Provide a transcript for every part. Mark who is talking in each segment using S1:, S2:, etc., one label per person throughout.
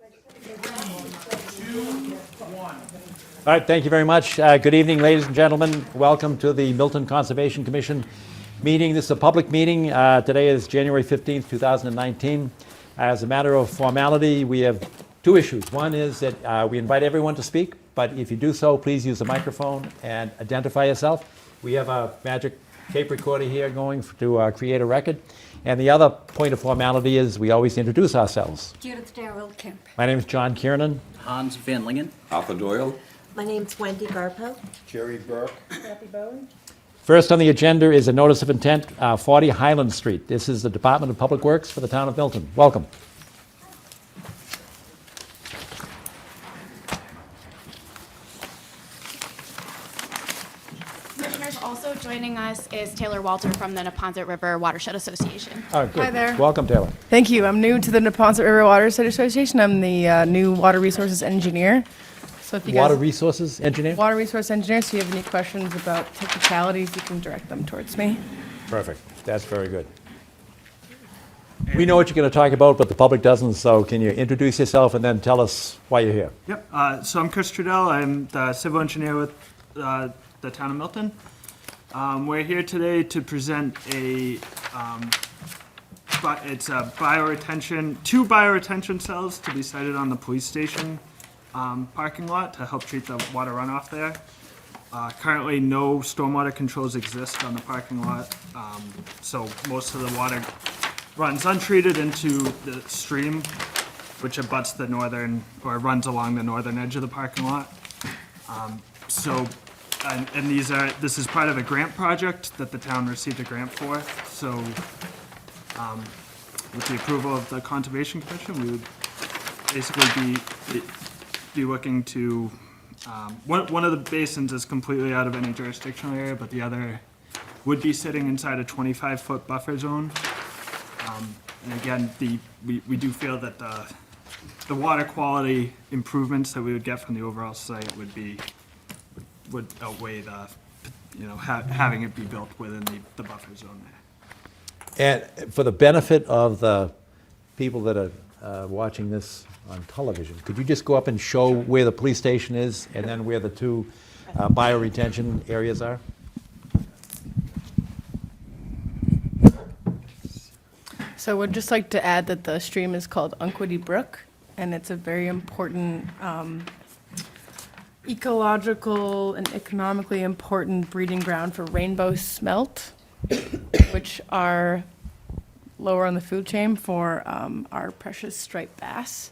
S1: All right, thank you very much. Good evening, ladies and gentlemen. Welcome to the Milton Conservation Commission meeting. This is a public meeting. Today is January 15th, 2019. As a matter of formality, we have two issues. One is that we invite everyone to speak, but if you do so, please use the microphone and identify yourself. We have a magic tape recorder here going to create a record. And the other point of formality is we always introduce ourselves.
S2: Judith Darrell Kemp.
S1: My name is John Kiernan.
S3: Hans Van Lingen.
S4: Arthur Doyle.
S5: My name's Wendy Garpo.
S4: Jerry Burke.
S5: Kathy Bowen.
S1: First on the agenda is a notice of intent, 40 Highland Street. This is the Department of Public Works for the town of Milton. Welcome.
S6: Commissioners, also joining us is Taylor Walter from the Neponset River Watershed Association.
S1: All right, good.
S7: Hi there.
S1: Welcome, Taylor.
S7: Thank you. I'm new to the Neponset River Watershed Association. I'm the new water resources engineer. So if you
S1: Water
S7: guys,
S1: Resources Engineer?
S7: water resource engineer, so if you have any questions about technicalities, you can direct them towards me.
S1: Perfect. That's very good. We know what you're going to talk about, but the public doesn't, so can you introduce yourself and then tell us why you're here?
S8: Yep. So I'm Chris Trudell. I'm the civil engineer with the town of Milton. We're here today to present it's a two bioretention cells to be sited on the police station parking lot to help treat the water runoff there. Currently, no stormwater controls exist on the parking lot, so most of the water runs untreated into the stream, which abuts the northern, or runs along the northern edge of the parking lot. This is part of a grant project that the town received a grant for. So, with the approval of the Conservation Commission, we would basically be looking to, one of the basins is completely out of any jurisdictional area, but the other would be sitting inside a 25-foot buffer zone. And again, we do feel that the water quality improvements that we would get from the overall site would outweigh having it be built within the buffer zone there.
S1: And for the benefit of the people that are watching this on television, could you just go up and show where the police station is and then where the two bioretention areas are?
S7: So would just like to add that the stream is called Unquity Brook, and it's a very important ecological and economically important breeding ground for rainbow smelt, which are lower on the food chain for our precious striped bass.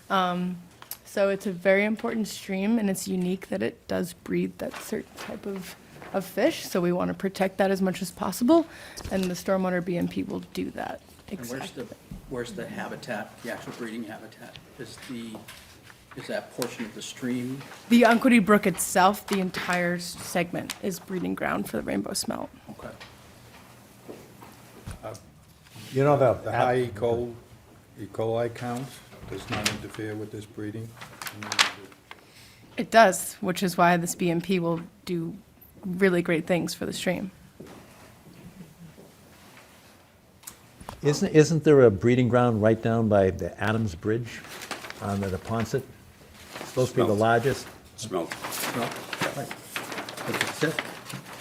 S7: So it's a very important stream, and it's unique that it does breed that certain type of fish, so we want to protect that as much as possible, and the Stormwater BMP will do that.
S3: And where's the habitat, the actual breeding habitat? Is that portion of the stream?
S7: The Unquity Brook itself, the entire segment, is breeding ground for the rainbow smelt.
S3: Okay.
S1: You know
S4: The high E. coli count does not interfere with this breeding.
S7: It does, which is why this BMP will do really great things for the stream.
S1: Isn't there a breeding ground right down by the Adams Bridge on the Neponset? Supposed to be the
S4: Smelt.
S1: largest.
S4: Smelt.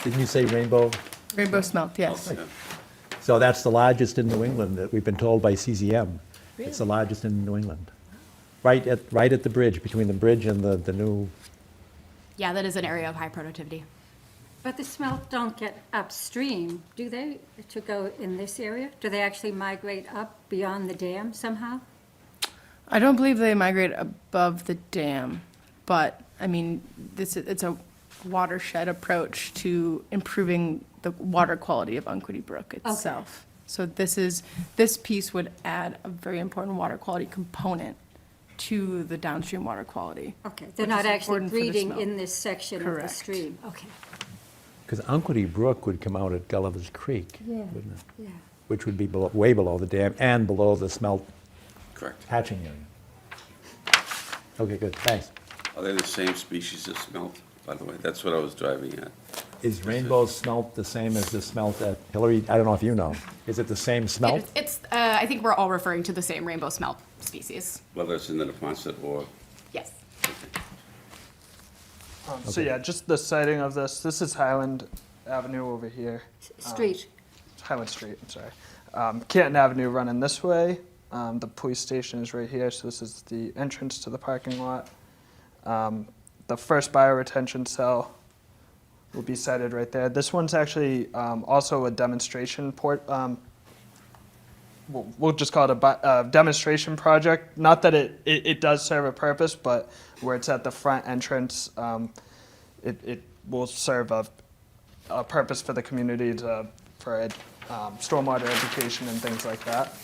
S1: Didn't you say rainbow?
S7: Rainbow smelt, yes.
S4: Yeah.
S1: So that's the largest in New England that we've been told by CZM. It's the largest in New England. Right at the bridge, between the bridge and the new.
S6: Yeah, that is an area of high productivity.
S2: But the smelt don't get upstream, do they, to go in this area? Do they actually migrate up beyond the dam somehow?
S7: I don't believe they migrate above the dam, but, I mean, it's a watershed approach to improving the water quality of Unquity Brook itself. So this piece would add a very important water quality component to the downstream water quality.
S2: Okay, they're
S7: which
S2: not
S7: is
S2: actually
S7: important for the
S2: breeding
S7: smelt.
S2: in this section of the
S7: Correct.
S2: stream? Okay,
S1: Because Unquity Brook would come out at Gulliver's Creek, wouldn't it?
S2: yeah.
S1: Which would be way below the dam and below the smelt
S4: Correct.
S1: hatching area. Okay, good, thanks.
S4: Are they the same species of smelt, by the way? That's what I was driving at.
S1: Is rainbow smelt the same as the smelt at Hillary? I don't know if you know. Is it the same smelt?
S6: It's, I think we're all referring to the same rainbow smelt species.
S9: Whether it's in the Neponset or,
S6: Yes.
S8: So yeah, just the siting of this. This is Highland Avenue over here.
S2: Street.
S8: Highland Street, I'm sorry. Canton Avenue running this way. The police station is right here, so this is the entrance to the parking lot. The first bioretention cell will be sited right there. This one's actually also a demonstration port. We'll just call it a demonstration project. Not that it does serve a purpose, but where it's at the front entrance, it will serve a purpose for the community for stormwater education and things like that.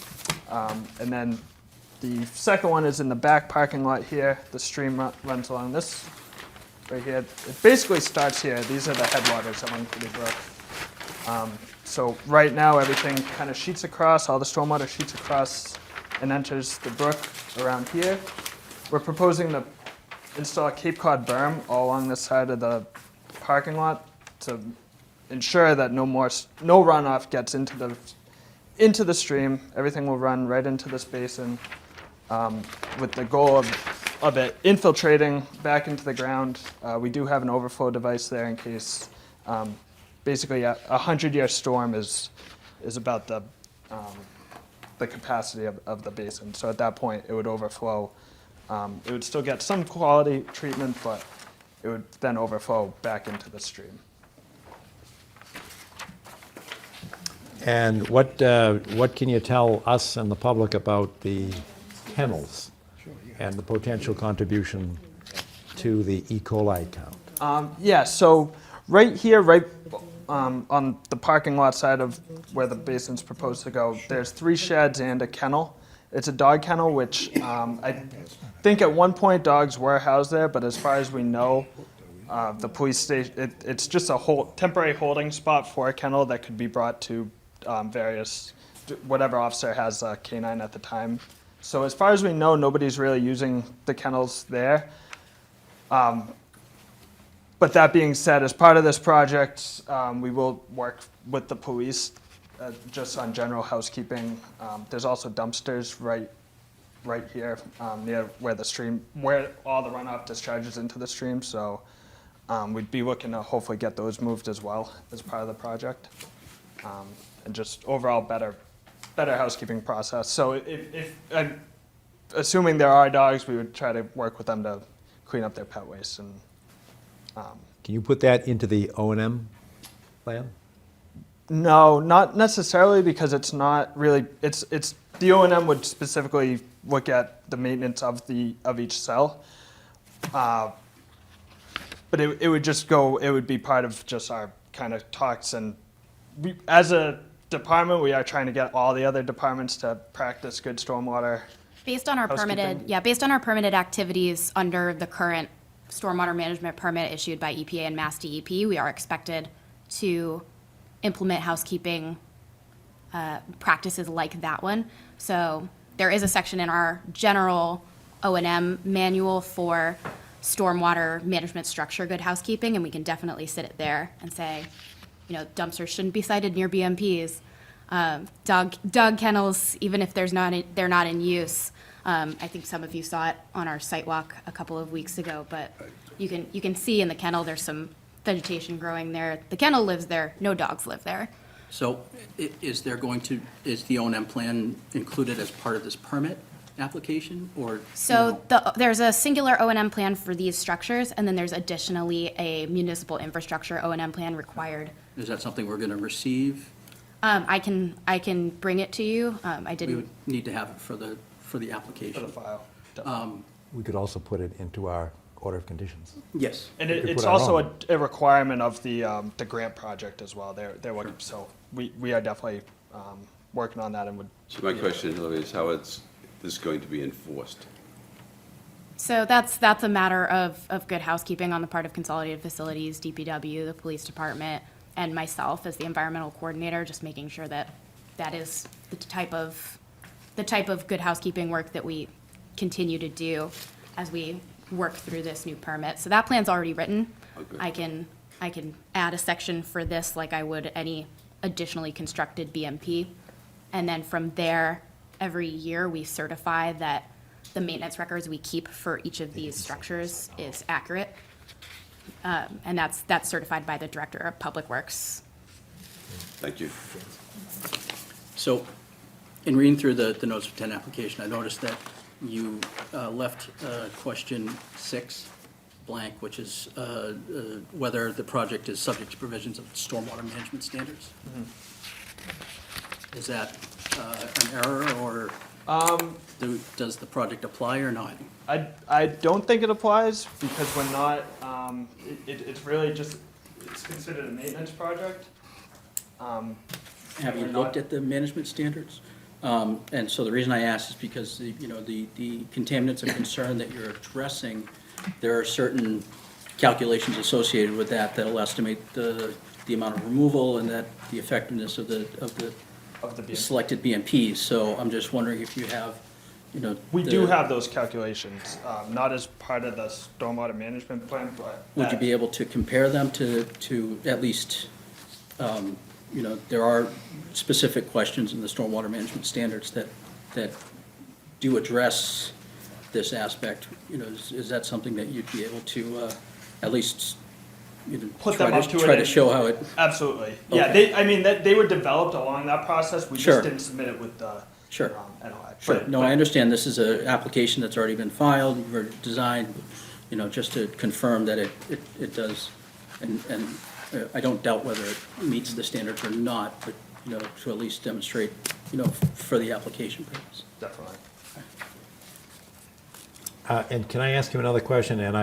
S8: And then the second one is in the back parking lot here. The stream runs along this right here. It basically starts here. These are the headwaters that run through the brook. So right now, everything kind of sheets across, all the stormwater sheets across and enters the brook around here. We're proposing to install a Cape Cod berm all along this side of the parking lot to ensure that no runoff gets into the stream. Everything will run right into this basin with the goal of it infiltrating back into the ground. We do have an overflow device there in case. Basically, a 100-year storm is about the capacity of the basin. So at that point, it would overflow. It would still get some quality treatment, but it would then overflow back into the stream.
S1: And what can you tell us and the public about the kennels and the potential contribution to the E. coli count?
S8: Yeah, so right here, on the parking lot side of where the basin's proposed to go, there's 3 sheds and a kennel. It's a dog kennel, which I think at one point dogs were housed there, but as far as we know, the police station, it's just a temporary holding spot for a kennel that could be brought to whatever officer has a canine at the time. So as far as we know, nobody's really using the kennels there. But that being said, as part of this project, we will work with the police just on general housekeeping. There's also dumpsters right here near where all the runoff discharges into the stream. So we'd be looking to hopefully get those moved as well as part of the project. And just overall better housekeeping process. So if assuming there are dogs, we would try to work with them to clean up their pet waste. And
S1: Can you put that into the O&M plan?
S8: no, not necessarily, because it's not really. It's the O&M would specifically look at the maintenance of each cell. But it would just go. It would be part of just our kind of talks, and we, as a department, we are trying to get all the other departments to practice good stormwater.
S6: Based on our
S8: Housekeeping.
S6: based on our permitted activities under the current stormwater management permit issued by EPA and Mass DEP, we are expected to implement housekeeping practices like that one. So there is a section in our general O&M manual for stormwater management structure good housekeeping, and we can definitely sit it there and say, dumpsters shouldn't be sited near BMPs. Dog kennels, even if they're not in use. I think some of you saw it on our site walk a couple of weeks ago, but you can see in the kennel there's some vegetation growing there. The kennel lives there. No dogs live there.
S3: So is the O&M plan included as part of this permit application, or?
S6: So there's a singular O&M plan for these structures, and then there's additionally a municipal infrastructure O&M plan required.
S3: Is that something we're going to receive?
S6: I can bring it to you. I
S3: We
S6: didn't.
S3: would need to have it for the
S8: For the
S3: application.
S8: file.
S1: We could also put it into our order of conditions.
S3: Yes.
S8: And
S1: could
S8: it's
S1: put our
S8: also
S1: own.
S8: a requirement of the grant project as well. They're looking, so we are definitely working on that and would.
S9: so my question, Hillary, is how is this going to be enforced?
S6: So that's a matter of good housekeeping on the part of Consolidated Facilities, DPW, the police department, and myself as the environmental coordinator, just making sure that that is the type of good housekeeping work that we continue to do as we work through this new permit. So that plan's already written.
S9: Okay.
S6: I can I can add a section for this like I would any additionally constructed BMP. And then from there, every year, we certify that the maintenance records we keep for each of these structures is accurate. And that's certified by the Director of Public Works.
S9: Thank you.
S3: So, in reading through the notice of intent application, I noticed that you left question 6 blank, which is whether the project is subject to provisions of stormwater management standards. Is that an error, or does the project apply or not?
S8: I don't think it applies because we're not, it's really just, it's considered a maintenance project.
S3: Have you looked at the management standards? And so the reason I ask is because, you know, the contaminants of concern that you're addressing, there are certain calculations associated with that that'll estimate the amount of removal and that the effectiveness of the
S8: BMP.
S3: selected BMPs. So I'm just wondering if you have, you know.
S8: We do have those calculations, not as part of the stormwater management plan, but.
S3: Would you be able to compare them to at least, you know, there are specific questions in the stormwater management standards that do address this aspect. You know, is that something that you'd be able to at least, you know,
S8: Put them up to it
S3: try to
S8: and-
S3: show how it?
S8: Absolutely. Yeah,
S3: Okay.
S8: they were developed along that process. We
S3: Sure.
S8: just didn't submit it with the.
S3: Sure.
S8: NOI.
S3: Sure,
S8: But-
S3: no, I understand this is an application that's already been filed, you've already designed, you know, just to confirm that it does, and I don't doubt whether it meets the standards or not, but, you know, to at least demonstrate, you know, for the application purpose.
S8: Definitely.
S1: And can I ask you another question? And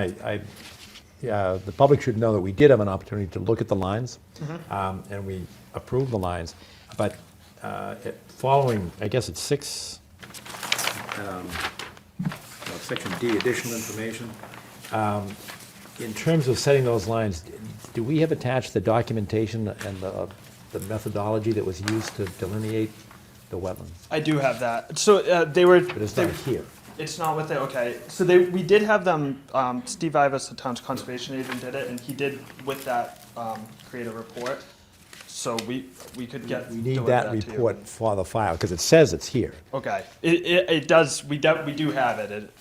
S1: the public should know that we did have an opportunity to look at the lines, and we approved the lines. But following, I guess it's Section D, additional information. In terms of setting those lines, do we have attached the documentation and the methodology that was used to delineate the wetlands?
S8: I do have that. So they were.
S1: But it's not here.
S8: It's not with it, okay. So we did have them, Steve Ivas, the town's conservation agent, did it, and he did with that, create a report. So we could get.
S1: We need
S8: deliver
S1: that
S8: to you.
S1: report for the file, because it says it's here.
S8: Okay, it does, we do have it,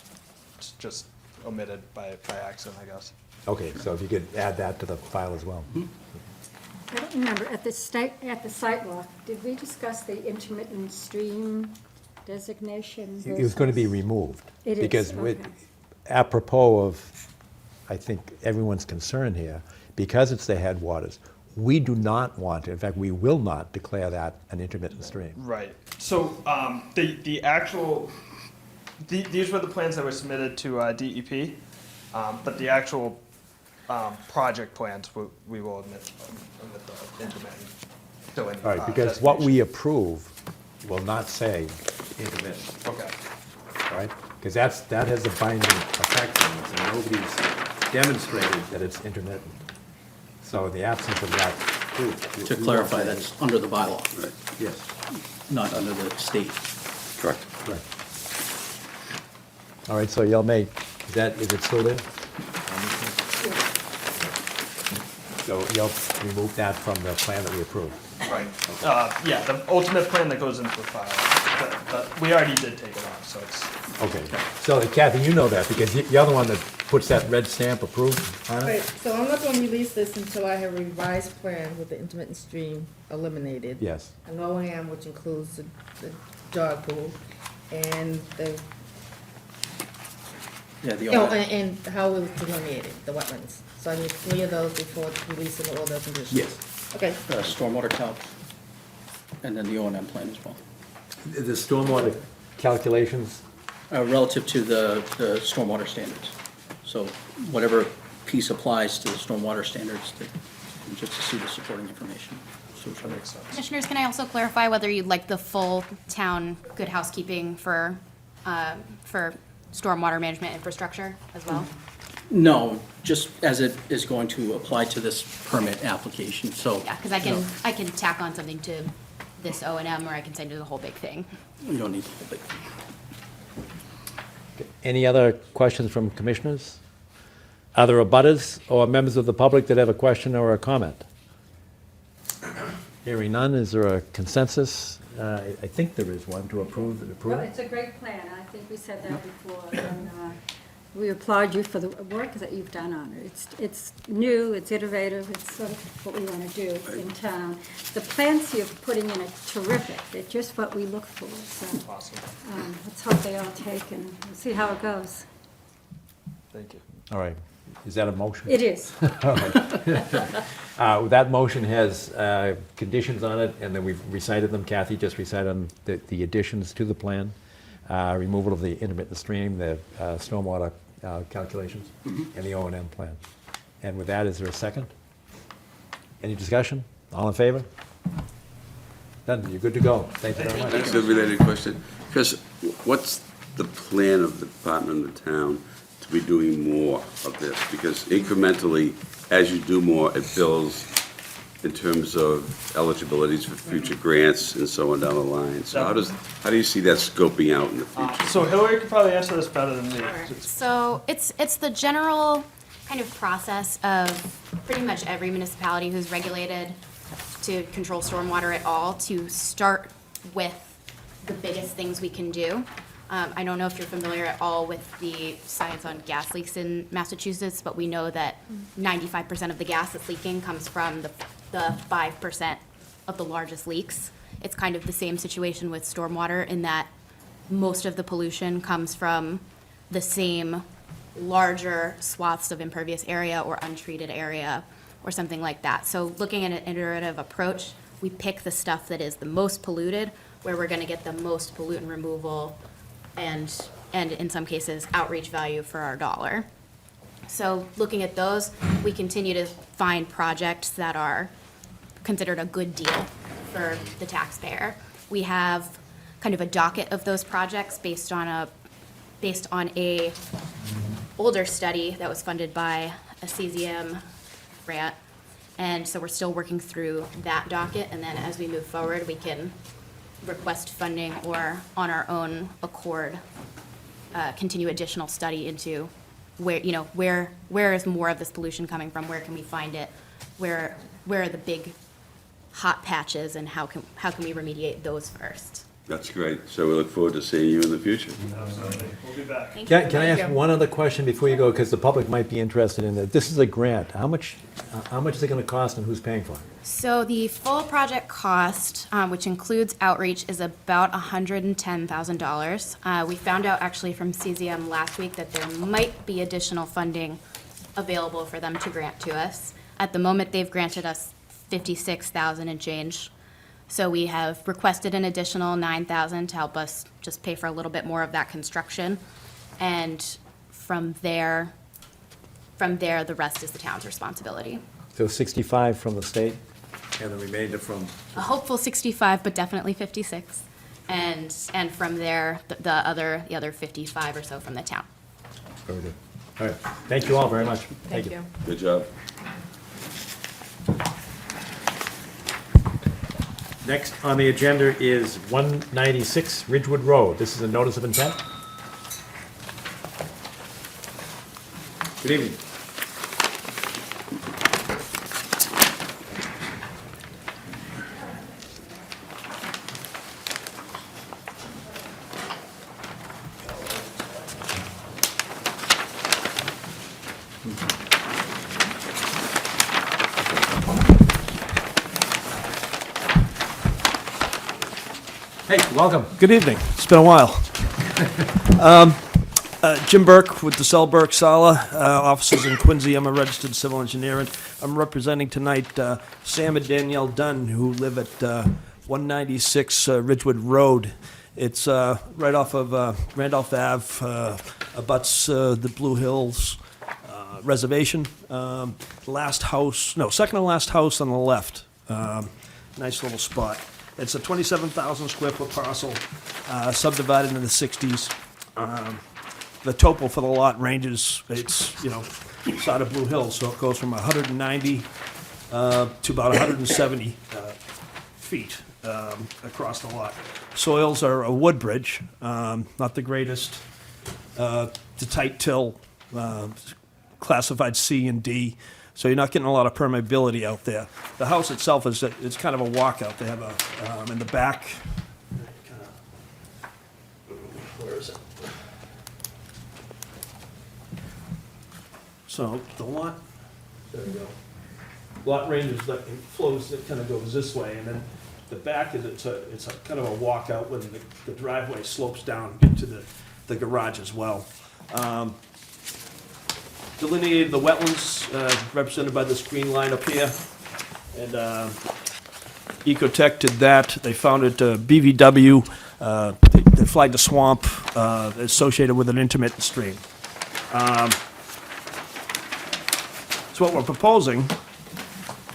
S8: it's just omitted by accident, I guess.
S1: Okay, so if you could add that to the file as well.
S2: I don't remember, at the sidewalk, did we discuss the intermittent stream designation?
S1: It was going to be
S2: versus-
S1: removed.
S2: It is,
S1: Because
S2: okay.
S1: apropos of, I think, everyone's concern here, because it's the headwaters, we do not want, in fact, we will not declare that an intermittent stream.
S8: Right, so, the actual, these were the plans that were submitted to, DEP, but the actual, project plans, we will omit the intermittent.
S1: All right, because what we approve will not say intermittent,
S8: Okay,
S1: all right? Because that has a binding effect on us, and nobody's demonstrated that it's intermittent. So in the absence of that proof.
S3: To
S1: we
S3: clarify,
S1: won't say-
S3: that's under the bylaw,
S1: Yes,
S3: not under the state.
S9: Correct.
S1: right. All right, so you'll make, is it still there? So you'll remove that from the plan that we approved?
S8: right, yeah, the ultimate plan that goes into the file, we already did take it off, so it's,
S1: Okay, so Kathy, you know that, because you're the one that puts that red stamp approved on
S5: Right,
S1: it?
S5: so I'm not gonna release this until I have a revised plan with the intermittent stream eliminated.
S1: Yes.
S5: An O&M, which includes the dog pool, and the,
S3: Yeah, the,
S5: and how it was delineated, the wetlands. So I need 3 of those before releasing all the conditions.
S1: Yes.
S5: Okay,
S3: stormwater calc, and then the O&M plan as well.
S1: The stormwater calculations,
S3: Relative to the stormwater standards. So whatever piece applies to the stormwater standards, just to see the supporting information. So
S8: that makes sense.
S6: Commissioners, can I also clarify whether you'd like the full town good housekeeping for stormwater management infrastructure as well?
S3: No, just as it is going to apply to this permit application, so.
S6: Yeah, because I can tack on something to this O and M, or I can send you the whole big thing.
S3: You don't need the whole thing.
S1: any other questions from commissioners? Are there abutters or members of the public that have a question or a comment? Hearing none, is there a consensus? I think there is one to approve.
S2: Well, it's a great plan. I think we said that before. And we applaud you for the work that you've done on it. It's new, it's innovative, it's sort of what we want to do in town. The plants you're putting in are terrific. They're just what we look for. So let's hope they all take and we'll see how it goes.
S1: Thank you. All right. Is that a motion?
S2: It is.
S1: That motion has conditions on it, and then we've recited them. Kathy just recited them, the additions to the plan, removal of the intermittent stream, the stormwater calculations, and the O&M plan. And with that, is there a second? Any discussion? All in favor? Done. You're good to go. Thank you very much.
S9: That's a related question. Chris, what's the plan of the department of the town to be doing more of this? Because incrementally, as you do more, it builds in terms of eligibilities for future grants and so on down the line. So how do you see that scoping out in the future?
S8: So Hillary could probably answer this better than me.
S6: So it's the general kind of process of pretty much every municipality who's regulated to control stormwater at all to start with the biggest things we can do. I don't know if you're familiar at all with the science on gas leaks in Massachusetts, but we know that 95% of the gas that's leaking comes from the 5% of the largest leaks. It's kind of the same situation with stormwater in that most of the pollution comes from the same larger swaths of impervious area or untreated area or something like that. So looking at an iterative approach, we pick the stuff that is the most polluted, where we're gonna get the most pollutant removal and in some cases, outreach value for our dollar. So looking at those, we continue to find projects that are considered a good deal for the taxpayer. We have kind of a docket of those projects based on a older study that was funded by a CZM grant. And so we're still working through that docket, and then as we move forward, we can request funding or on our own accord, continue additional study into where is more of this pollution coming from? Where can we find it? Where are the big hot patches, and how can we remediate those first?
S9: That's great. So we look forward to seeing you in the future.
S8: Absolutely. We'll be back.
S6: Thank you.
S1: Can I ask one other question before you go, because the public might be interested in it? This is a grant. How much is it going to cost, and who's paying for it?
S6: So the full project cost, which includes outreach, is about $110,000. We found out actually from CZM last week that there might be additional funding available for them to grant to us. At the moment, they've granted us $56,000 and change. So we have requested an additional $9,000 to help us just pay for a little bit more of that construction. And from there, the rest is the town's responsibility.
S1: So 65 from the state, and the remainder from...
S6: A hopeful 65, but definitely 56. And from there, the other 55 or so from the town.
S1: Very good. All right. Thank you all very much.
S7: Thank you.
S9: Good job.
S1: Next on the agenda is 196 Ridgewood Road. This is a notice of intent. Good evening. Hey, welcome.
S10: Good evening. It's been a while. Jim Burke with DeSalle Burke Sala, offices in Quincy. I'm a registered civil engineer, and I'm representing tonight Sam and Danielle Dunn, who live at 196 Ridgewood Road. It's right off of Randolph Ave, abuts the Blue Hills Reservation. Second to last house on the left. Nice little spot. It's a 27,000 square foot parcel, subdivided into the 60s. The topo for the lot ranges, it's, side of Blue Hills, so it goes from 190 to about 170 feet across the lot. Soils are a wood bridge, not the greatest. It's a tight till, classified C and D, so you're not getting a lot of permeability out there. The house itself is kind of a walkout. They have a, in the back, where is it? So the lot, there we go. Lot range is like, it flows, it kind of goes this way, and then the back is, it's a kind of a walkout when the driveway slopes down into the garage as well. Delineated the wetlands, represented by this green line up here, and Ecotech did that. They found it BVW, they flagged a swamp associated with an intermittent stream. So what we're proposing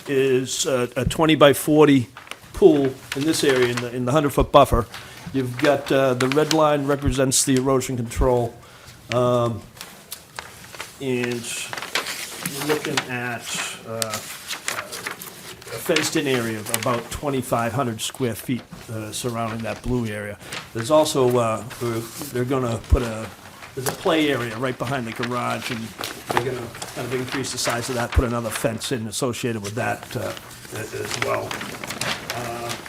S10: is a 20 by 40 pool in this area, in the 100-foot buffer. You've got, the red line represents the erosion control. And you're looking at a fenced-in area of about 2,500 square feet surrounding that blue area. There's also, they're gonna put there's a play area right behind the garage, and they're gonna kind of increase the size of that, put another fence in associated with that as well.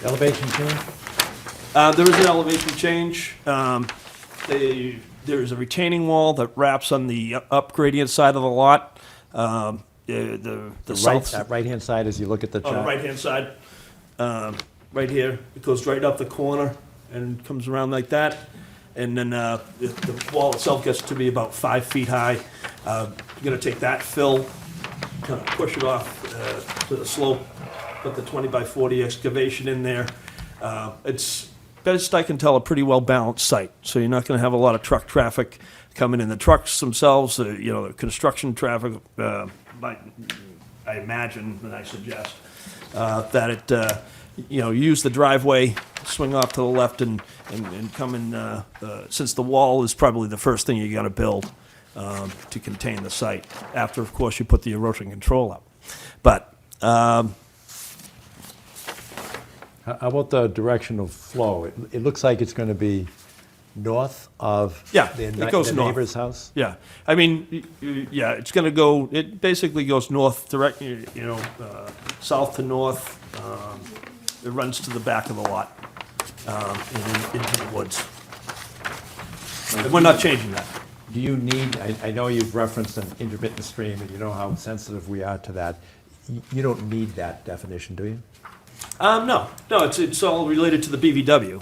S1: Elevation change?
S10: There is an elevation change. There is a retaining wall that wraps on the up gradient side of the lot. The south.
S1: That right-hand side as you look at the
S10: On the
S1: chart?
S10: right-hand side, right here, it goes right up the corner and comes around like that. And then the wall itself gets to be about 5 feet high. You're gonna take that fill, kind of push it off to the slope, put the 20 by 40 excavation in there. It's, best I can tell, a pretty well-balanced site, so you're not gonna have a lot of truck traffic coming in. The trucks themselves, the construction traffic, I imagine, and I suggest, that it, use the driveway, swing off to the left and come in, since the wall is probably the first thing you gotta build to contain the site, after, of course, you put the erosion control up. But,
S1: How about the direction of flow? It looks like it's going to be north of
S10: Yeah,
S1: the
S10: it goes
S1: the
S10: north.
S1: neighbor's house?
S10: yeah, I mean, yeah, it's gonna go, it basically goes north direct, south to north. It runs to the back of the lot, and into the woods. And we're not changing that.
S1: Do you need, I know you've referenced an intermittent stream, and you know how sensitive we are to that. You don't need that definition, do you?
S10: No, it's all related to the BVW.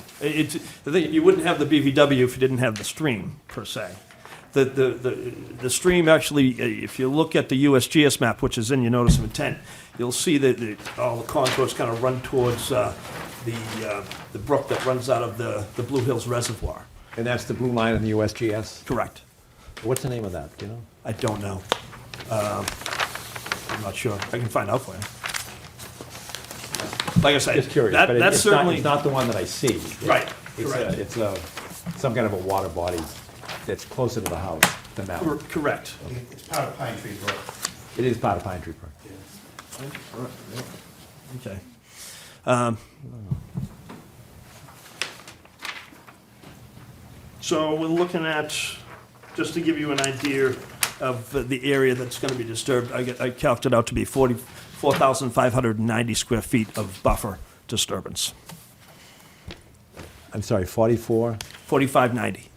S10: The thing, you wouldn't have the BVW if you didn't have the stream, per se. The stream actually, if you look at the USGS map, which is in your notice of intent, you'll see that all the contours kind of run towards the brook that runs out of the Blue Hills Reservoir.
S1: And that's the blue line in the USGS?
S10: Correct.
S1: What's the name of that, do you know?
S10: I don't know. I'm not sure. I can find out for you. Like I said,
S1: Just curious,
S10: that-
S1: but
S10: that's
S1: it's not,
S10: certainly
S1: it's not the one that I see.
S10: Right,
S1: It's
S10: correct.
S1: It's some kind of a water body that's closer to the house than that one.
S10: correct.
S4: It's part of Pine Tree Brook.
S1: It is part of Pine Tree Park.
S10: Okay. So we're looking at, just to give you an idea of the area that's going to be disturbed, I calculated out to be 4,590 square feet of buffer disturbance.
S1: I'm sorry, 44?
S10: 4,590.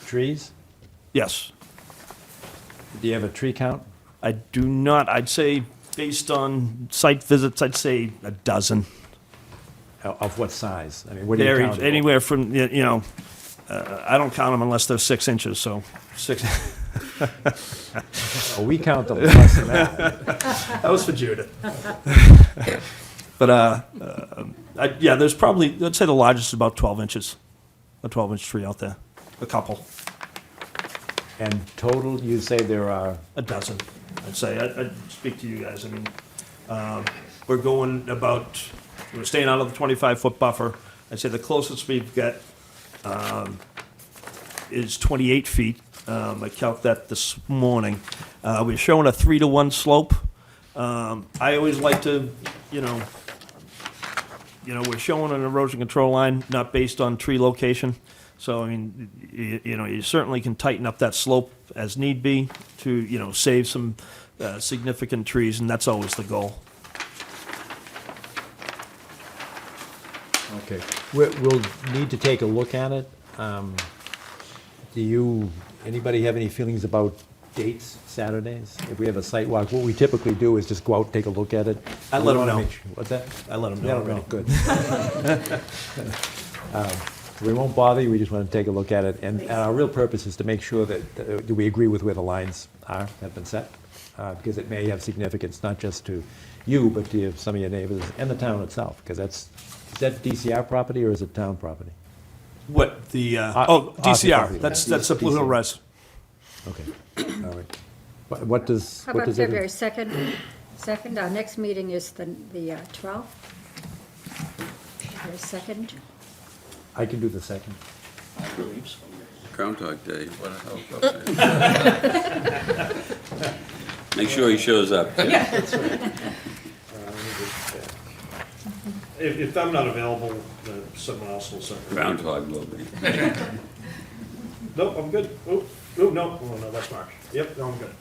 S1: Trees?
S10: Yes.
S1: Do you have a tree count?
S10: I do not, I'd say, based on site visits, I'd say a dozen.
S1: Of what size? I mean, what do you
S10: Varies
S1: count?
S10: anywhere from, I don't count them unless they're 6 inches, so 6.
S1: Oh, we count them less than that.
S10: That was for Judith. But, yeah, there's probably, let's say the largest is about 12 inches, a 12-inch tree out there, a couple,
S1: And total, you say there are,
S10: a dozen, I'd say. I'd speak to you guys, I mean, we're going about, we're staying out of the 25-foot buffer. I'd say the closest we've got is 28 feet. I calc that this morning. We're showing a 3-to-1 slope. I always like to, we're showing an erosion control line, not based on tree location. So, I mean, you certainly can tighten up that slope as need be to, save some significant trees, and that's always the goal.
S1: Okay. We'll need to take a look at it. Anybody have any feelings about dates, Saturdays? If we have a site walk, what we typically do is just go out and take a look at it.
S10: I let
S1: We
S10: 'em
S1: wanna
S10: know.
S1: make sure- What's that?
S10: I let them
S1: They
S10: know.
S1: don't know, good. We won't bother you, we just want to take a look at it. And our real purpose is to make sure that, do we agree with where the lines have been set? Because it may have significance, not just to you, but to some of your neighbors and the town itself, because is that DCR property or is it town property?
S10: What, the,
S1: Off the
S10: DCR,
S1: property.
S10: that's a Blue Hill
S1: DCR.
S10: Res.
S1: Okay, all right. What does,
S2: How
S1: what
S2: about
S1: does
S2: February
S1: everyone?
S2: 2nd? Our next meeting is the 12th. February 2nd.
S1: I can do the second.
S9: Groundhog Day, what the hell? Make sure he shows up.
S10: If I'm not available, someone else will certainly.
S9: Groundhog will be.
S10: Nope, I'm good. No, that's March. Yep, no, I'm good.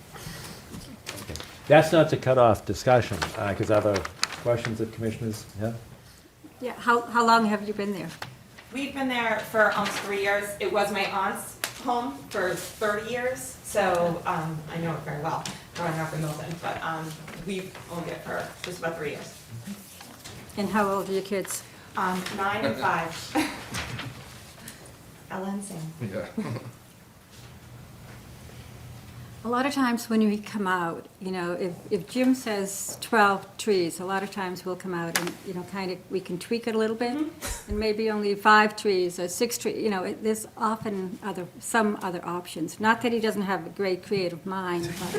S1: That's not to cut off discussion, because other questions that commissioners have?
S2: Yeah, how long have you been there?
S11: We've been there for almost 3 years. It was my aunt's home for 30 years, so I know it very well, growing up in Milton. But we've owned it for just about 3 years.
S2: And how old are your kids?
S11: 9 and 5. Ella and Sam.
S2: A lot of times when we come out, if Jim says 12 trees, a lot of times we'll come out and, kind of, we can tweak it a little bit, and maybe only 5 trees or 6 trees, there's often some other options. Not that he doesn't have a great creative mind, but,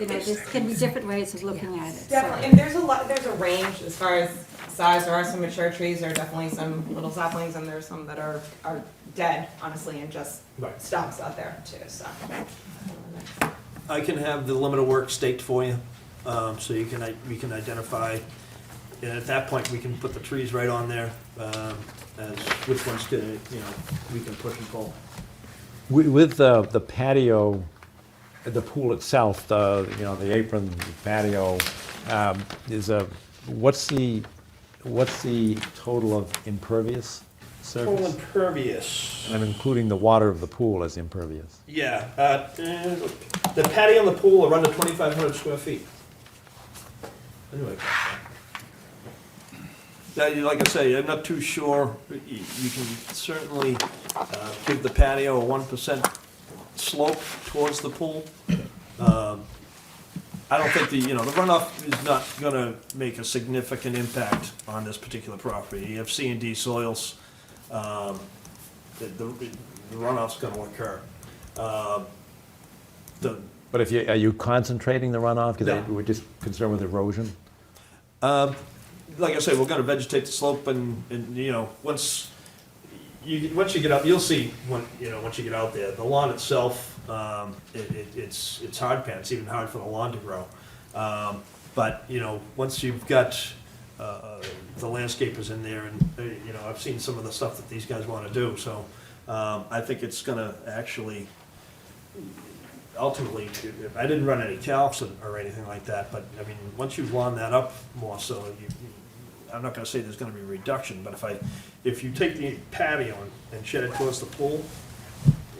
S2: there can be different ways of looking at it. so.
S11: Definitely, and there's a range as far as size. There are some mature trees, there are definitely some little saplings, and there's some that are dead, honestly, and just
S10: Right.
S11: stumps out there too, so.
S10: I can have the limit of work staked for you, so we can identify, and at that point, we can put the trees right on there, as which ones we can push and pull.
S1: With the patio, the pool itself, the apron patio, what's the total of impervious
S10: Total
S1: surface?
S10: impervious.
S1: I'm including the water of the pool as impervious.
S10: Yeah, the patio and the pool are under 2,500 square feet. Anyway. Like I say, I'm not too sure. You can certainly give the patio a 1% slope towards the pool. I don't think the runoff is not gonna make a significant impact on this particular property. You have C&D soils, the runoff's gonna occur.
S1: But are you concentrating the runoff?
S10: No.
S1: Because we're just concerned with erosion?
S10: Like I say, we're gonna vegetate the slope and once you get up, you'll see once you get out there, the lawn itself, it's hard pan, it's even hard for the lawn to grow. But, once you've got, the landscapers in there and, I've seen some of the stuff that these guys wanna do, so, I think it's gonna actually, ultimately, I didn't run any calcs or anything like that, but, I mean, once you've lawned that up more so, I'm not gonna say there's gonna be a reduction, but if you take the patio and shed it towards the pool,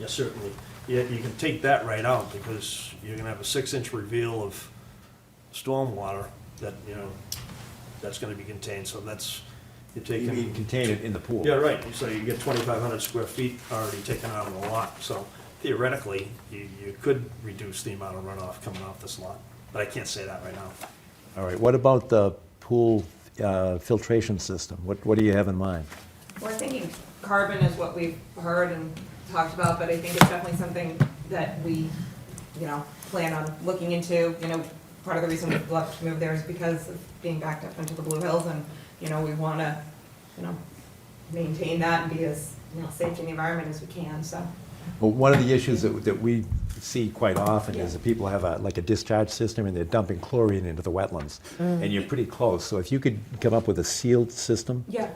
S10: yeah, certainly, you can take that right out, because you're gonna have a 6-inch reveal of stormwater that, that's gonna be contained, so you're
S1: You
S10: taking.
S1: mean contain it in the pool?
S10: Yeah, right, so you get 2,500 square feet already taken out of the lot, so theoretically, you could reduce the amount of runoff coming off this lot, but I can't say that right now.
S1: All right, what about the pool filtration system? What do you have in mind?
S11: We're thinking carbon is what we've heard and talked about, but I think it's definitely something that we, plan on looking into. Part of the reason we'd love to move there is because of being backed up into the Blue Hills, and, we want to, maintain that and be as, safe in the environment as we can, so.
S1: Well, one of the issues that we see quite often is that people have like a discharge system and they're dumping chlorine into the wetlands. And you're pretty close, so if you could come up with a sealed system.
S11: Yeah.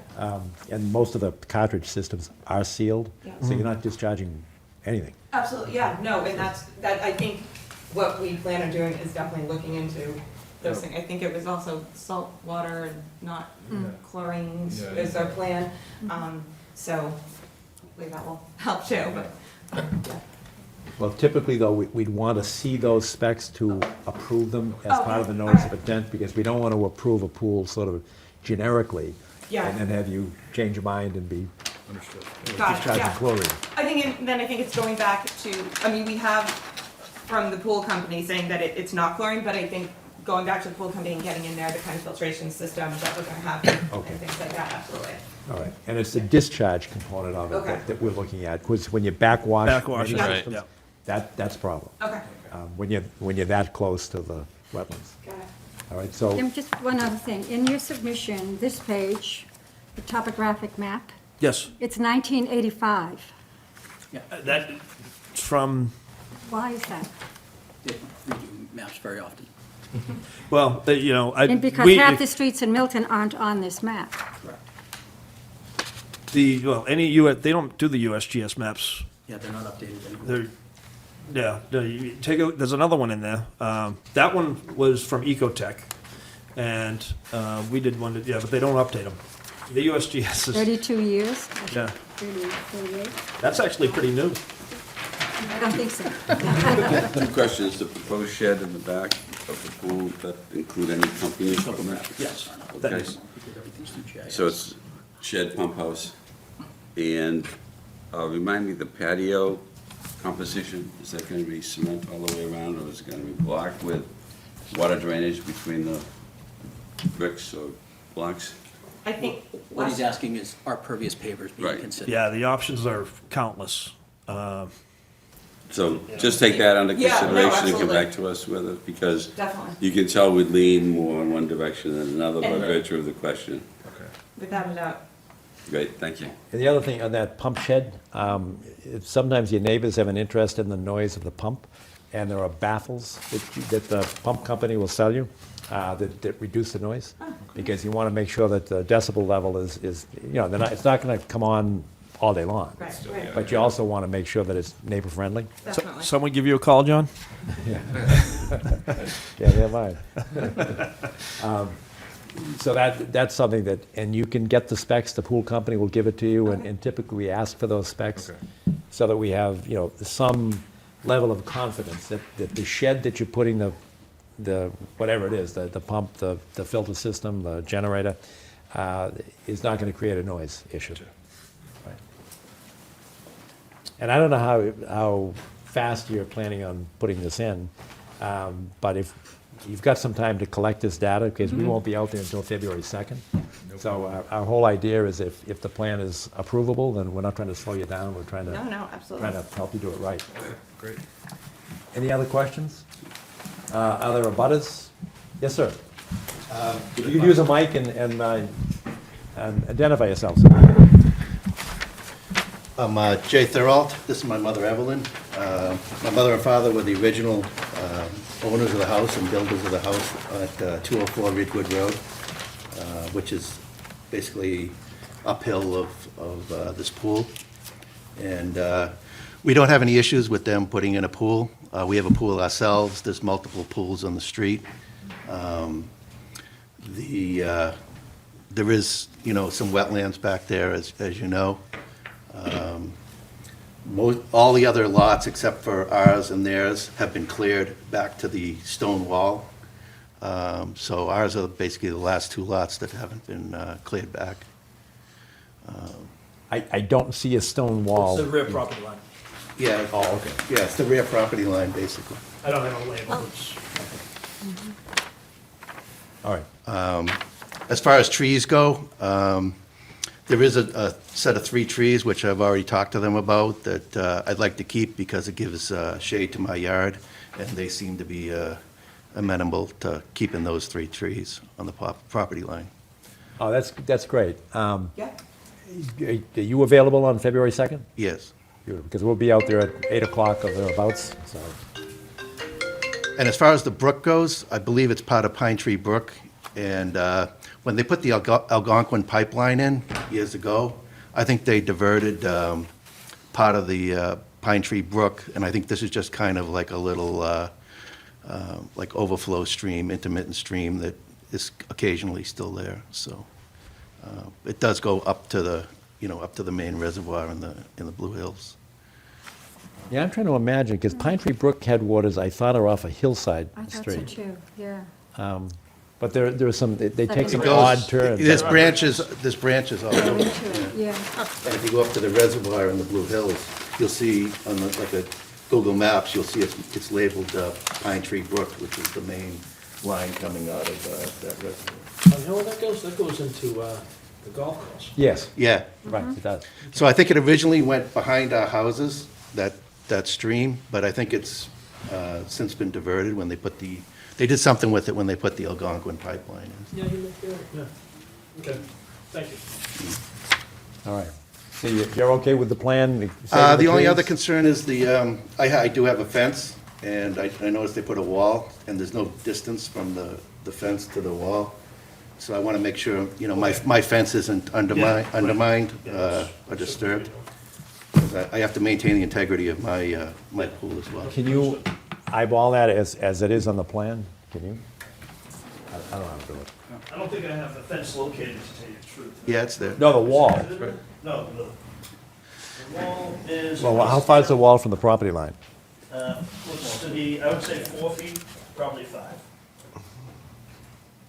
S1: And most of the cartridge systems are sealed,
S11: Yeah.
S1: so you're not discharging anything.
S11: Absolutely, yeah, no, and that, I think what we plan on doing is definitely looking into those things. I think it was also salt water and not chlorine is our plan. So hopefully that will help too, but, yeah.
S1: Well, typically, though, we'd want to see those specs to approve them as part of the
S11: Okay,
S1: notice of
S11: alright.
S1: intent, because we don't want to approve a pool sort of generically,
S11: Yeah.
S1: and then have you change your mind and be
S11: Got it,
S1: discharging
S11: yeah.
S1: chlorine.
S11: I think, then I think it's going back to, I mean, we have from the pool company saying that it's not chlorine, but I think going back to the pool company and getting in there, the kind of filtration system that we're gonna have
S1: Okay.
S11: and things like that, absolutely.
S1: All right, and it's the discharge component of it
S11: Okay.
S1: that we're looking at, because when you backwash
S10: Backwash,
S1: many
S10: right,
S1: systems,
S10: yeah.
S1: that's a problem,
S11: Okay,
S1: when you're that close to the wetlands.
S11: got it.
S1: All right, so,
S2: Jim, just one other thing. In your submission, this page, the topographic map,
S10: Yes,
S2: it's 1985.
S10: that's from,
S2: Why is that?
S3: They redo maps very often.
S10: well, you know,
S2: And because half the streets in Milton aren't on this map.
S3: Correct.
S10: they don't do the USGS maps.
S3: Yeah, they're not updated anymore.
S10: There's another one in there. That one was from Ecotech, and we did one, but they don't update them. The USGS is,
S2: 32 years?
S10: yeah,
S2: 38?
S10: that's actually pretty new.
S2: I don't think so.
S9: Two questions, the proposed shed in the back of the pool, that include any pumping equipment?
S10: Yes.
S9: Okay,
S3: Because everything's through GIS.
S9: so it's shed, pump house, and remind me the patio composition, is that gonna be cement all the way around, or is it gonna be blocked with water drainage between the bricks or blocks?
S11: I think.
S3: What he's asking is, are pervious pavers being
S9: Right.
S3: considered?
S10: Yeah, the options are countless.
S9: So just take that under
S11: Yeah, no,
S9: consideration and come
S11: absolutely.
S9: back to us with it, because
S11: Definitely.
S9: you can tell we lean more in one direction than another by
S11: And-
S9: virtue of the question.
S11: Without a doubt.
S9: Great, thank you.
S1: and the other thing on that pump shed, sometimes your neighbors have an interest in the noise of the pump, and there are baffles that the pump company will sell you that reduce the noise, because you want to make sure that the decibel level is, it's not going to come on all day long.
S11: Right, right.
S1: But you also want to make sure that it's neighbor-friendly.
S11: Definitely.
S10: Someone give you a call, John?
S1: Yeah, they're mine. So that's something that, and you can get the specs, the pool company will give it to you, and typically we ask for those specs, so that we have, some level of confidence that the shed that you're putting the, whatever it is, the pump, the filter system, the generator, is not gonna create a noise issue. Right. And I don't know how fast you're planning on putting this in, but if, you've got some time to collect this data, because we won't be out there until February 2nd. So our whole idea is if the plan is approvable, then we're not trying to slow you down, we're trying to.
S11: No, absolutely.
S1: Trying to help you do it right.
S4: Great.
S1: Any other questions? Are there abutters? Yes, sir. If you could use a mic and identify yourselves.
S12: I'm Jay Thuralt. This is my mother, Evelyn. My mother and father were the original owners of the house and builders of the house at 204 Ridgewood Road, which is basically uphill of this pool. And we don't have any issues with them putting in a pool. We have a pool ourselves. There's multiple pools on the street. There is, some wetlands back there, as you know. All the other lots, except for ours and theirs, have been cleared back to the stone wall. So ours are basically the last two lots that haven't been cleared back.
S1: I don't see a stone wall.
S10: It's the rear property line.
S12: Yeah.
S1: Oh, okay.
S12: Yeah, it's the rear property line, basically.
S10: I don't have a label. It's-
S1: All right.
S12: As far as trees go, there is a set of 3 trees, which I've already talked to them about, that I'd like to keep because it gives shade to my yard, and they seem to be amenable to keeping those 3 trees on the property line.
S1: Oh, that's great.
S11: Yeah,
S1: Are you available on February 2nd?
S12: Yes.
S1: Beautiful, because we'll be out there at 8 o'clock or thereabouts, so.
S12: And as far as the brook goes, I believe it's part of Pine Tree Brook. And when they put the Algonquin pipeline in years ago, I think they diverted part of the Pine Tree Brook, and I think this is just kind of like a little like overflow stream, intermittent stream that is occasionally still there. So it does go up to the, up to the main reservoir in the Blue Hills.
S1: Yeah, I'm trying to imagine, because Pine Tree Brook headwaters, I thought, are off a hillside
S2: I thought so
S1: stream.
S2: too, yeah.
S1: But there are some, they take
S2: It
S1: some
S2: goes-
S1: odd turns.
S12: There's branches all
S2: Go
S12: over.
S2: into it, yeah.
S12: And if you go up to the reservoir in the Blue Hills, you'll see on the, like a Google Maps, you'll see it's labeled Pine Tree Brook, which is the main line coming out of that reservoir.
S10: You know where that goes? That goes into the golf course.
S1: Yes,
S12: Yeah,
S1: right, it does.
S12: so I think it originally went behind our houses, that stream, but I think it's since been diverted when they put they did something with it when they put the Algonquin pipeline in.
S10: Yeah, you look there, yeah. Okay, thank you.
S1: All right. So you're okay with the plan?
S12: The only other concern is I do have a fence, and I noticed they put a wall, and there's no distance from the fence to the wall. So I want to make sure, my fence isn't undermined or disturbed. 'Cause I have to maintain the integrity of my pool as well.
S1: Can you eyeball that as it is on the plan? Can you? I don't know how to do it.
S10: I don't think I have the fence located, to tell you the truth.
S12: Yeah, it's there.
S1: No, the wall.
S10: No, the wall is.
S1: Well, how far is the wall from the property line?
S10: Looks to be, I would say 4 feet, probably 5.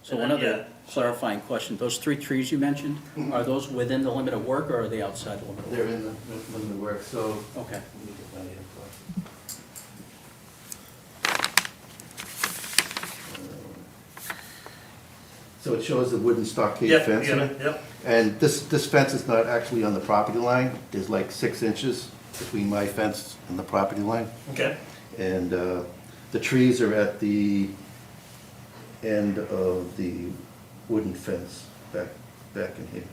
S3: So one other clarifying question, those 3 trees you mentioned, are those within the limit of work, or are they outside the limit of work?
S12: They're in the work, so.
S3: Okay.
S12: Let me get my info. So it shows the wooden stockade fence in it.
S10: Yep.
S12: And this fence is not actually on the property line. There's like 6 inches between my fence and the property line.
S10: Okay.
S12: And the trees are at the end of the wooden fence back in here.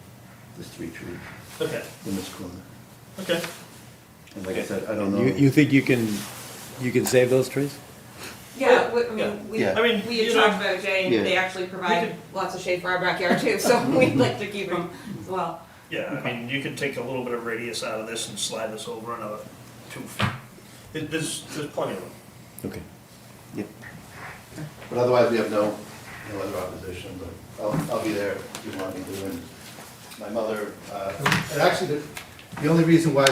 S12: There's 3 trees
S10: Okay.
S12: in this corner.
S10: Okay.
S12: And like I said, I don't know.
S1: You think you can save those trees?
S11: Yeah, I
S10: Yeah.
S11: mean, we,
S12: Yeah.
S10: I mean,
S11: we had
S10: you
S11: talked
S10: know,
S11: about it, Jay,
S12: Yeah.
S11: and they actually provide lots of shade for our backyard too, so we'd like to keep them as well.
S10: Yeah, I mean, you could take a little bit of radius out of this and slide this over another 2 feet. There's plenty of them.
S1: Okay.
S12: Yep. But otherwise, we have no other opposition, but I'll be there if you want me to. And my mother, and actually, the only reason why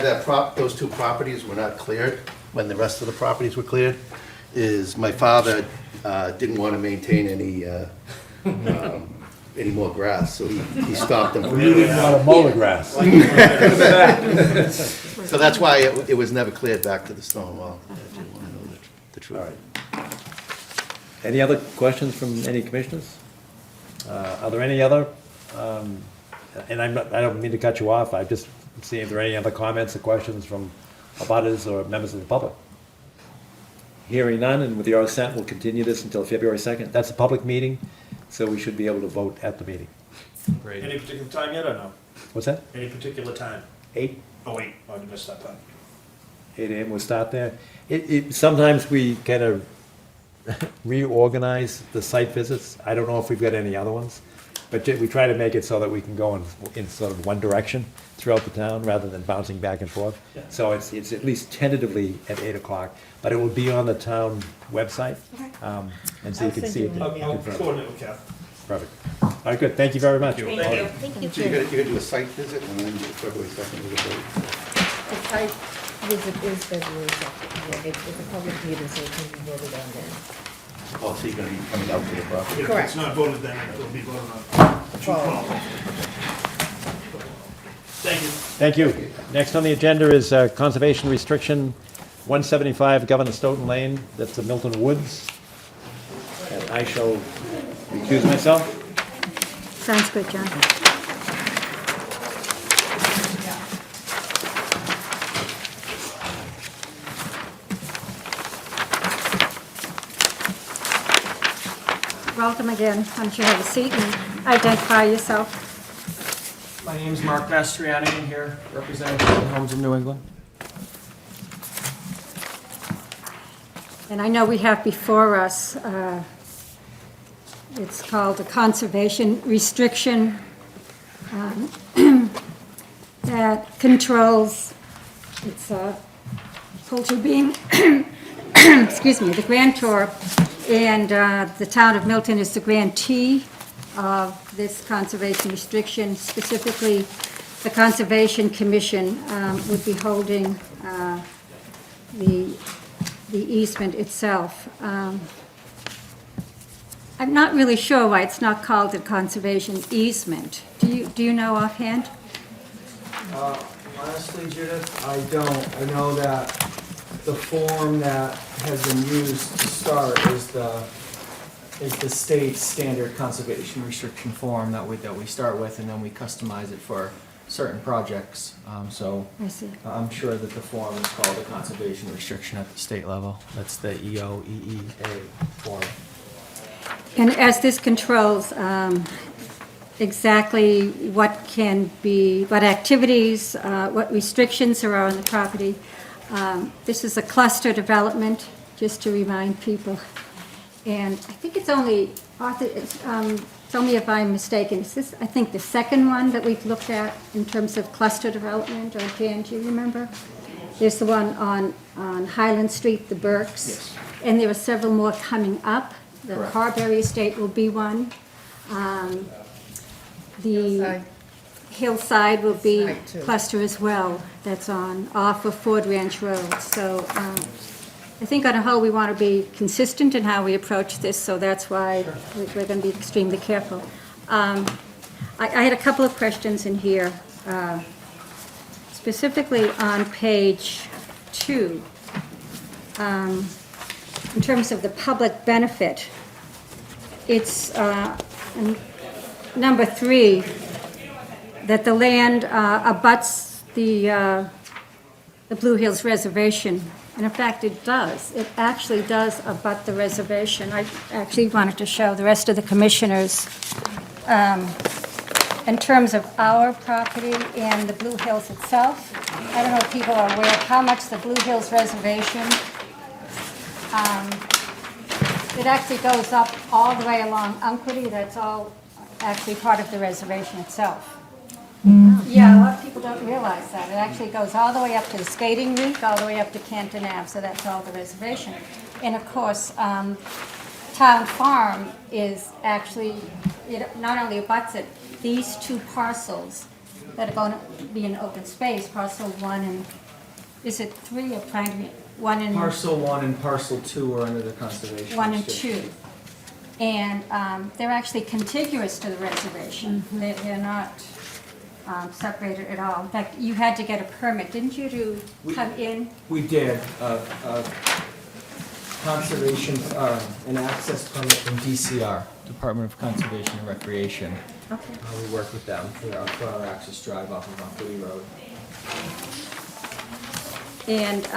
S12: those 2 properties were not cleared, when the rest of the properties were cleared, is my father didn't want to maintain any more grass, so he stopped them.
S1: You didn't want to mow the grass.
S12: So that's why it was never cleared back to the stone wall, if you want to know the truth.
S1: All right. Any other questions from any commissioners? Are there any other, and I don't mean to cut you off, I'm just seeing if there are any other comments or questions from abutters or members of the public. Hearing none, and with your assent, we'll continue this until February 2nd. That's a public meeting, so we should be able to vote at the meeting.
S10: Any particular time yet or no?
S1: What's that?
S10: Any particular time?
S1: 8?
S10: Oh, wait, I missed that time.
S1: 8 AM, we'll start there. Sometimes we kind of reorganize the site visits. I don't know if we've got any other ones, but we try to make it so that we can go in sort of one direction throughout the town rather than bouncing back and forth.
S10: Yeah.
S1: So it's at least tentatively at 8 o'clock, but it will be on the town website. And so you can see it.
S10: I'll coordinate with Kath.
S1: Perfect. All right, good. Thank you very much.
S11: Thank you.
S5: Thank you.
S12: So you're gonna do a site visit and then February 2nd is a vote?
S5: The site visit is February 2nd. Yeah, it's a public meeting, so it can be voted on then.
S12: Oh, so you're gonna be coming out to the property?
S10: If
S5: Correct.
S10: it's not voted then, it'll be voted on. 2/12. Thank you.
S1: Thank you. Next on the agenda is Conservation Restriction 175 Governor Stoughton Lane. That's the Milton Woods. And I shall recuse myself.
S2: Sounds good, John. Welcome again. Why don't you have a seat and identify yourself?
S13: My name's Mark Bastriani, I'm here representing Clean Homes of New England.
S2: And I know we have before us, it's called a conservation restriction that controls, it's poultry being, excuse me, the grantor, and the town of Milton is the grantee of this conservation restriction. Specifically, the Conservation Commission would be holding the easement itself. I'm not really sure why it's not called a conservation easement. Do you know offhand?
S10: Honestly, Judith, I don't. I know that the form that has been used to start is the state standard conservation restriction form that we start with, and then we customize it for certain projects. So
S2: I see.
S10: I'm sure that the form is called a conservation restriction at the state level. That's the EOEEA form.
S2: And as this controls exactly what can be, what activities, what restrictions are on the property, this is a cluster development, just to remind people. And I think it's only, Arthur, tell me if I'm mistaken, is this, I think, the second one that we've looked at in terms of cluster development, or Dan, do you remember? There's the one on Highland Street, the Burks.
S10: Yes.
S2: And there are several more coming up. The
S10: Correct.
S2: Carberry Estate will be one. The Hillside will be
S5: Hillside, too.
S2: cluster as well, that's off of Ford Ranch Road. So I think on a whole, we want to be consistent in how we approach this, so that's why we're going to be extremely careful. I had a couple of questions in here, specifically on page 2. In terms of the public benefit, it's in number 3, that the land abuts the Blue Hills Reservation. And in fact, it does. It actually does abut the reservation. I actually wanted to show the rest of the commissioners in terms of our property and the Blue Hills itself. I don't know if people are aware of how much the Blue Hills Reservation, it actually goes up all the way along Unquity. That's all actually part of the reservation itself. Yeah, a lot of people don't realize that. It actually goes all the way up to the skating rink, all the way up to Canton Ave, so that's all the reservation. And of course, Town Farm is actually, it not only abuts it, these 2 parcels that are going to be in open space, parcel 1 and, is it 3 or trying to be, 1 and...
S10: Parcel 1 and parcel 2 are under the conservation
S2: 1 and
S10: restriction.
S2: 2. And they're actually contiguous to the reservation. They're not separated at all. In fact, you had to get a permit, didn't you, to come in?
S10: We did, conservation, an access permit from DCR, Department of Conservation and Recreation.
S2: Okay.
S10: We work with them for our access drive off of Unquity Road.
S2: And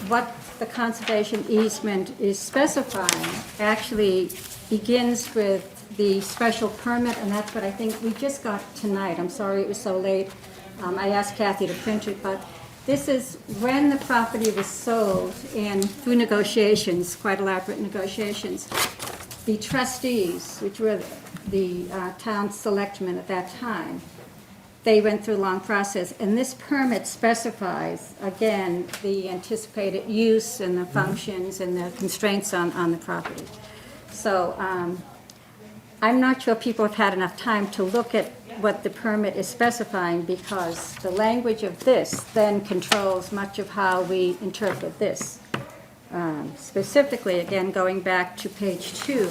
S2: what the conservation easement is specifying actually begins with the special permit, and that's what I think we just got tonight. I'm sorry it was so late. I asked Kathy to print it, but this is when the property was sold, and through negotiations, quite elaborate negotiations, the trustees, which were the town selectmen at that time, they went through a long process, and this permit specifies, again, the anticipated use and the functions and the constraints on the property. So I'm not sure people have had enough time to look at what the permit is specifying, because the language of this then controls much of how we interpret this. Specifically, again, going back to page 2,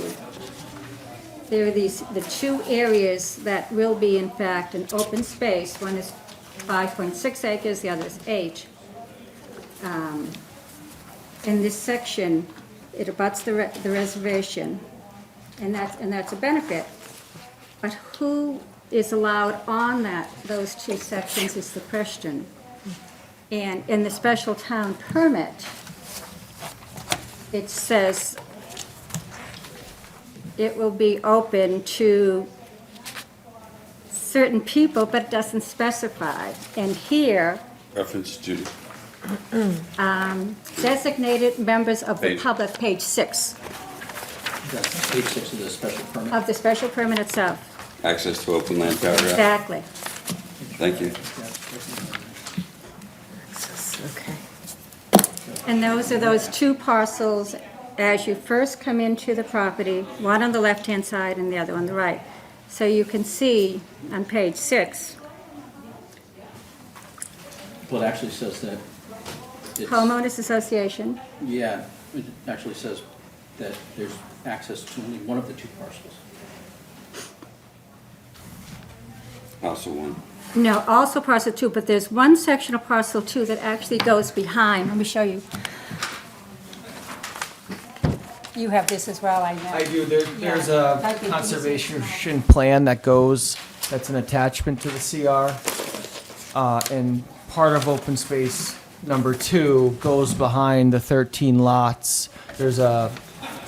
S2: there are the 2 areas that will be, in fact, an open space. One is 5.6 acres, the other is 8. In this section, it abuts the reservation, and that's a benefit. But who is allowed on those 2 sections is the question. And in the special town permit, it says it will be open to certain people, but it doesn't specify. And here,
S9: Reference Judy.
S2: Designated members of the
S9: Page.
S2: public, page 6
S3: That's page 6 of the special permit.
S2: of the special permit itself.
S9: Access to open land paragraph.
S2: Exactly.
S9: Thank you.
S5: Okay.
S2: And those are those two parcels as you first come into the property, one on the left-hand side and the other on the right. So you can see on page 6,
S3: Well, it actually says that it's.
S2: homeowners association.
S3: Yeah, it actually says that there's access to only one of the two parcels.
S9: Parcel one.
S2: No, also parcel 2, but there's one section of parcel 2 that actually goes behind. Let me show you. You have this as well, I know.
S13: I do, there's
S2: Yeah.
S13: a
S2: That'd be
S13: conservation plan that goes, that's an attachment to the CR. And part of open space number 2 goes behind the 13 lots. There's a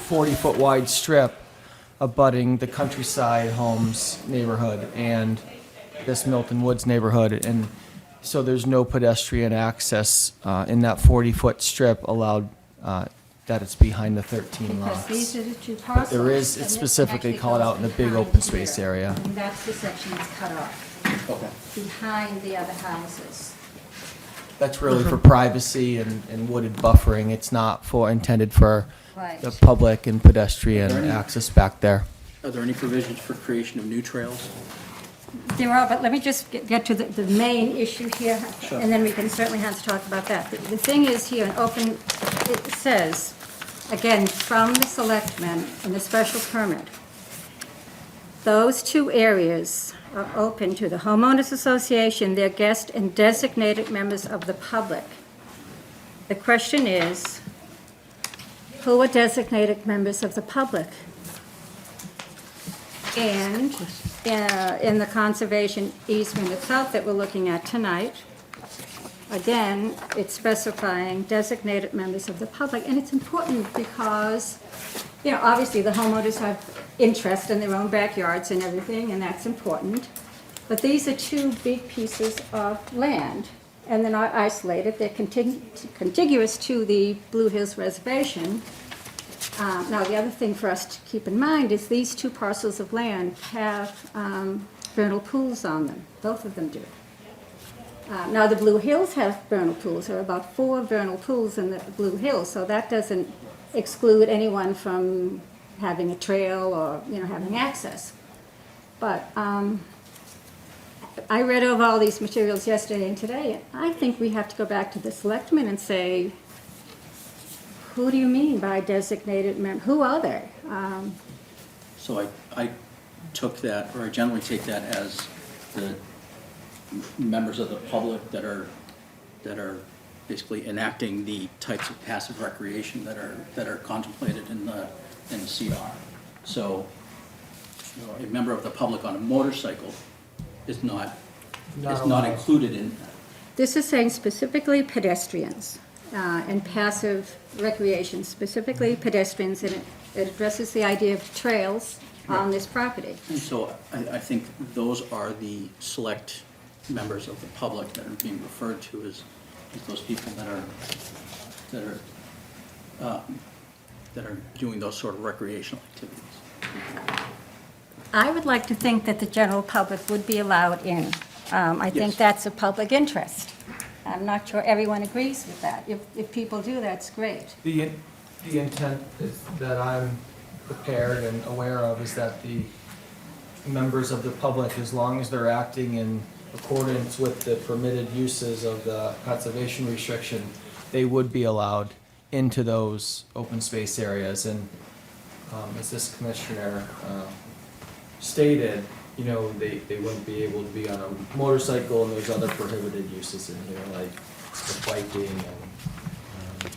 S13: 40-foot wide strip abutting the Countryside Homes neighborhood and this Milton Woods neighborhood. And so there's no pedestrian access in that 40-foot strip allowed, that it's behind the 13
S2: Because
S13: lots.
S2: these are the two parcels.
S13: There is,
S2: and
S13: it's
S2: this
S13: specifically
S2: actually
S13: called
S2: goes
S13: out in the big
S2: behind
S13: open space
S2: here.
S13: area.
S2: And that's the section that's cut off,
S3: Okay.
S2: behind the other houses.
S13: That's really for privacy and wooded buffering. It's not for, intended for
S2: Right.
S13: the public and pedestrian
S3: Are there any-
S13: access back there.
S3: Are there any provisions for creation of new trails?
S2: There are, but let me just get to the main issue here,
S3: Sure.
S2: and then we can certainly have to talk about that. The thing is here, in open, it says, again, from the selectmen in the special permit, those two areas are open to the homeowners association, their guests, and designated members of the public. The question is, who are designated members of the public? And in the conservation easement itself that we're looking at tonight, again, it's specifying designated members of the public. And it's important because, you know, obviously the homeowners have interest in their own backyards and everything, and that's important. But these are two big pieces of land, and they're not isolated. They're contiguous to the Blue Hills Reservation. Now, the other thing for us to keep in mind is these two parcels of land have vernal pools on them. Both of them do. Now, the Blue Hills have vernal pools. There are about 4 vernal pools in the Blue Hills, so that doesn't exclude anyone from having a trail or, you know, having access. But I read over all these materials yesterday and today, and I think we have to go back to the selectmen and say, who do you mean by designated member? Who are they?
S3: So I took that, or I generally take that as the members of the public that are basically enacting the types of passive recreation that are contemplated in the CR. So, you know, a member of the public on a motorcycle is not
S13: allowed.
S3: included in that.
S2: This is saying specifically pedestrians and passive recreation, specifically pedestrians, and it addresses the idea of trails on this property.
S3: And so I think those are the select members of the public that are being referred to as those people that are doing those sort of recreational activities.
S2: I would like to think that the general public would be allowed in. I think
S3: Yes.
S2: that's a public interest. I'm not sure everyone agrees with that. If people do, that's great.
S13: The intent is that I'm prepared and aware of is that the members of the public, as long as they're acting in accordance with the permitted uses of the conservation restriction, they would be allowed into those open space areas. And as this commissioner stated, you know, they wouldn't be able to be on a motorcycle, and there's other prohibited uses in here, like the biking and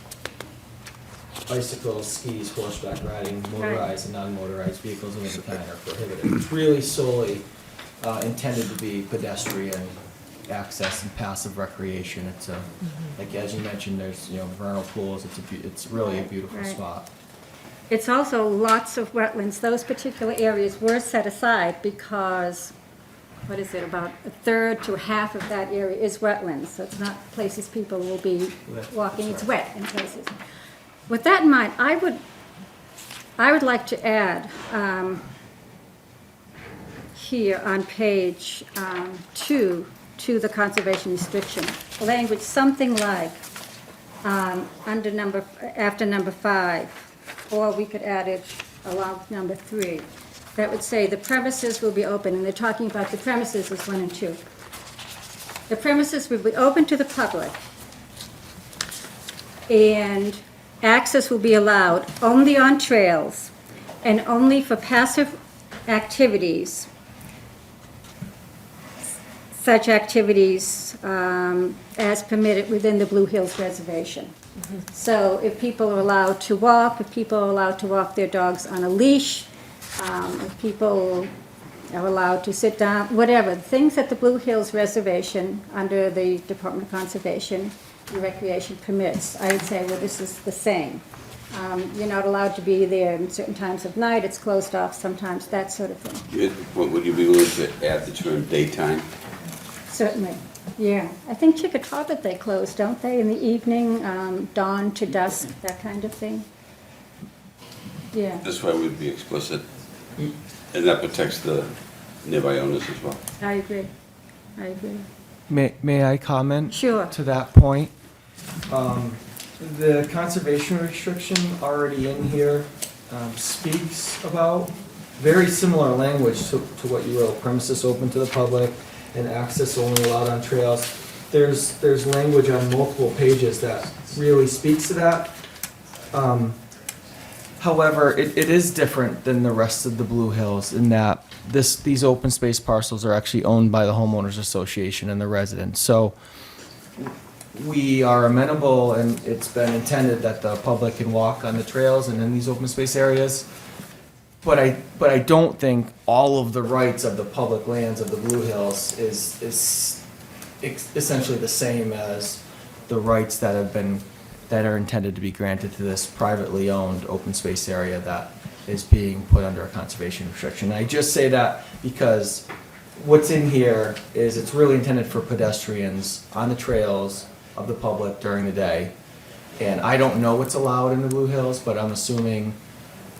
S13: bicycles, skis, horseback riding, motorized and non-motorized vehicles of any kind are prohibited. It's really solely intended to be pedestrian access and passive recreation. It's a, like as you mentioned, there's, you know, vernal pools. It's really a beautiful
S2: Right.
S13: spot.
S2: It's also lots of wetlands. Those particular areas were set aside because what is it, about a third to half of that area is wetlands, so it's not places people will be walking, it's wet in places. With that in mind, I would like to add, here on page 2 to the conservation restriction, language something like, after number 5, or we could add it along with number 3. That would say the premises will be open, and they're talking about the premises as 1 and 2. The premises will be open to the public, and access will be allowed only on trails and only for passive activities, such activities as permitted within the Blue Hills Reservation. So if people are allowed to walk, if people are allowed to walk their dogs on a leash, if people are allowed to sit down, whatever, things at the Blue Hills Reservation under the Department of Conservation and Recreation permits, I would say, well, this is the same. You're not allowed to be there in certain times of night, it's closed off sometimes, that sort of thing.
S9: Would you be willing to add the term daytime?
S2: Certainly, yeah. I think Chickatawbut they close, don't they, in the evening, dawn to dusk, that kind of thing? Yeah.
S9: This way we'd be explicit, and that protects the nearby owners as well.
S2: I agree. I agree.
S13: May I comment?
S2: Sure.
S13: To that point? The conservation restriction already in here speaks about very similar language to what you wrote, premises open to the public and access only allowed on trails. There's language on multiple pages that really speaks to that. However, it is different than the rest of the Blue Hills in that these open space parcels are actually owned by the homeowners association and the residents. So we are amenable, and it's been intended that the public can walk on the trails and in these open space areas. But I don't think all of the rights of the public lands of the Blue Hills is essentially the same as the rights that are intended to be granted to this privately owned open space area that is being put under a conservation restriction. I just say that because what's in here is it's really intended for pedestrians on the trails of the public during the day. And I don't know what's allowed in the Blue Hills, but I'm assuming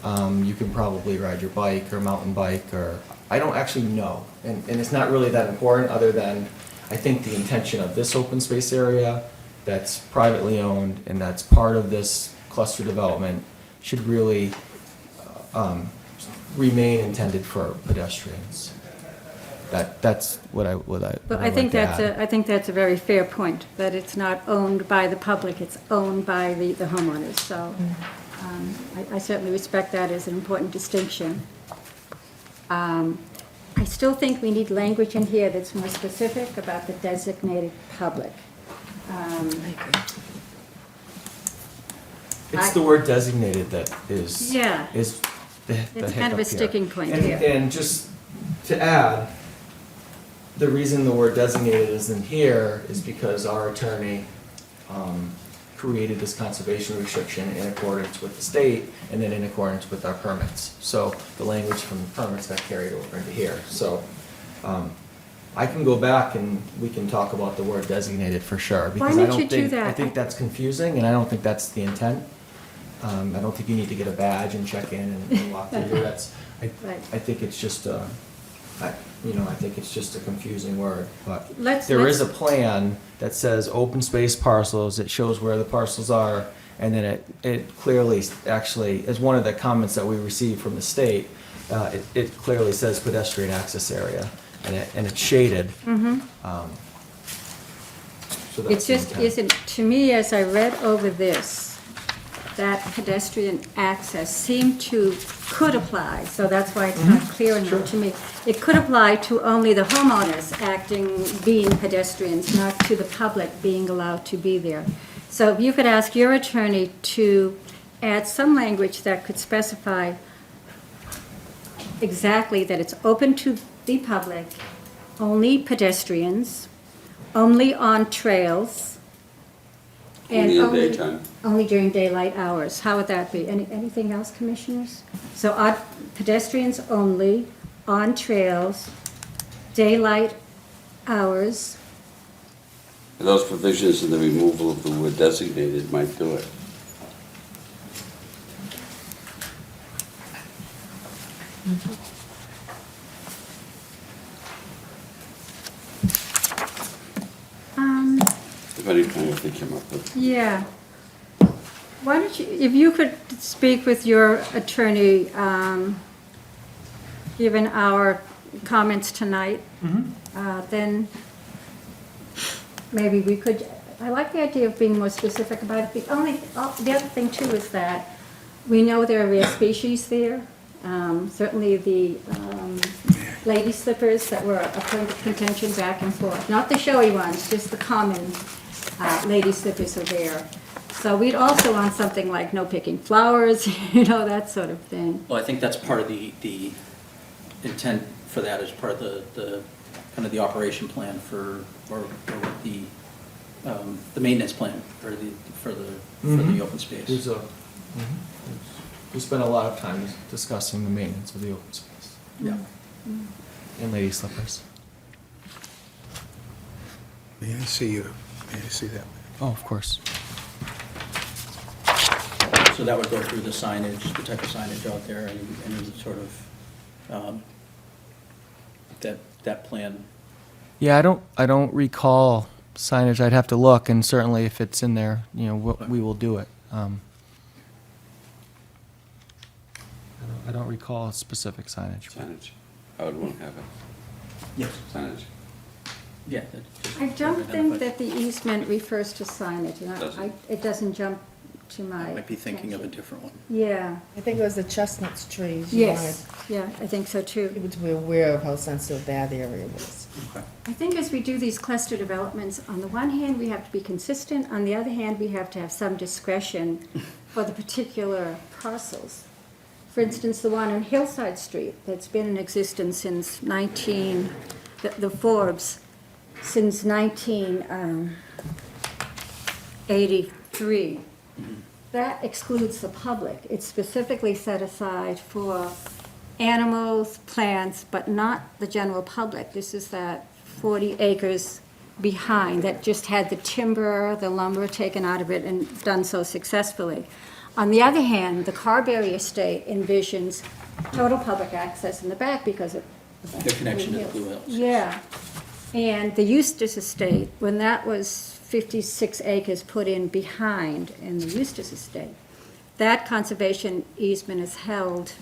S13: you can probably ride your bike or mountain bike, or I don't actually know. And it's not really that important, other than I think the intention of this open space area that's privately owned and that's part of this cluster development should really remain intended for pedestrians. That's what I would
S2: But I think that's a very fair point, that it's not owned by the public, it's owned by the homeowners. So I certainly respect that as an important distinction. I still think we need language in here that's more specific about the designated public.
S13: It's the word designated that is
S2: Yeah.
S13: is the
S2: It's kind of
S13: hiccup
S2: a
S13: here.
S2: sticking point
S13: And-
S2: here.
S13: And just to add, the reason the word designated isn't here is because our attorney created this conservation restriction in accordance with the state and then in accordance with our permits. So the language from the permits got carried over into here. So I can go back and we can talk about the word designated for sure. Because I
S2: don't you
S13: don't
S2: do
S13: think,
S2: that?
S13: I think that's confusing, and I don't think that's the intent. I don't think you need to get a badge and check in and walk through here.
S2: Right.
S13: I think it's just I think it's just a confusing word, but
S2: Let's-
S13: there is a
S2: let's-
S13: plan that says open space parcels, it shows where the parcels are, and then it clearly, actually, as one of the comments that we received from the state, it clearly says pedestrian access area, and it's shaded. So
S2: It's
S13: that's the
S2: just,
S13: intent.
S2: isn't, to me, as I read over this, that pedestrian access could apply, so that's why it's not clear enough to me. It could apply to only the homeowners being pedestrians, not to the public being allowed to be there. So if you could ask your attorney to add some language that could specify exactly that it's open to the public, only pedestrians, only on trails, and
S9: Only in daytime.
S2: only during daylight hours. How would that be? Anything else, commissioners? So pedestrians only, on trails, daylight hours.
S9: Those provisions and the removal of the word designated might do it. Depending on what they come up with.
S2: Yeah. Why don't you, if you could speak with your attorney, given our comments tonight, then maybe we could, I like the idea of being more specific about it. The other thing too is that we know there are rare species there. Certainly the lady slippers that were a point of contention back and forth. Not the showy ones, just the common lady slippers are there. So we'd also want something like no picking flowers, you know, that sort of thing.
S3: Well, I think that's part of the intent for that, is part of the kind of the operation plan or the maintenance plan for the open space.
S13: We spent a lot of time discussing the maintenance of the open space.
S3: Yeah.
S13: And lady slippers.
S4: May I see that?
S13: Oh, of course.
S3: So that would go through the signage, the type of signage out there, any sort of, that plan.
S13: Yeah, I don't recall signage. I'd have to look, and certainly if it's in there, we will do it. I don't recall specific signage.
S9: Signage. I would want to have it.
S3: Yes.
S9: Signage.
S3: Yeah.
S2: I don't think that the easement refers to signage. and
S9: Does it?
S2: It doesn't jump to my
S3: I might be thinking of a
S2: attention.
S3: different one.
S2: Yeah,
S5: I think it was the chestnuts trees. You
S2: yes, yeah, I think so
S5: wanted
S2: too.
S5: people to be aware of how sensitive that area was.
S3: Okay.
S2: I think as we do these cluster developments, on the one hand, we have to be consistent, on the other hand, we have to have some discretion for the particular parcels. For instance, the one on Hillside Street that's been in existence since the Forbes, since 1983. That excludes the public. It's specifically set aside for animals, plants, but not the general public. This is that 40 acres behind that just had the timber, the lumber taken out of it and done so successfully. On the other hand, the Carberry estate envisions total public access in the back because of
S3: The connection to the Blue Hills.
S2: yeah. And the Eustace estate, when that was 56 acres put in behind in the Eustace estate, that conservation easement is held.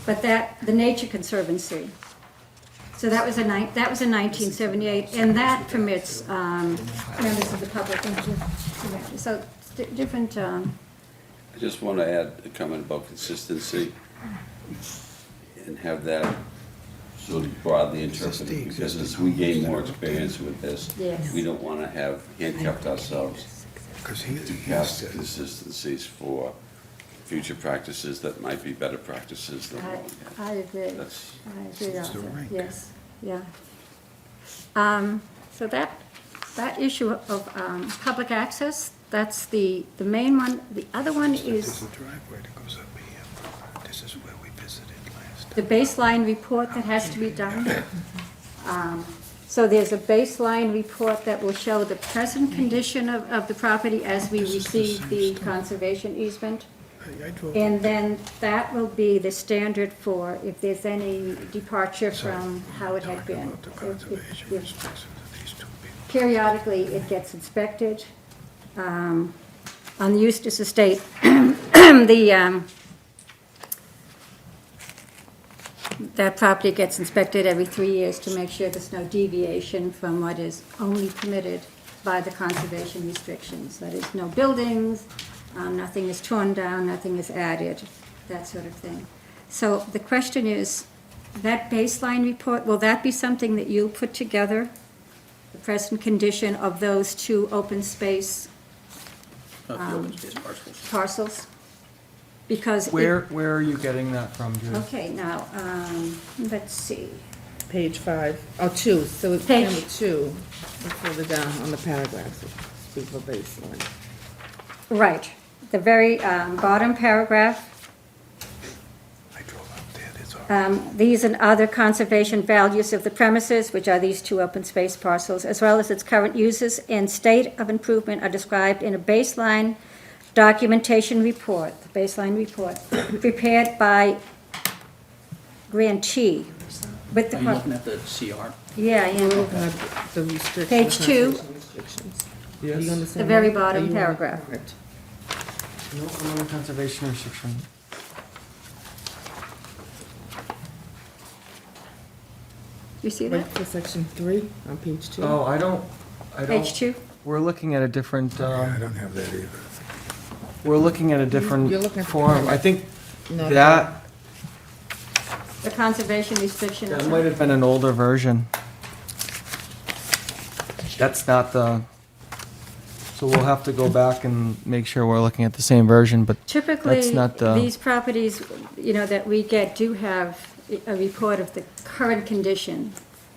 S2: But the Nature Conservancy. So that was in 1978, and that permits members of the public into. So different.
S9: I just want to add a comment about consistency and have that sort of broadly interpreted, because as we gain more experience with this,
S2: Yes.
S9: we don't want to have handcuffed ourselves to past consistencies for future practices that might be better practices than what we have.
S2: I agree.
S9: That's-
S2: I agree,
S4: It's the
S2: Arthur.
S4: rank.
S2: Yes, yeah. So that issue of public access, that's the main one. The other one
S4: There's
S2: is
S4: a driveway that goes up here. This is where we visited last time.
S2: the baseline report that has to be done. So there's a baseline report that will show the present condition of the property as we receive the conservation easement.
S4: I drove.
S2: And then that will be the standard for if there's any departure from how it had
S4: Talking
S2: been.
S4: about the
S2: If-
S4: conservation
S2: if-
S4: restrictions of these two people.
S2: Periodically, it gets inspected. On the Eustace estate, that property gets inspected every 3 years to make sure there's no deviation from what is only permitted by the conservation restrictions. That is, no buildings, nothing is torn down, nothing is added, that sort of thing. So the question is, that baseline report, will that be something that you'll put together? The present condition of those two open space
S3: Of the open space parcels.
S2: parcels? Because.
S13: Where are you getting that from, Judy?
S2: Okay, now, let's see.
S5: Page 5, oh, 2, so it's
S2: Page-
S5: number 2, further down on the paragraphs, it's for baseline.
S2: Right, the very bottom paragraph. these and other conservation values of the premises, which are these two open space parcels, as well as its current uses and state of improvement are described in a baseline documentation report, the baseline report, prepared by grantee with the.
S3: Are you looking at the CR?
S2: Yeah, yeah,
S5: The restrictions.
S2: Page 2.
S5: Restrictions. Are you on the
S2: the
S5: same
S2: very
S5: one? Are
S2: bottom
S5: you on-
S2: paragraph.
S5: Correct.
S13: No, I'm on the conservation restriction.
S2: You see that?
S5: Wait for section 3 on page 2.
S13: Oh, I don't.
S2: Page 2?
S13: We're looking at a different,
S4: I don't have that either.
S13: we're looking at a different
S5: You're looking at the
S13: form. I think
S5: No,
S13: that,
S2: The conservation restriction.
S13: that might have been an older version. That's not the, so we'll have to go back and make sure we're looking at the same version, but
S2: Typically,
S13: that's not the.
S2: these properties, that we get do have a report of the current condition,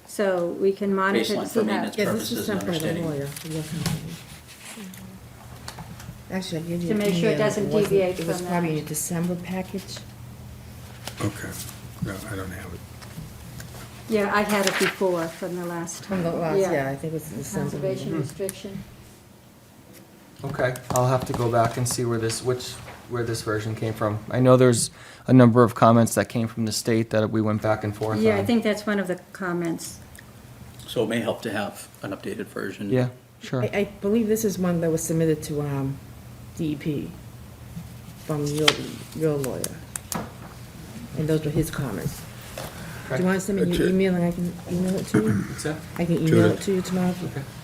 S2: so we can monitor to
S3: Baseline
S2: see
S3: for
S2: how.
S3: maintenance.
S5: Yeah, this
S3: Purposes
S5: is
S3: and
S5: sent by the
S3: understanding.
S5: lawyer. for your company. Actually, I gave you
S2: To
S5: an
S2: make sure it
S5: email.
S2: doesn't
S5: wasn't-
S2: deviate
S5: It was
S2: from
S5: probably
S2: that.
S5: in your December package.
S4: Okay. No, I don't have it.
S2: Yeah, I had it before from the last.
S5: From the last, yeah, I think it was in December.
S2: Conservation restriction.
S13: Okay, I'll have to go back and see where this version came from. I know there's a number of comments that came from the state that we went back and forth on.
S2: Yeah, I think that's one of the comments.
S3: So it may help to have an updated version.
S13: Yeah, sure.
S5: I believe this is one that was submitted to DEP from your lawyer. And those were his comments. Do you want to send me your email and I can email it to you?
S13: What's that?
S5: I can email
S4: Judith.
S5: it to you tomorrow.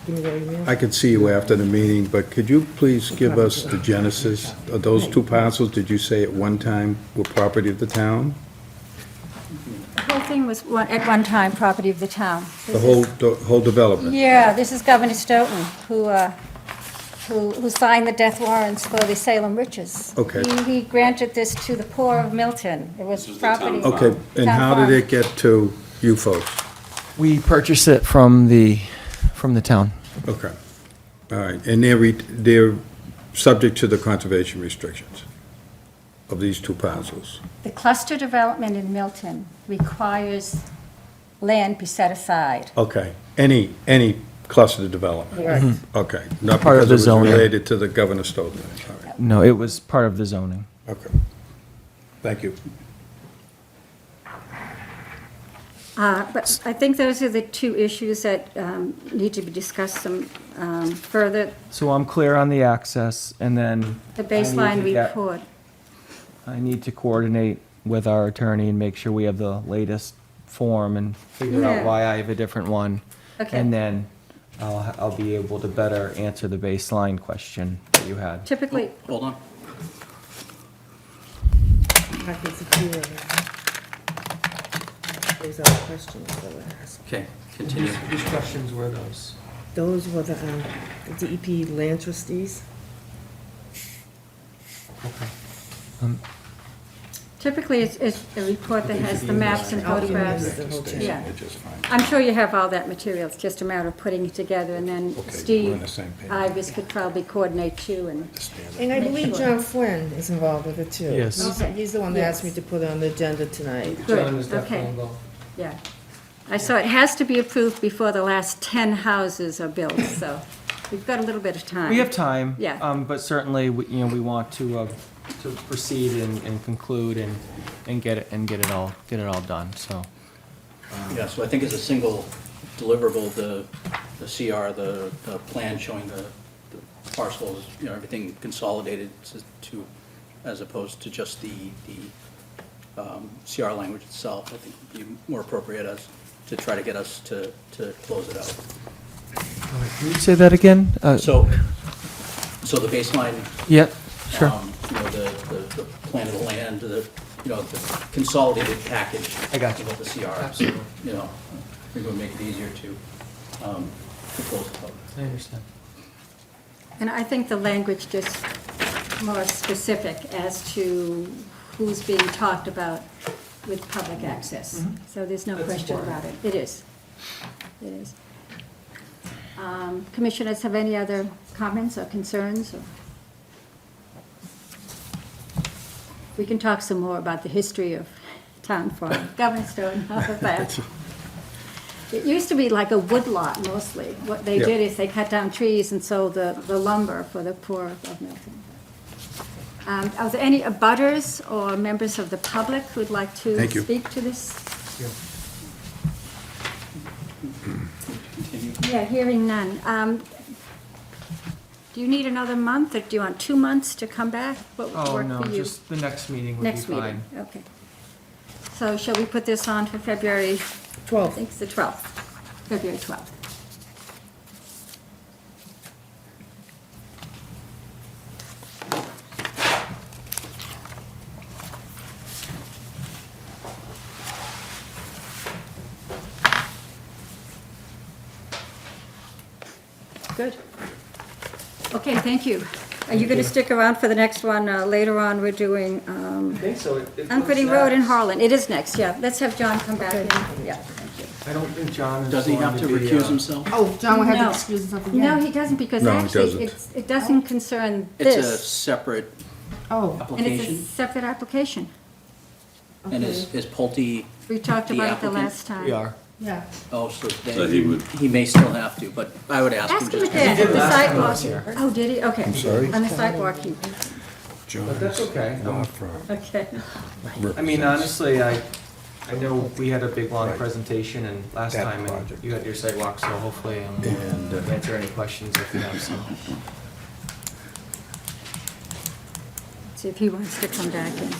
S5: Give me your email.
S4: I could see you after the meeting, but could you please give us the genesis of those two parcels? Did you say at one time were property of the town?
S2: The whole thing was at one time property of the town.
S4: The whole development?
S2: Yeah, this is Governor Stoughton, who signed the death warrants for the Salem Riches.
S4: Okay.
S2: He granted this to the poor of Milton. It was
S9: This was the town
S2: property.
S9: farm.
S4: Okay, and how did it get to you folks?
S13: We purchased it from the town.
S4: Okay, all right, and they're subject to the conservation restrictions of these two parcels?
S2: The cluster development in Milton requires land be set aside.
S4: Okay, any cluster development?
S5: Right.
S4: Okay, not
S13: Part of
S4: because
S13: the
S4: it was
S13: zoning.
S4: related to the Governor Stoughton, all right,
S13: No, it was part of the zoning.
S4: okay. Thank you.
S2: But I think those are the two issues that need to be discussed some further.
S13: So I'm clear on the access, and then.
S2: The
S13: I need
S2: baseline
S13: to get-
S2: report.
S13: I need to coordinate with our attorney and make sure we have the latest form and figure out
S2: Yeah.
S13: why I have a different one.
S2: Okay.
S13: And then I'll be able to better answer the baseline question that you had.
S2: Typically,
S3: Hold on.
S5: Packets of few of them. Those are the questions that were asked.
S3: Okay, continue.
S13: Which questions were those?
S5: Those were the DEP land trustees.
S2: typically it's a report that has the maps and photographs.
S5: The whole chain.
S2: Yeah.
S4: They're just fine.
S2: I'm sure you have all that material. It's just a matter of putting it together, and then
S4: Okay, we're on
S2: Steve
S4: the same page.
S2: Ibis could probably coordinate too, and
S5: And I
S2: Make
S5: believe
S2: sure.
S5: John Flynn is involved with it too.
S13: Yes.
S5: He's the one that asked me to put it on the agenda tonight.
S2: Good,
S13: John is definitely
S2: okay.
S13: involved.
S2: yeah. I saw it has to be approved before the last 10 houses are built, so we've got a little bit of time.
S13: We have time.
S2: Yeah.
S13: But certainly, we want to proceed and conclude and get it all done, so.
S3: Yeah, so I think it's a single deliverable, the CR, the plan showing the parcels, everything consolidated to, as opposed to just the CR language itself, I think would be more appropriate as, to try to get us to close it out.
S13: Can you say that again?
S3: So the baseline,
S13: Yep, sure.
S3: the plan of the land, the consolidated package.
S13: I got you.
S3: Of the CR.
S13: Absolutely.
S3: I think it would make it easier to close it out.
S13: I understand.
S2: And I think the language just more specific as to who's being talked about with public access. So there's no
S13: That's
S2: question
S13: important.
S2: about it. It is. It is. Commissioners have any other comments or concerns? We can talk some more about the history of town farm, Governstone, all of that. It used to be like a woodlot mostly. What they
S4: Yeah.
S2: did is they cut down trees and sold the lumber for the poor of Milton. Are there any abutters or members of the public who'd like to
S4: Thank you.
S2: speak to this? Yeah, hearing none. Do you need another month, or do you want 2 months to come back? What would
S13: Oh,
S2: work
S13: no,
S2: for you?
S13: just the next meeting would be
S2: Next meeting,
S13: fine.
S2: okay. So shall we put this on for February, I
S5: 12th.
S2: think it's the 12th, February 12th? Good. Okay, thank you. Are you going to stick around for the next one? Later on, we're doing
S13: I think so.
S2: Unquity Road in Harlan. It is next, yeah. Let's have John come back in. Yeah, thank you.
S13: I don't think John is
S3: Does he have to
S13: going be,
S3: recuse himself?
S5: Oh, John will have
S2: No.
S5: to excuse himself again.
S2: No, he doesn't, because
S4: No, he
S2: actually,
S4: doesn't.
S2: it doesn't concern
S3: It's a
S2: this.
S3: separate
S5: Oh,
S2: And it's a
S3: application,
S2: separate application.
S3: and is Pulte,
S2: We talked
S3: The
S2: about it the
S3: applicant?
S2: last time.
S13: We are.
S5: yeah.
S3: oh, so
S9: So he would-
S3: he may still have to, but I would ask him
S2: Ask him
S3: just.
S2: again,
S13: did
S2: the
S13: last time I
S2: sidewalk.
S13: was here.
S2: Oh, did he? Okay.
S4: sorry?
S2: On the sidewalk, he,
S13: But that's okay.
S4: Law firm.
S2: okay.
S13: I mean, honestly, I know we had a big, long
S4: Right.
S13: presentation, and last
S4: That
S13: time, and
S4: project.
S13: you had your sidewalk, so hopefully,
S4: And,
S13: we'll answer any questions if you have some.
S2: See if he wants to come back in.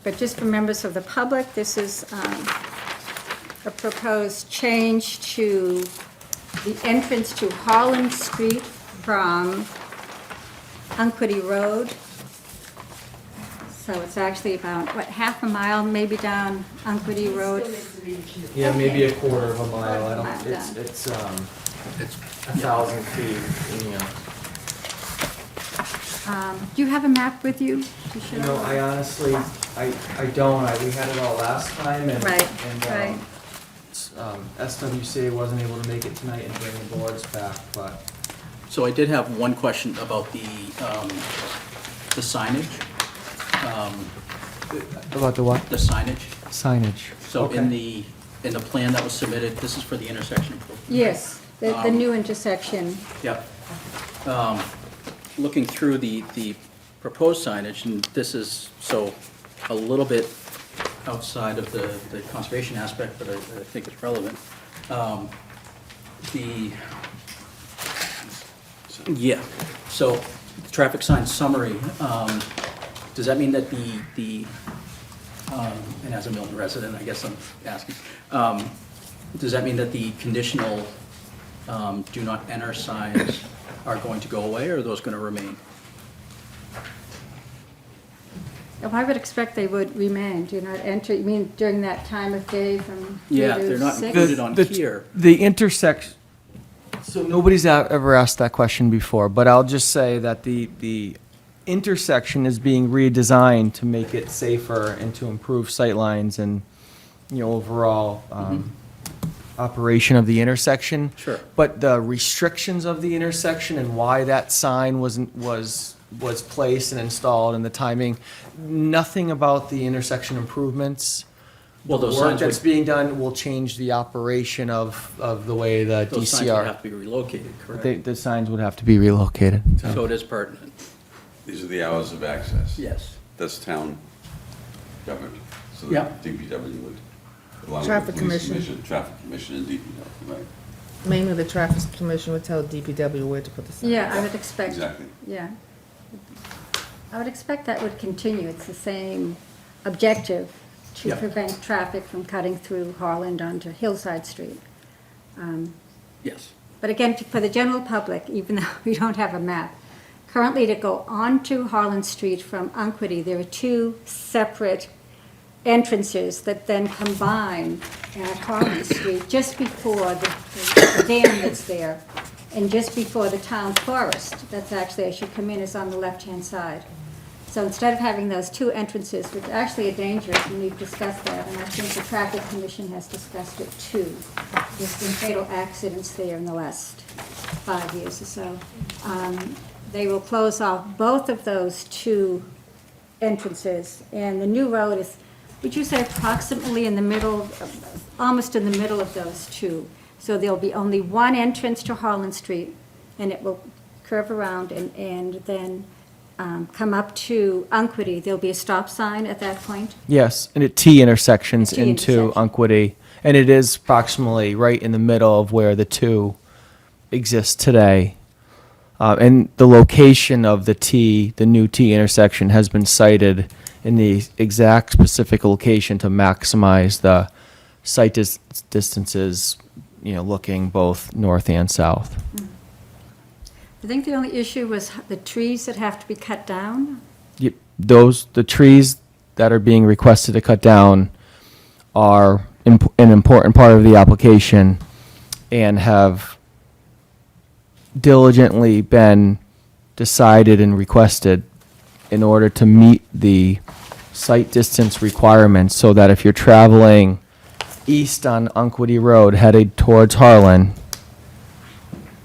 S2: But just for members of the public, this is a proposed change to the entrance to Holland Street from Unquity Road. So it's actually about, what, half a mile maybe down Unquity Road?
S13: Yeah, maybe a quarter of a mile, I
S2: Mile
S13: don't,
S2: down.
S13: it's 1,000 feet, you know.
S2: Do you have a map with you to show?
S13: You know, I honestly, I don't, we had it all last time, and,
S2: Right,
S13: and,
S2: right.
S13: SWCA wasn't able to make it tonight and bring the boards back, but.
S3: So I did have one question about the signage.
S13: About the what?
S3: The signage.
S13: Signage.
S3: So in the plan that was submitted, this is for the intersection improvement.
S2: Yes, the new intersection.
S3: Yep. Looking through the proposed signage, and this is, so, a little bit outside of the conservation aspect, but I think it's relevant. Yeah, so, traffic sign summary, does that mean that and as a Milton resident, I guess I'm asking, does that mean that the conditional do not enter signs are going to go away, or are those going to remain?
S2: I would expect they would remain, do not enter, you mean during that time of day from 3
S3: Yeah,
S2: to
S3: they're not
S2: 6?
S3: included on here.
S13: The intersection, so nobody's ever asked that question before, but I'll just say that the intersection is being redesigned to make it safer and to improve sightlines and, you know, overall operation of the intersection.
S3: Sure.
S13: But the restrictions of the intersection and why that sign was placed and installed and the timing, nothing about the intersection improvements.
S3: Well, those
S13: The work
S3: signs
S13: that's
S3: would,
S13: being done will change the operation of the way the
S3: those signs would have
S13: DCR.
S3: to be relocated, correct?
S13: The signs would have to be relocated.
S3: So it is pertinent.
S9: These are the hours of access.
S3: Yes.
S9: That's town governed. So the
S3: Yeah.
S9: DPW would, along with
S5: Traffic
S9: the police
S5: commission.
S9: commission, traffic commission and DPW, right?
S5: Mainly the traffic commission would tell DPW where to put the sign.
S2: Yeah, I would expect.
S9: Exactly.
S2: Yeah. I would expect that would continue. It's the same objective, to
S3: Yeah.
S2: prevent traffic from cutting through Harland onto Hillside Street.
S3: Yes.
S2: But again, for the general public, even though we don't have a map, currently to go onto Harlan Street from Unquity, there are 2 separate entrances that then combine at Harlan Street just before the dam that's there and just before the town forest. That's actually, as you come in, is on the left-hand side. So instead of having those two entrances, which actually are dangerous, and we've discussed that, and I think the traffic commission has discussed it too. There's been fatal accidents there in the last 5 years or so. They will close off both of those two entrances, and the new road is, would you say approximately in the middle, almost in the middle of those two. So there'll be only one entrance to Harlan Street, and it will curve around and then come up to Unquity. There'll be a stop sign at that point.
S13: Yes, and at T intersections
S2: A T
S13: into
S2: intersection.
S13: Unquity, and it is approximately right in the middle of where the two exist today. And the location of the new T intersection has been cited in the exact specific location to maximize the sight distances, looking both north and south.
S2: I think the only issue was the trees that have to be cut down.
S13: Yep, the trees that are being requested to cut down are an important part of the application and have diligently been decided and requested in order to meet the sight distance requirements, so that if you're traveling east on Unquity Road headed towards Harlan,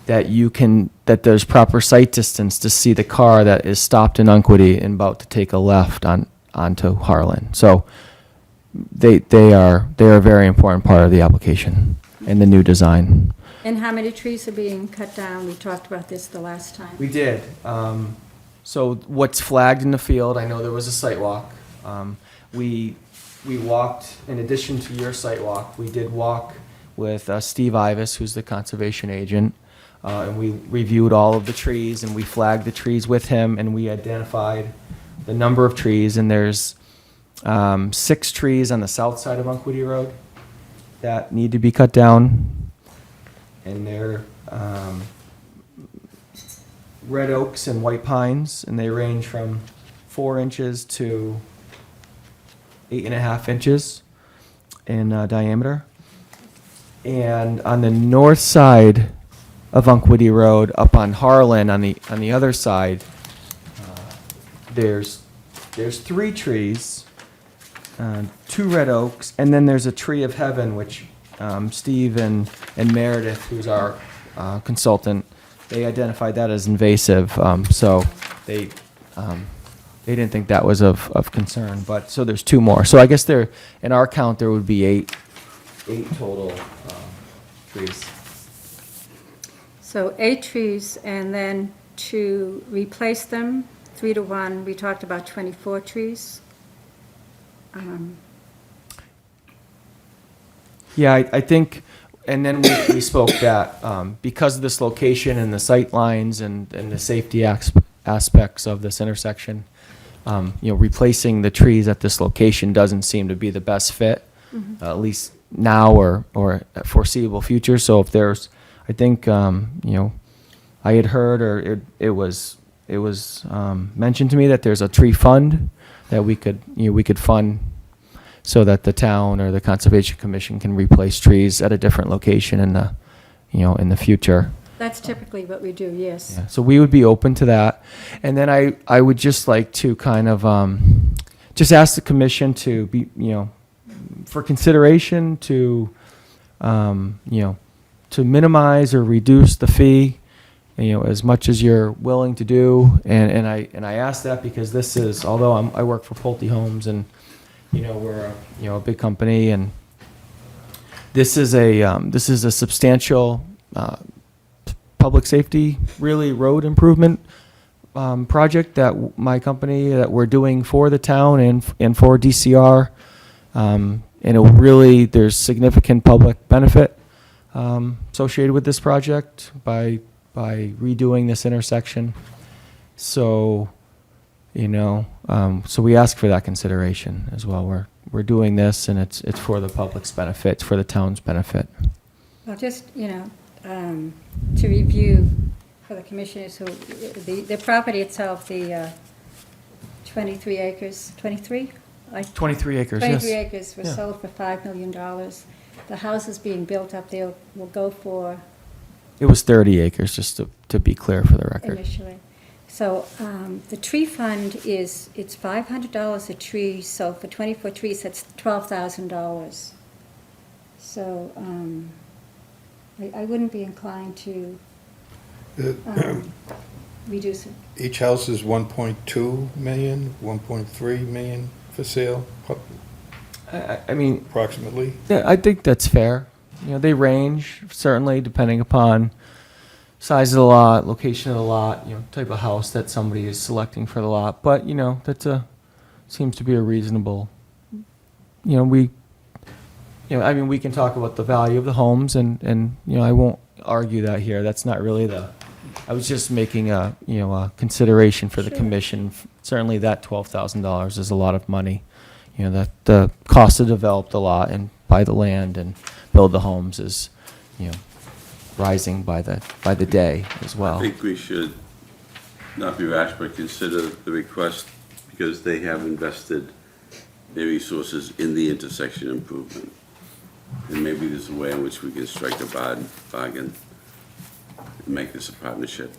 S13: that there's proper sight distance to see the car that is stopped in Unquity and about to take a left onto Harlan. So they are a very important part of the application and the new design.
S2: And how many trees are being cut down? We talked about this the last time.
S13: We did. So what's flagged in the field, I know there was a site walk. We walked, in addition to your site walk, we did walk with Steve Ivis, who's the conservation agent. And we reviewed all of the trees, and we flagged the trees with him, and we identified the number of trees. And there's 6 trees on the south side of Unquity Road that need to be cut down. And they're red oaks and white pines, and they range from 4 inches to 8.5 inches in diameter. And on the north side of Unquity Road, up on Harlan, on the other side, there's 3 trees, 2 red oaks, and then there's a tree of heaven, which Steve and Meredith, who's our consultant, they identified that as invasive, so they didn't think that was of concern. But so there's 2 more. So I guess in our count, there would be 8 total trees.
S2: So 8 trees, and then to replace them, 3 to 1, we talked about 24 trees.
S13: Yeah, I think, and then we spoke that because of this location and the sight lines and the safety aspects of this intersection, replacing the trees at this location doesn't seem to be the best fit, at least now or foreseeable future. So if there's, I think, I had heard, or it was mentioned to me that there's a tree fund that we could fund so that the town or the Conservation Commission can replace trees at a different location in the future.
S2: That's typically what we do, yes.
S13: Yeah, so we would be open to that. And then I would just like to kind of just ask the commission to be, for consideration to, to minimize or reduce the fee, as much as you're willing to do. And I ask that because this is, although I work for Pulte Homes and, we're a big company, and this is a substantial public safety, really road improvement project that my company that we're doing for the town and for DCR, and there's significant public benefit associated with this project by redoing this intersection. So, so we ask for that consideration as well. We're doing this, and it's for the public's benefit, it's for the town's benefit.
S2: Well, just, to review for the commissioners, who, the property itself, the 23 acres, 23?
S13: 23 acres, yes.
S2: 23 acres was
S13: Yeah.
S2: sold for $5 million. The houses being built up there will go for
S13: It was 30 acres, just to be clear for the record.
S2: initially. So the tree fund it's $500 a tree, so for 24 trees, that's $12,000. So I wouldn't be inclined to reduce it.
S4: Each house is 1.2 million, 1.3 million for sale,
S13: I mean,
S4: approximately?
S13: yeah, I think that's fair. You know, they range certainly depending upon size of the lot, location of the lot, you know, type of house that somebody is selecting for the lot. But, you know, seems to be a reasonable, you know, I mean, we can talk about the value of the homes and, you know, I won't argue that here. That's not really I was just making a consideration for the commission. Certainly that $12,000 is a lot of money. You know, that the cost to develop the lot and buy the land and build the homes is, you know, rising by the day as well.
S9: I think we should not be rash, but consider the request because they have invested their resources in the intersection improvement. And maybe there's a way in which we can strike a bargain and make this a partnership.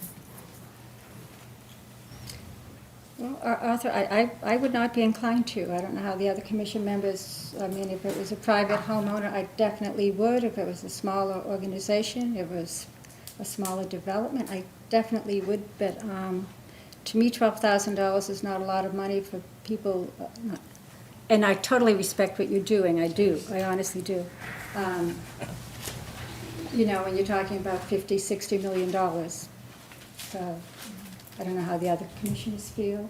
S2: Well, Arthur, I would not be inclined to. I don't know how the other commission members, I mean, if it was a private homeowner, I definitely would. If it was a smaller organization, if it was a smaller development, I definitely would. But to me, $12,000 is not a lot of money for people. And I totally respect what you're doing. I do. I honestly do. You know, when you're talking about $50, $60 million. So I don't know how the other commissioners feel.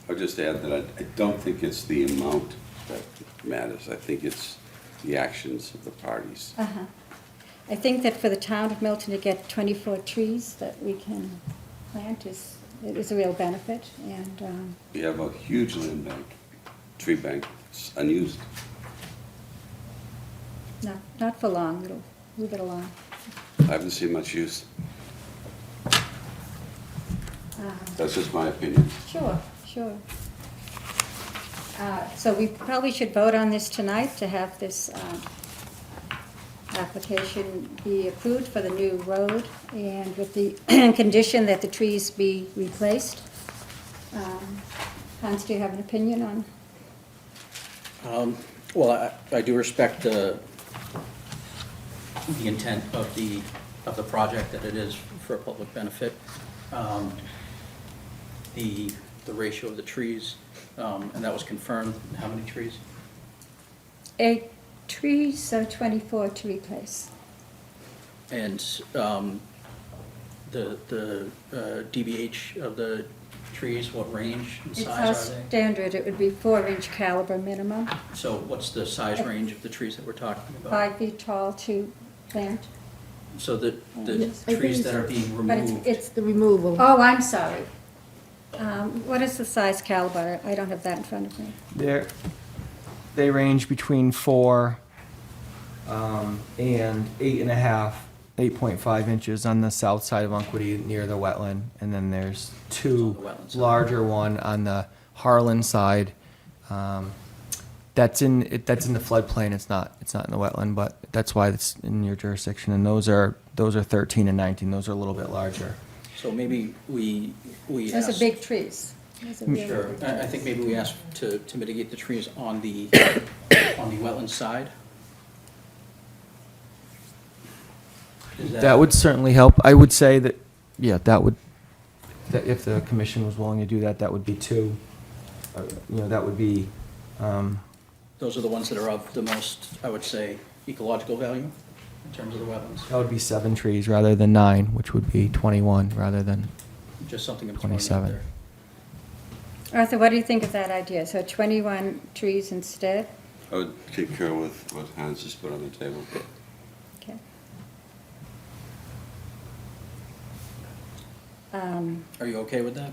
S9: I'll just add that I don't think it's the amount that matters. I think it's the actions of the parties.
S2: I think that for the town of Milton to get 24 trees that we can plant is a real benefit. And
S9: We have a huge land bank, tree bank, it's unused.
S2: not for long. It'll move it along.
S9: I haven't seen much use. That's just my opinion.
S2: Sure. So we probably should vote on this tonight to have this application be approved for the new road and with the condition that the trees be replaced. Hans, do you have an opinion on?
S3: Well, I do respect the intent of the project, that it is for a public benefit. The ratio of the trees, and that was confirmed. How many trees?
S2: 8 trees, so 24 to replace.
S3: And the DBH of the trees, what range and
S2: It's
S3: size
S2: our
S3: are they?
S2: standard. It would be 4-inch caliber minimum,
S3: So what's the size range of the trees that we're talking about?
S2: 5 feet tall to plant.
S3: So the
S5: Yes, I think
S3: trees that are being
S2: But
S3: removed,
S5: It's the removal.
S2: Oh, I'm sorry. What is the size caliber? I don't have that in front of me.
S13: They range between 4 and 8.5, 8.5 inches on the south side of Unquity near the wetland, and then there's two
S3: On the wetland side.
S13: larger one on the Harlan side. That's in the floodplain. It's not in the wetland, but that's why it's in your jurisdiction. And those are 13 and 19. Those are a little bit larger.
S3: so maybe we
S2: Those
S3: ask.
S2: are big trees. Those are really
S3: Sure,
S2: big
S3: I
S2: trees.
S3: think maybe we ask to mitigate the trees on the wetland side. Is
S13: That would certainly help. I would say that, yeah, that if the commission was willing to do that, that would be 2. That would be,
S3: Those are the ones that are of the most, I would say, ecological value in terms of the wetlands.
S13: that would be 7 trees rather than 9, which would be 21 rather than,
S3: Just something I'm throwing out
S13: 27.
S3: there.
S2: Arthur, what do you think of that idea? So 21 trees instead?
S9: I would concur with what Hans just put on the table.
S2: Okay.
S3: Are you okay with that?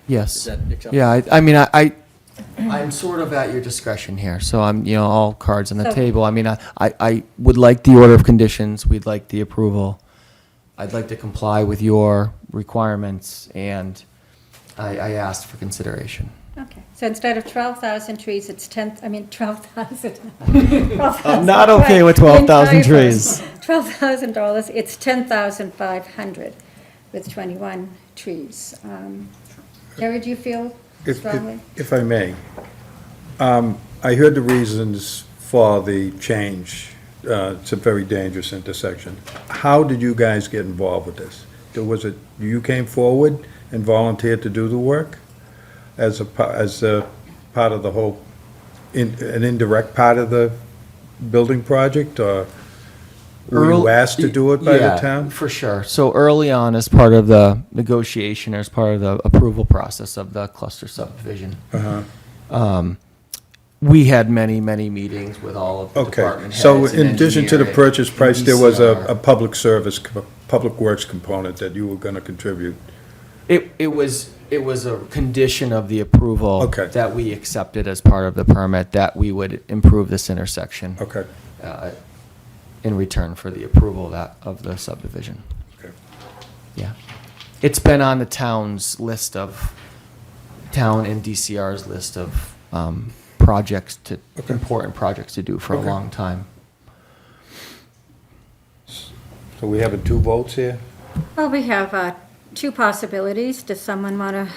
S13: yes.
S3: Is that acceptable?
S13: Yeah, I mean, I'm sort of at your discretion here, so I'm, all cards on the
S2: So-
S13: table. I mean, I would like the order of conditions, we'd like the approval. I'd like to comply with your requirements, and I asked for consideration.
S2: Okay. So instead of 12,000 trees, it's 12,000.
S13: I'm not okay with 12,000 trees.
S2: $12,000, it's 10,500 with 21 trees. Gary, do you feel strongly?
S4: If I may, I heard the reasons for the change. It's a very dangerous intersection. How did you guys get involved with this? You came forward and volunteered to do the work as a part of the whole, an indirect part of the building project, or were you asked to do it by the
S13: Yeah,
S4: town?
S13: for sure. So early on, as part of the negotiation, as part of the approval process of the cluster subdivision, we had many, many meetings with all of the
S4: Okay,
S13: department heads.
S4: so
S13: and
S4: in addition to the
S13: engineering,
S4: purchase price, there was a
S13: DCR.
S4: public service, public works component that you were gonna contribute?
S13: It was a condition of the approval.
S4: Okay.
S13: That we accepted as part of the permit, that we would improve this intersection.
S4: Okay,
S13: In return for the approval of the subdivision.
S4: okay.
S13: Yeah. It's been on the town's list of, town and DCR's list of projects important projects to do for a
S4: Okay.
S13: long time.
S4: So we having two votes here?
S2: Well, we have two possibilities. Does someone want to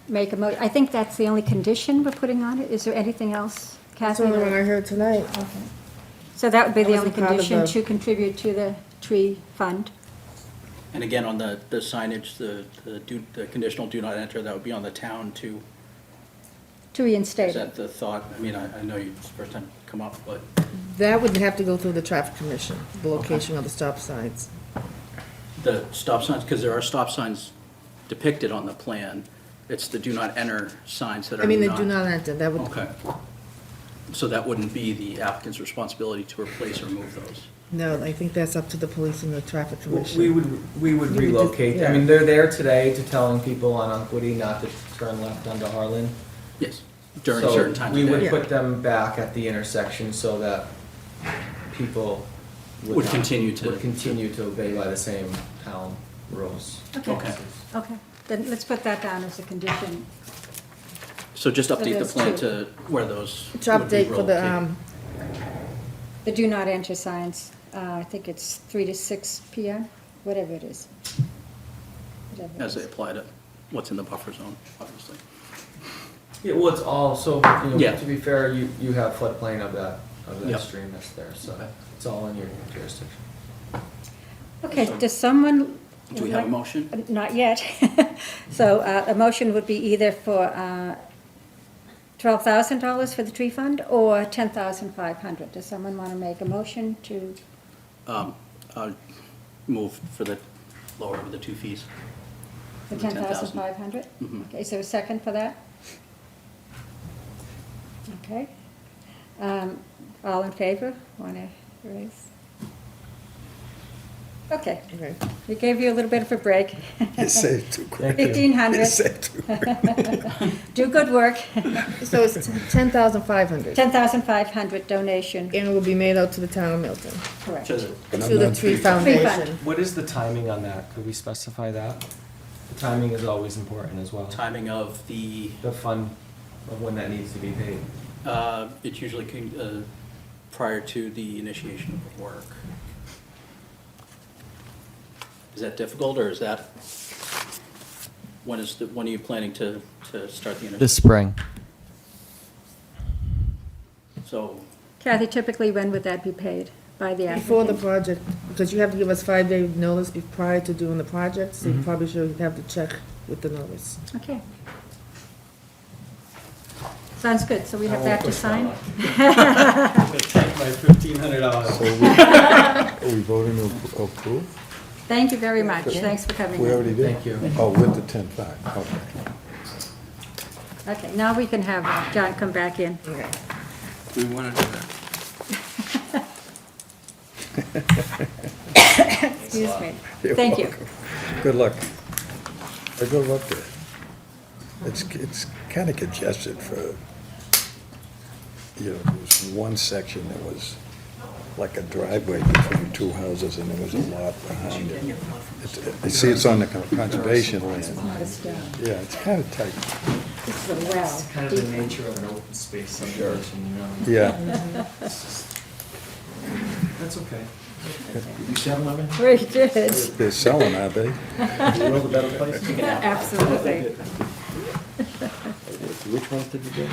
S2: make a I think that's the only condition we're putting on it. Is there anything else,
S5: That's
S2: Kathy?
S5: the only one I heard tonight.
S2: So that would be
S5: I
S2: the only
S5: wasn't part of
S2: condition,
S5: the-
S2: to contribute to the tree fund?
S3: And again, on the signage, the conditional do not enter, that would be on the town to,
S2: To reinstate
S3: is
S2: it?
S3: that the thought? I mean, I know it's the first time to come up, but
S5: That would have to go through the traffic commission, the location of the stop signs.
S3: the stop signs, because there are stop signs depicted on the plan. It's the do not enter signs that are
S5: I mean,
S3: not.
S5: they do not enter, that would,
S3: Okay. So that wouldn't be the applicant's responsibility to replace or remove those?
S5: no, I think that's up to the police and the traffic commission.
S13: We would
S5: You would just-
S13: relocate.
S5: yeah.
S13: I mean, they're there today to telling people on Unquity not to turn left onto Harlan.
S3: Yes, during
S13: So
S3: certain times
S13: we
S3: of
S13: would
S3: day.
S5: Yeah.
S13: put them back at the intersection so that people
S3: Would
S13: not-
S3: continue to-
S13: would continue to obey by the same town rules.
S3: Okay.
S2: Okay, then let's put that down as a condition.
S3: So just update the
S2: there's
S3: plan
S2: two.
S3: to where those
S5: To
S3: would be
S5: update for the,
S3: relocated.
S2: The do not enter signs, I think it's 3 to 6 PM, whatever it is. Whatever it
S3: As they
S2: is.
S3: apply to what's in the buffer zone, obviously.
S13: Yeah, well, it's all, so,
S3: Yeah.
S13: to be fair, you have floodplain of that
S3: Yep.
S13: stream that's there, so
S3: Okay.
S13: it's all in your jurisdiction.
S2: Okay, does someone?
S3: Do we have a motion?
S2: Not yet. So a motion would be either for $12,000 for the tree fund or $10,500. Does someone want to make a motion to,
S3: I'll move for the lower of the two fees.
S2: for
S3: For the 10,000.
S2: $10,500?
S3: Mhm.
S2: Okay, is there a second for that? Okay. All in favor? Want to raise? Okay,
S5: Okay.
S2: we gave you a little bit of a break.
S4: You saved two grand.
S2: 1,500.
S4: You saved 2 grand.
S2: Do good work.
S5: So it's 10,500,
S2: 10,500 donation,
S5: and it will be made out to the town of Milton,
S2: correct.
S3: To the-
S5: to the tree foundation.
S2: fund.
S13: What is the timing on that? Could we specify that? The timing is always important as well.
S3: timing of the,
S13: The fund, of when that needs to be paid.
S3: it's usually prior to the initiation of work. Is that difficult, or is that, when are you planning to start the intersection?
S13: This spring.
S3: So,
S2: Kathy, typically when would that be paid by the
S5: Before the
S2: applicant?
S5: project, because you have to give us 5-day notice prior to doing the project, so
S13: Mm-hmm.
S5: you probably should have to check with the notice.
S2: Okay. Sounds good, so we have that to sign?
S13: Take my $1,500.
S4: Are we voting to approve?
S2: Thank you very much, thanks for coming
S4: We
S2: in.
S4: already did?
S13: Thank you.
S4: Oh, with the 10.5, okay.
S2: Okay, now we can have John come back in.
S5: Okay.
S9: We want to do that.
S2: Excuse me.
S4: You're
S2: Thank you.
S4: welcome. Good luck. I drove up there. It's kind of congested for, there was one section that was like a driveway between two houses, and there was a lot behind it. I see it's on the conservation land. Yeah, it's kind of tight.
S2: It's a well.
S13: Kind of the nature of an open space subdivision, you know?
S4: Yeah.
S13: That's okay.
S10: You selling them?
S2: We did,
S4: They're selling, aren't they?
S10: You know the better place?
S2: absolutely.
S10: Which ones did you do?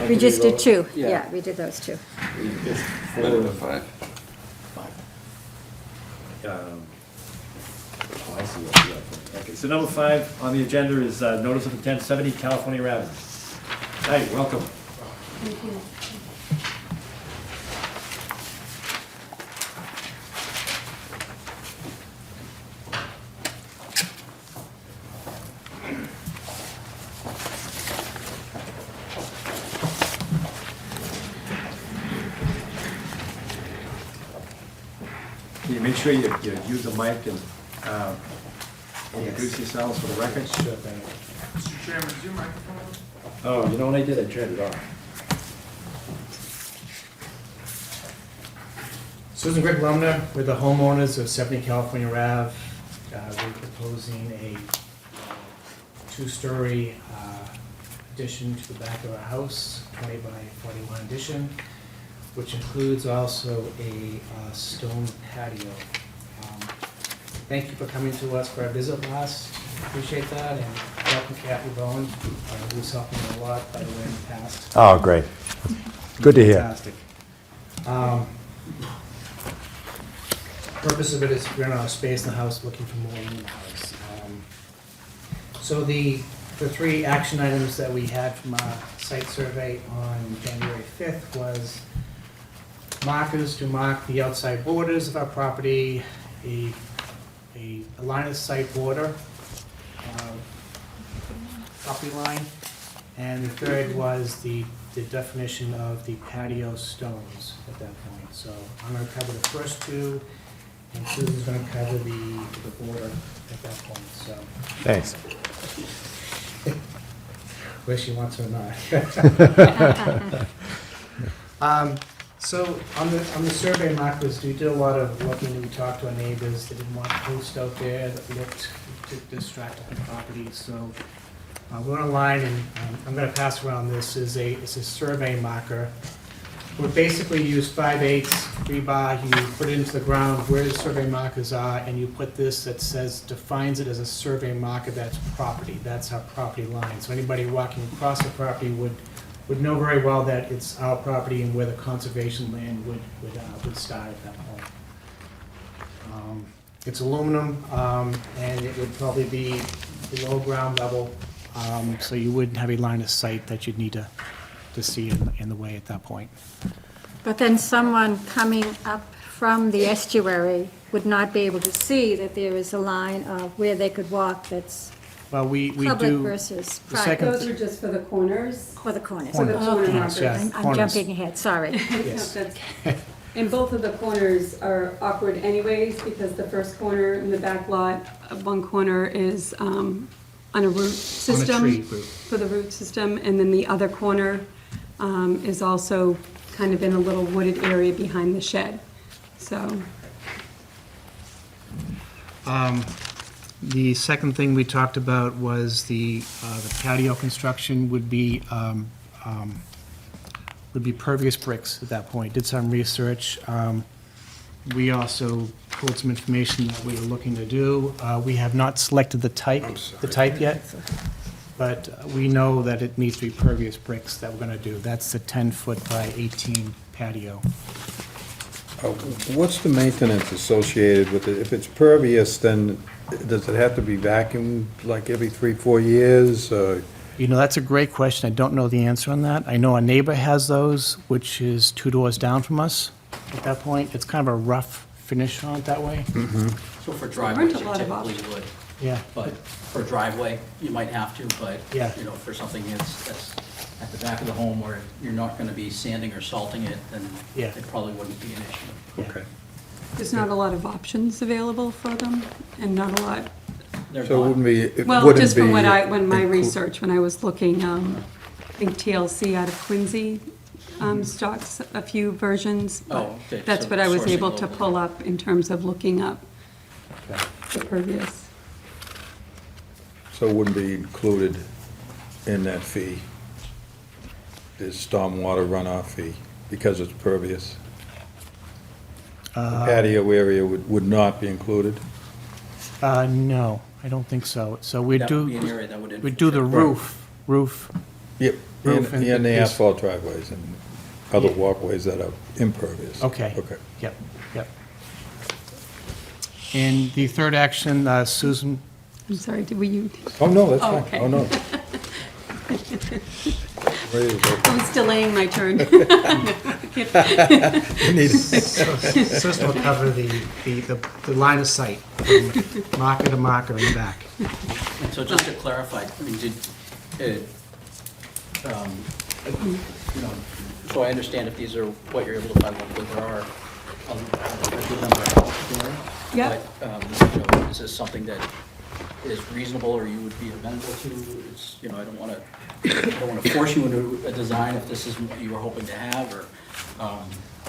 S2: We just did two,
S10: Yeah.
S2: yeah, we did those two.
S9: Number 5.
S10: Oh, I see what you got.
S1: Okay, so number 5 on the agenda is notice of intent, 70 California Ave. Hi, welcome. Can you make sure you use the mic and introduce yourselves for the record?
S13: Sure thing.
S8: Mr. Chairman, is your microphone on?
S1: Oh, you know what I did? I turned it off.
S13: Susan Greg Lumner, we're the homeowners of 70 California Ave. We're proposing a two-story addition to the back of our house, 20 by 41 addition, which includes also a stone patio. Thank you for coming to us for our visit last. Appreciate that, and welcome Kathy Bowen, who's helping me a lot, by the way, in the past.
S1: Oh, great. Good to hear.
S13: Fantastic. Purpose of it is we're in our space in the house, looking for more room in the house. So the 3 action items that we had from our site survey on January 5th was markers to mark the outside borders of our property, a line of sight border, property line, and the third was the definition of the patio stones at that point. So I'm gonna cover the first 2, and Susan's gonna cover the border at that point, so.
S1: Thanks.
S13: Whether she wants to or not. So on the survey markers, we did a lot of looking, we talked to our neighbors, they didn't want posts out there that looked to distract the property, so we're on a line, and I'm gonna pass around this, it's a survey marker. We basically use 5/8 rebar, you put it into the ground where the survey markers are, and you put this that says, defines it as a survey marker that's property, that's our property line. So anybody walking across the property would know very well that it's our property and where the conservation land would start at that point. It's aluminum, and it would probably be below ground level, so you wouldn't have a line of sight that you'd need to see in the way at that point.
S2: But then someone coming up from the estuary would not be able to see that there is a line of where they could walk that's
S13: Well, we
S2: public
S13: do.
S2: versus
S13: the second-
S2: private.
S14: Those are just for the corners.
S2: For the corners.
S14: For the corner
S2: Okay.
S14: markers.
S13: Yeah.
S2: I'm
S13: Corners.
S2: jumping ahead, sorry.
S13: Yes.
S14: No, that's- And both of the corners are awkward anyways, because the first corner in the back lot, one corner is on a root system.
S13: tree root.
S14: For the root system, and then the other corner is also kind of in a little wooded area behind the shed, so.
S13: The second thing we talked about was the patio construction would be pervious bricks at that point. Did some research. We also pulled some information that we were looking to do. We have not selected the type yet, but we know that it needs to be pervious bricks that we're gonna do. That's the 10-foot by 18 patio.
S4: What's the maintenance associated with it? If it's pervious, then does it have to be vacuumed like every 3-4 years?
S13: You know, that's a great question. I don't know the answer on that. I know a neighbor has those, which is 2 doors down from us at that point. It's kind of a rough finish on it that way.
S3: So for
S14: There
S3: driveways,
S14: aren't a
S3: you
S14: lot of
S3: typically
S14: options.
S3: would,
S13: Yeah.
S3: but for driveway, you might have to, but,
S13: Yeah.
S3: you know, for something that's at the back of the home where you're not gonna be sanding or salting it, then
S13: Yeah.
S3: it probably wouldn't be an issue.
S4: Okay.
S14: There's not a lot of options available for them, and not a lot,
S3: They're
S4: So it
S3: not-
S4: wouldn't be, it
S14: well,
S4: wouldn't
S14: just from
S4: be
S14: when my
S4: inclu-
S14: research, when I was looking, I think TLC out of Quincy stocks a few versions. but
S3: Oh, okay,
S14: That's
S3: so
S14: what I was
S3: sourcing
S14: able to
S3: locally.
S14: pull up in terms of looking up the pervious.
S4: So it wouldn't be included in that fee, the stormwater runoff fee, because it's pervious? The patio area would not be included?
S15: No, I don't think so. So we'd
S3: That would be an
S15: do,
S3: area that would
S15: we'd do the
S3: infiltrate.
S15: roof.
S4: Yep,
S15: Roof and
S4: and the
S15: is-
S4: asphalt driveways and other walkways that are impervious.
S15: Okay.
S4: Okay.
S15: Yep, yep. And the third action, Susan,
S14: I'm sorry, were you,
S4: Oh, no, that's
S14: Oh,
S4: fine.
S14: okay.
S4: Oh, no. Ready to go.
S14: I was delaying my turn.
S15: Susan will cover the line of sight from marker to marker and back.
S3: And so just to clarify, I mean, you know, so I understand if these are what you're able to find, but there are a good number of houses there.
S14: Yeah.
S3: But, you know, is this something that is reasonable or you would be amenable to? It's, you know, I don't want to force you into a design if this isn't what you were hoping to have, or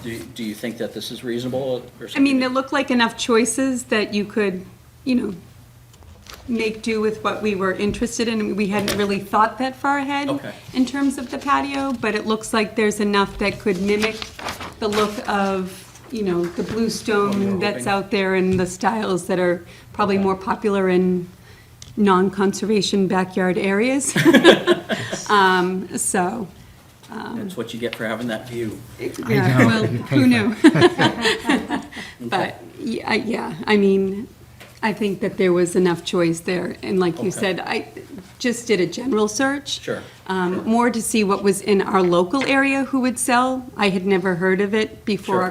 S3: do you think that this is reasonable or something?
S14: I mean, there look like enough choices that you could, you know, make do with what we were interested in. I mean, we hadn't really thought that far ahead
S3: Okay.
S14: in terms of the patio, but it looks like there's enough that could mimic the look of, you know, the blue
S3: What you were
S14: stone that's
S3: hoping.
S14: out there and the styles that are probably more popular in non-conservation backyard areas. So,
S3: That's what you get for having that view.
S14: yeah,
S15: know,
S14: well,
S15: you pay
S14: who
S15: for
S14: knew? But, yeah, I mean, I think that there was enough choice there. And like you
S3: Okay.
S14: said, I just did a general search.
S3: Sure.
S14: More to see what was in our local area who would sell. I had never heard of it before
S3: Sure.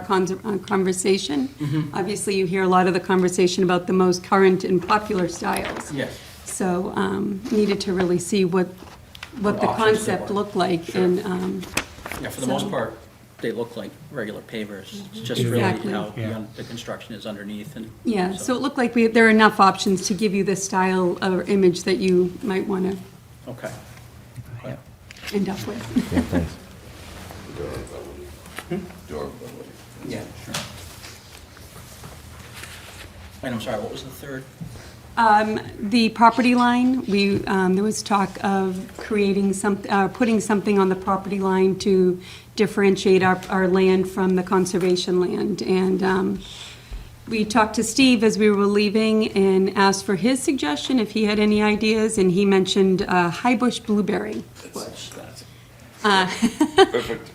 S14: our conversation. Obviously, you hear a lot of the conversation about the most current and popular styles.
S3: Yes.
S14: So, needed to really see what the
S3: What options there
S14: concept
S3: were.
S14: looked like.
S3: Sure.
S14: And,
S3: Yeah, for the most
S14: So-
S3: part, they look like regular pavers. It's just really
S14: Exactly.
S3: how
S15: Yeah.
S3: the construction is underneath and.
S14: yeah, so it looked like there are enough options to give you the style or image that you might want to
S3: Okay.
S14: end up with.
S3: Yeah, sure. And I'm sorry, what was the third?
S14: The property line, there was talk of creating putting something on the property line to differentiate our land from the conservation land. And we talked to Steve as we were leaving and asked for his suggestion if he had any ideas, and he mentioned high bush blueberry bush.
S9: Perfect.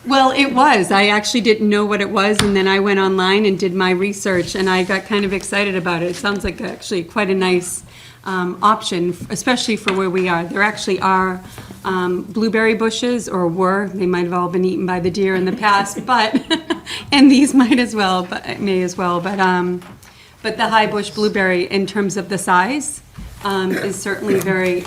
S14: Well, it was. I actually didn't know what it was, and then I went online and did my research, and I got kind of excited about it. It sounds like actually quite a nice option, especially for where we are. There actually are blueberry bushes, or were. They might have all been eaten by the deer in the past, but and these may as well. But the high bush blueberry, in terms of the size, is certainly very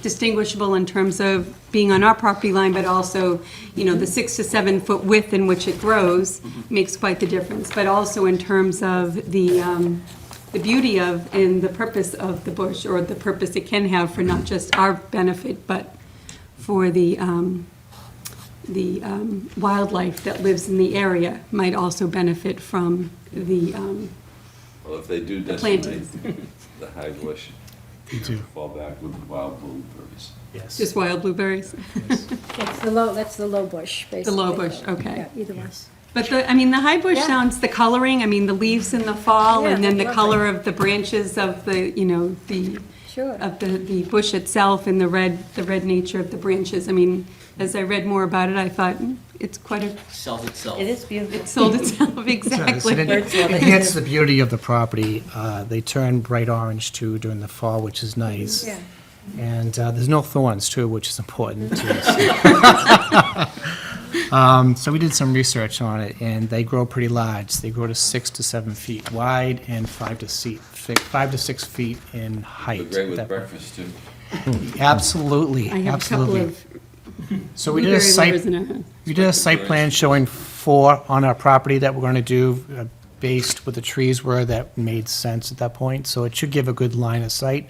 S14: distinguishable in terms of being on our property line, but also, you know, the 6 to 7 foot width in which it grows makes quite the difference. But also in terms of the beauty of and the purpose of the bush, or the purpose it can have for not just our benefit, but for the wildlife that lives in the area might also benefit from the
S9: Well, if they do decimate
S14: plantings.
S9: the high bush,
S15: do.
S9: fall back with wild blueberries.
S15: Yes.
S14: just wild blueberries.
S2: That's the low bush, basically.
S14: The low bush, okay.
S2: Yeah, either one.
S14: But the high bush
S2: Yeah.
S14: sounds, the coloring, I mean, the leaves in the fall,
S2: Yeah,
S14: and then the
S2: lovely.
S14: color of the branches of the, you know,
S2: Sure.
S14: of the bush itself, and the red nature of the branches. I mean, as I read more about it, I thought, it's quite a,
S3: Sells itself.
S5: It is beautiful.
S14: it sold itself, exactly.
S5: Birds love it.
S15: Enhance the beauty of the property. They turn bright orange too during the fall, which is nice.
S2: Yeah.
S15: And there's no thorns too, which is important too. So we did some research on it, and they grow pretty large. They grow to 6 to 7 feet wide and 5 to 6 feet in height.
S9: They're great with
S15: That-
S9: breakfast, too.
S15: Absolutely,
S14: I have a couple
S15: absolutely.
S14: of
S15: So we did a
S14: blueberry
S15: site,
S14: lovers in our house.
S15: we did a site plan showing 4 on our property that we're going to do, based where the trees were, that made sense at that point. So it should give a good line of sight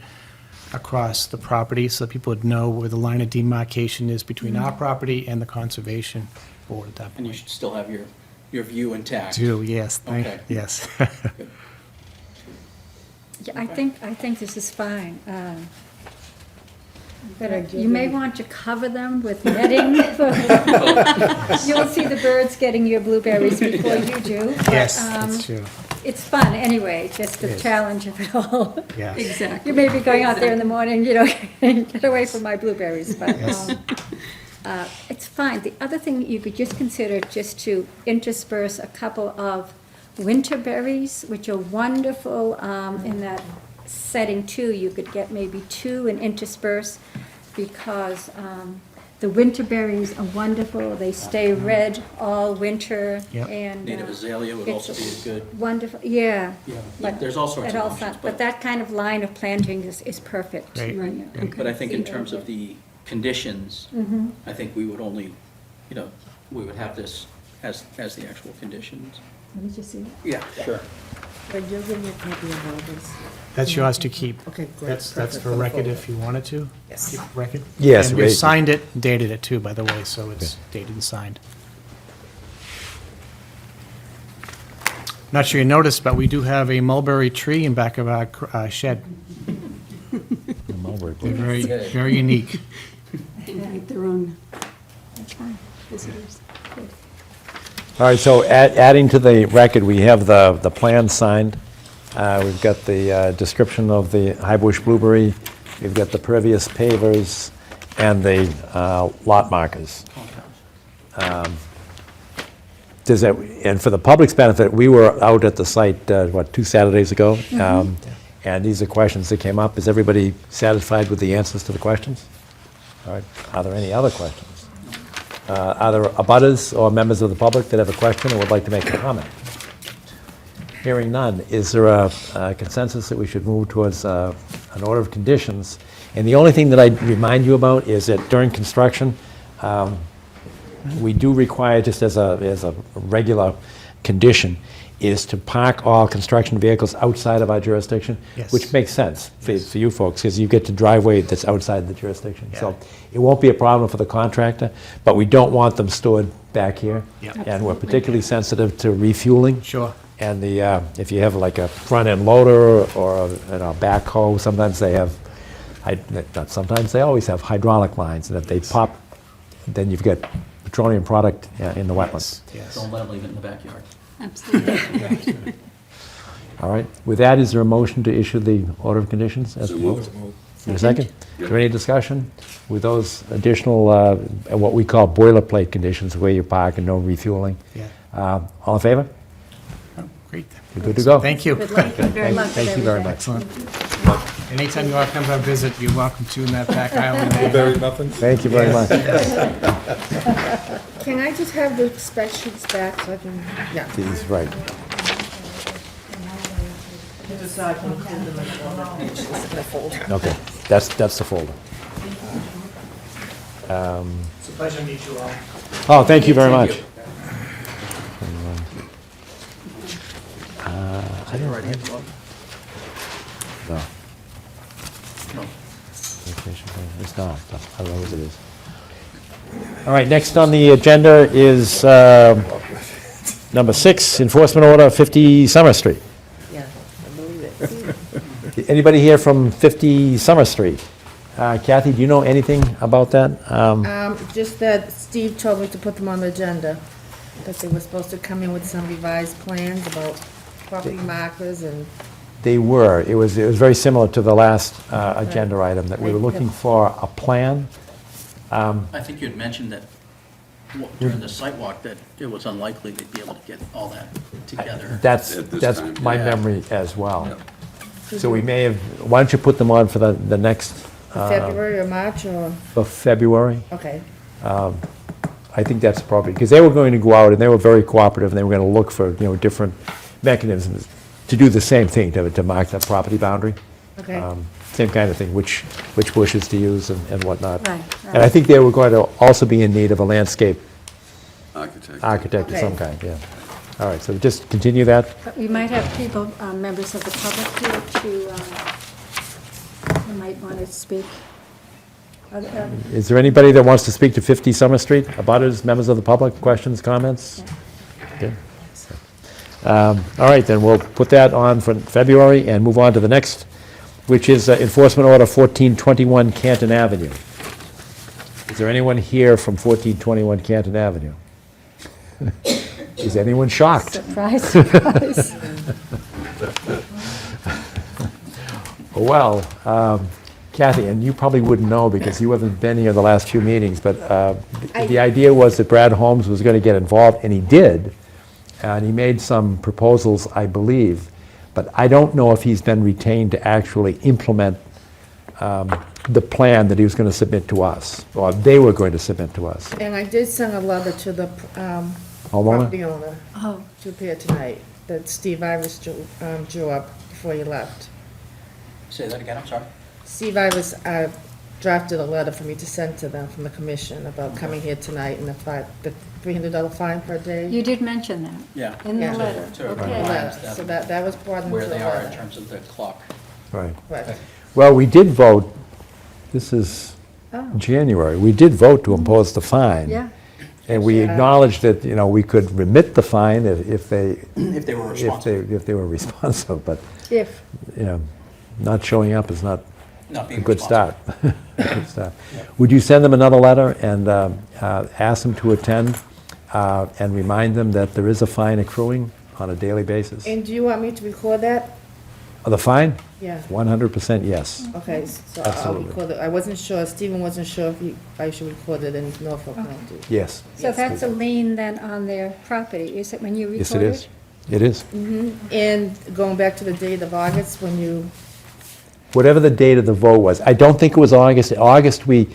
S15: across the property, so people would know where the line of demarcation is between our property and the conservation board at that
S3: And you
S15: point.
S3: should still have your view intact.
S15: Do, yes,
S3: Okay.
S15: yes.
S2: Yeah, I think this is fine. But you may want to cover them with netting. You'll see the birds getting your blueberries before you do. but,
S15: Yes, that's true.
S2: It's fun anyway, just the
S15: It is.
S2: challenge of it all.
S15: Yes.
S14: Exactly.
S2: You may be going out there in the morning, get away from my blueberries, but
S15: Yes.
S2: it's fine. The other thing you could just consider, just to intersperse a couple of winter berries, which are wonderful in that setting too. You could get maybe 2 and intersperse, because the winter berries are wonderful. They stay red all winter.
S15: Yep.
S2: And
S3: Native azalea would
S2: it's
S3: also be a good,
S2: wonderful, yeah.
S3: yeah,
S2: But
S3: there's all sorts
S2: it
S3: of
S2: all
S3: options.
S2: sounds- But that kind of line of planting is perfect.
S15: Right.
S14: Right, okay.
S3: But I think in terms of the conditions,
S2: Mm-hmm.
S3: I think we would only, we would have this as the actual conditions.
S2: Let me just see.
S3: Yeah, sure.
S5: But you'll give me a copy of all this.
S15: That's yours to keep.
S5: Okay, great.
S15: That's
S5: Perfect
S15: for
S5: the
S15: record
S5: folder.
S15: if you wanted to.
S5: Yes.
S15: Keep record.
S4: Yes,
S15: And we
S4: we-
S15: signed it, dated it too, by the way, so it's dated and signed. Not sure you noticed, but we do have a mulberry tree in back of our shed.
S1: Mulberry
S15: They're
S1: bush.
S15: very, very unique.
S14: They like their own
S2: That's fine.
S14: visitors.
S1: All right, so adding to the record, we have the plan signed. We've got the description of the high bush blueberry. We've got the pervious pavers and the lot markers. Does that, and for the public's benefit, we were out at the site, 2 Saturdays ago? And these are questions that came up. Is everybody satisfied with the answers to the questions? All right, are there any other questions? Are there abutters or members of the public that have a question or would like to make a comment? Hearing none, is there a consensus that we should move towards an order of conditions? And the only thing that I'd remind you about is that during construction, we do require, just as a regular condition, is to park all construction vehicles outside of our jurisdiction,
S15: Yes.
S1: which makes sense for you folks, because you get to driveway that's outside the jurisdiction.
S15: Yeah.
S1: So it won't be a problem for the contractor, but we don't want them stored back here.
S15: Yeah.
S1: And we're particularly sensitive to refueling.
S15: Sure.
S1: And if you have like a front-end loader or a backhoe, sometimes they have, not sometimes, they always have hydraulic lines, and if they pop, then you've got petroleum product in the wetlands.
S15: Yes.
S3: Don't let them leave it in the backyard.
S14: Absolutely.
S1: All right, with that, is there a motion to issue the order of conditions? as
S9: So
S1: proposed?
S9: moved.
S1: Is there a second? Is there any discussion with those additional, what we call boilerplate conditions, where you park and no refueling?
S15: Yeah.
S1: All in favor?
S15: Oh, great.
S1: You're good to go.
S15: Thank you.
S2: Good luck, very luck with
S1: Thank you very
S2: everything.
S1: much.
S15: Anytime you all come to visit, you're welcome to in that back island there.
S4: Blueberry muffins?
S1: Thank you very much.
S5: Can I just have the spec sheets back so I can, yeah.
S1: These, right.
S5: Just so I can include them in the folder.
S1: Okay, that's the folder.
S15: It's a pleasure to meet you all.
S1: Oh, thank you very much.
S3: Is that your right hand glove?
S1: No,
S3: No.
S1: it's not. I don't know what it is. All right, next on the agenda is number 6, Enforcement Order 50 Summer Street.
S5: Yeah, I believe it.
S1: Anybody here from 50 Summer Street? Kathy, do you know anything about that?
S5: Just that Steve told me to put them on the agenda, that they were supposed to come in with some revised plans about property markers and,
S1: They were. It was very similar to the last agenda item, that we were looking for a plan.
S3: I think you had mentioned that during the site walk that it was unlikely they'd be able to get all that together.
S1: That's
S9: At this
S1: that's
S9: time,
S1: my
S3: yeah.
S1: memory as well. So we may have, why don't you put them on for the next,
S5: February or March or,
S1: for February?
S5: okay.
S1: I think that's appropriate, because they were going to go out and they were very cooperative, and they were going to look for, different mechanisms to do the same thing, to mark that property boundary.
S5: Okay.
S1: Same kind of thing, which bushes to use and whatnot.
S2: Right,
S1: And I think they were going to also be in need of a landscape
S9: Architect.
S1: of some
S5: Okay.
S1: kind, yeah. All right, so just continue that.
S2: But we might have people, members of the public here who might want to speak.
S1: Is there anybody that wants to speak to 50 Summer Street? Abutters, members of the public, questions, comments? Okay. All right, then we'll put that on for February and move on to the next which is Enforcement Order 1421 Canton Avenue. Is there anyone here from 1421 Canton Avenue? Is anyone shocked?
S2: Surprise, surprise.
S1: Well, Kathy, and you probably wouldn't know because you haven't been here the last few meetings, but the idea was that Brad Holmes was going to get involved, and he did. And he made some proposals, I believe, but I don't know if he's been retained to actually implement the plan that he was going to submit to us, or they were going to submit to us.
S5: And I did send a letter to the
S1: Homeowner?
S5: property owner
S2: Oh,
S5: to appear tonight, that Steve Ivers drew up before he left.
S3: Say that again, I'm sorry.
S5: Steve Ivers drafted a letter for me to send to them from the commission about coming here tonight and the $300 fine per day.
S2: you did mention that
S3: Yeah.
S2: in the
S5: Yeah.
S2: letter.
S3: To
S2: Okay.
S3: remind
S5: Yeah,
S3: them
S5: so that was brought into the
S3: where they are in
S5: letter.
S3: terms of the clock.
S1: Right.
S5: Right.
S1: Well, we did vote, this is
S2: Oh,
S1: January, we did vote to impose the fine.
S2: yeah.
S1: And we
S5: Yeah.
S1: acknowledged that, we could remit the fine if they,
S3: If they were responsible,
S1: if they were responsive, but,
S2: If,
S1: not showing up is not
S3: not
S1: a
S3: being
S1: good
S3: responsible.
S1: start. Good start. Would you send them another letter and ask them to attend and remind them that there is a fine accruing on a daily basis?
S5: And do you want me to record that?
S1: The fine?
S5: Yeah.
S1: 100% yes.
S5: Okay, so I'll
S1: Absolutely.
S5: record it. I wasn't sure, Stephen wasn't sure if I should record it in Norfolk County.
S1: Yes.
S2: so that's a lien then on their property, is it, when you record it?
S1: Yes, it is. It is.
S5: And going back to the date of August, when you,
S1: Whatever the date of the vote was. I don't think it was August. August, we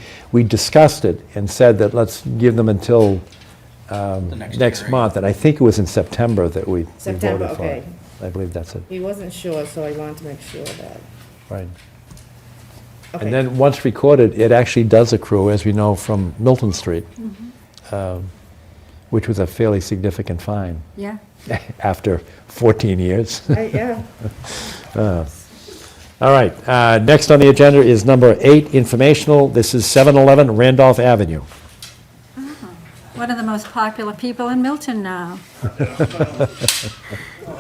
S1: discussed it and said that let's give them until next
S3: hearing.
S1: month. And I think it was in September that we
S5: September,
S1: voted for it.
S5: okay.
S1: I believe that's it.
S5: he wasn't sure, so I wanted to make sure that.
S1: Right.
S5: Okay.
S1: And then, once recorded, it actually does accrue, as we know from Milton Street, which was a fairly significant fine
S2: Yeah,
S1: after 14 years.
S5: Yeah,
S1: All right, next on the agenda is number 8, informational. This is 711 Randolph Avenue.
S2: one of the most popular people in Milton now.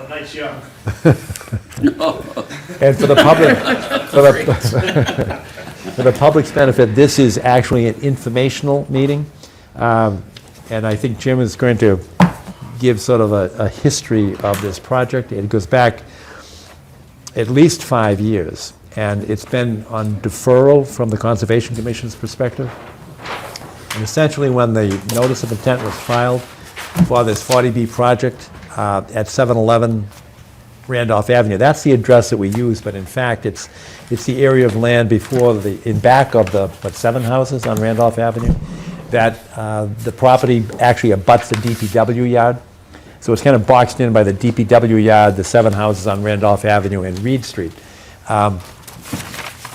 S8: Nice young.
S1: And for the public, for the public's benefit, this is actually an informational meeting. And I think Jim is going to give sort of a history of this project. It goes back at least 5 years, and it's been on deferral from the Conservation Commission's perspective. And essentially, when the notice of intent was filed for this 40B project at 711 Randolph Avenue, that's the address that we use, but in fact, it's the area of land in back of the, 7 houses on Randolph Avenue, that the property actually abuts the DPW yard. So it's kind of boxed in by the DPW yard, the 7 houses on Randolph Avenue and Reed Street.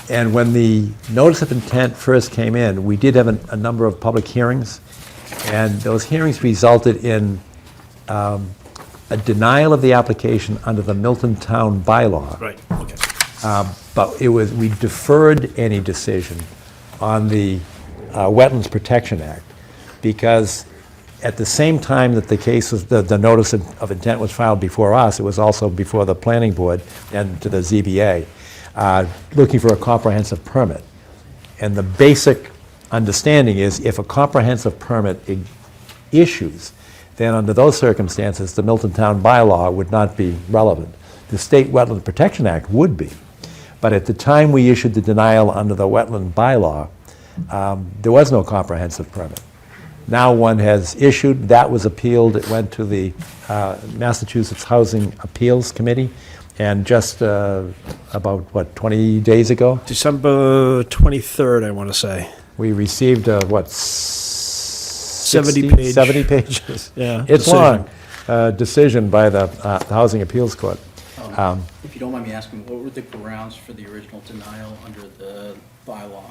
S1: And when the notice of intent first came in, we did have a number of public hearings, and those hearings resulted in a denial of the application under the Milton Town bylaw.
S10: Right, okay.
S1: But we deferred any decision on the Wetlands Protection Act, because at the same time that the case was, the notice of intent was filed before us, it was also before the planning board and to the ZBA, looking for a comprehensive permit. And the basic understanding is if a comprehensive permit issues, then under those circumstances, the Milton Town bylaw would not be relevant. The State Wetland Protection Act would be. But at the time we issued the denial under the wetland bylaw, there was no comprehensive permit. Now one has issued, that was appealed, it went to the Massachusetts Housing Appeals Committee, and just about, 20 days ago,
S10: December 23rd, I want to say.
S1: we received,
S10: 70 page.
S1: 70 pages.
S10: Yeah,
S1: It's
S10: decision.
S1: long. Decision by the Housing Appeals Court.
S3: If you don't mind me asking, what were the grounds for the original denial under the bylaw?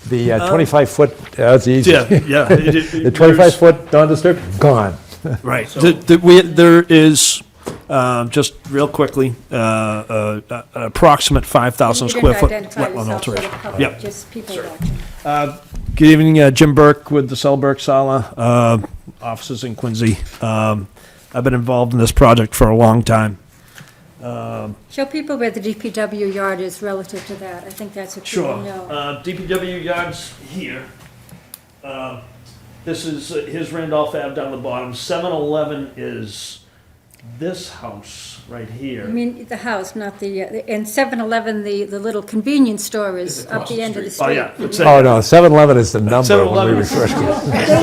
S1: The 25-foot, that's easy.
S10: Yeah, yeah.
S1: The 25-foot non-disturbed, gone.
S10: Right.
S3: So-
S10: There is, just real quickly, an approximate 5,000
S2: You
S10: square
S2: didn't
S10: foot
S2: identify
S10: wetland
S2: yourself to the
S10: alteration.
S2: public,
S10: Yep.
S2: just people watching.
S10: Good evening, Jim Burke with the Selberg Sala, offices in Quincy. I've been involved in this project for a long time.
S2: Show people where the DPW yard is relative to that. I think that's what people
S10: Sure.
S2: know.
S10: DPW yards here. This is, here's Randolph Ave down the bottom. 7-Eleven is this house right
S2: I
S10: here.
S2: mean, the house, not and 7-Eleven, the little convenience store is up the end of the street.
S10: Oh, yeah. It's
S1: Oh, no, 7-Eleven is the number when
S10: 7-Eleven
S1: we
S10: is-
S1: refer to it.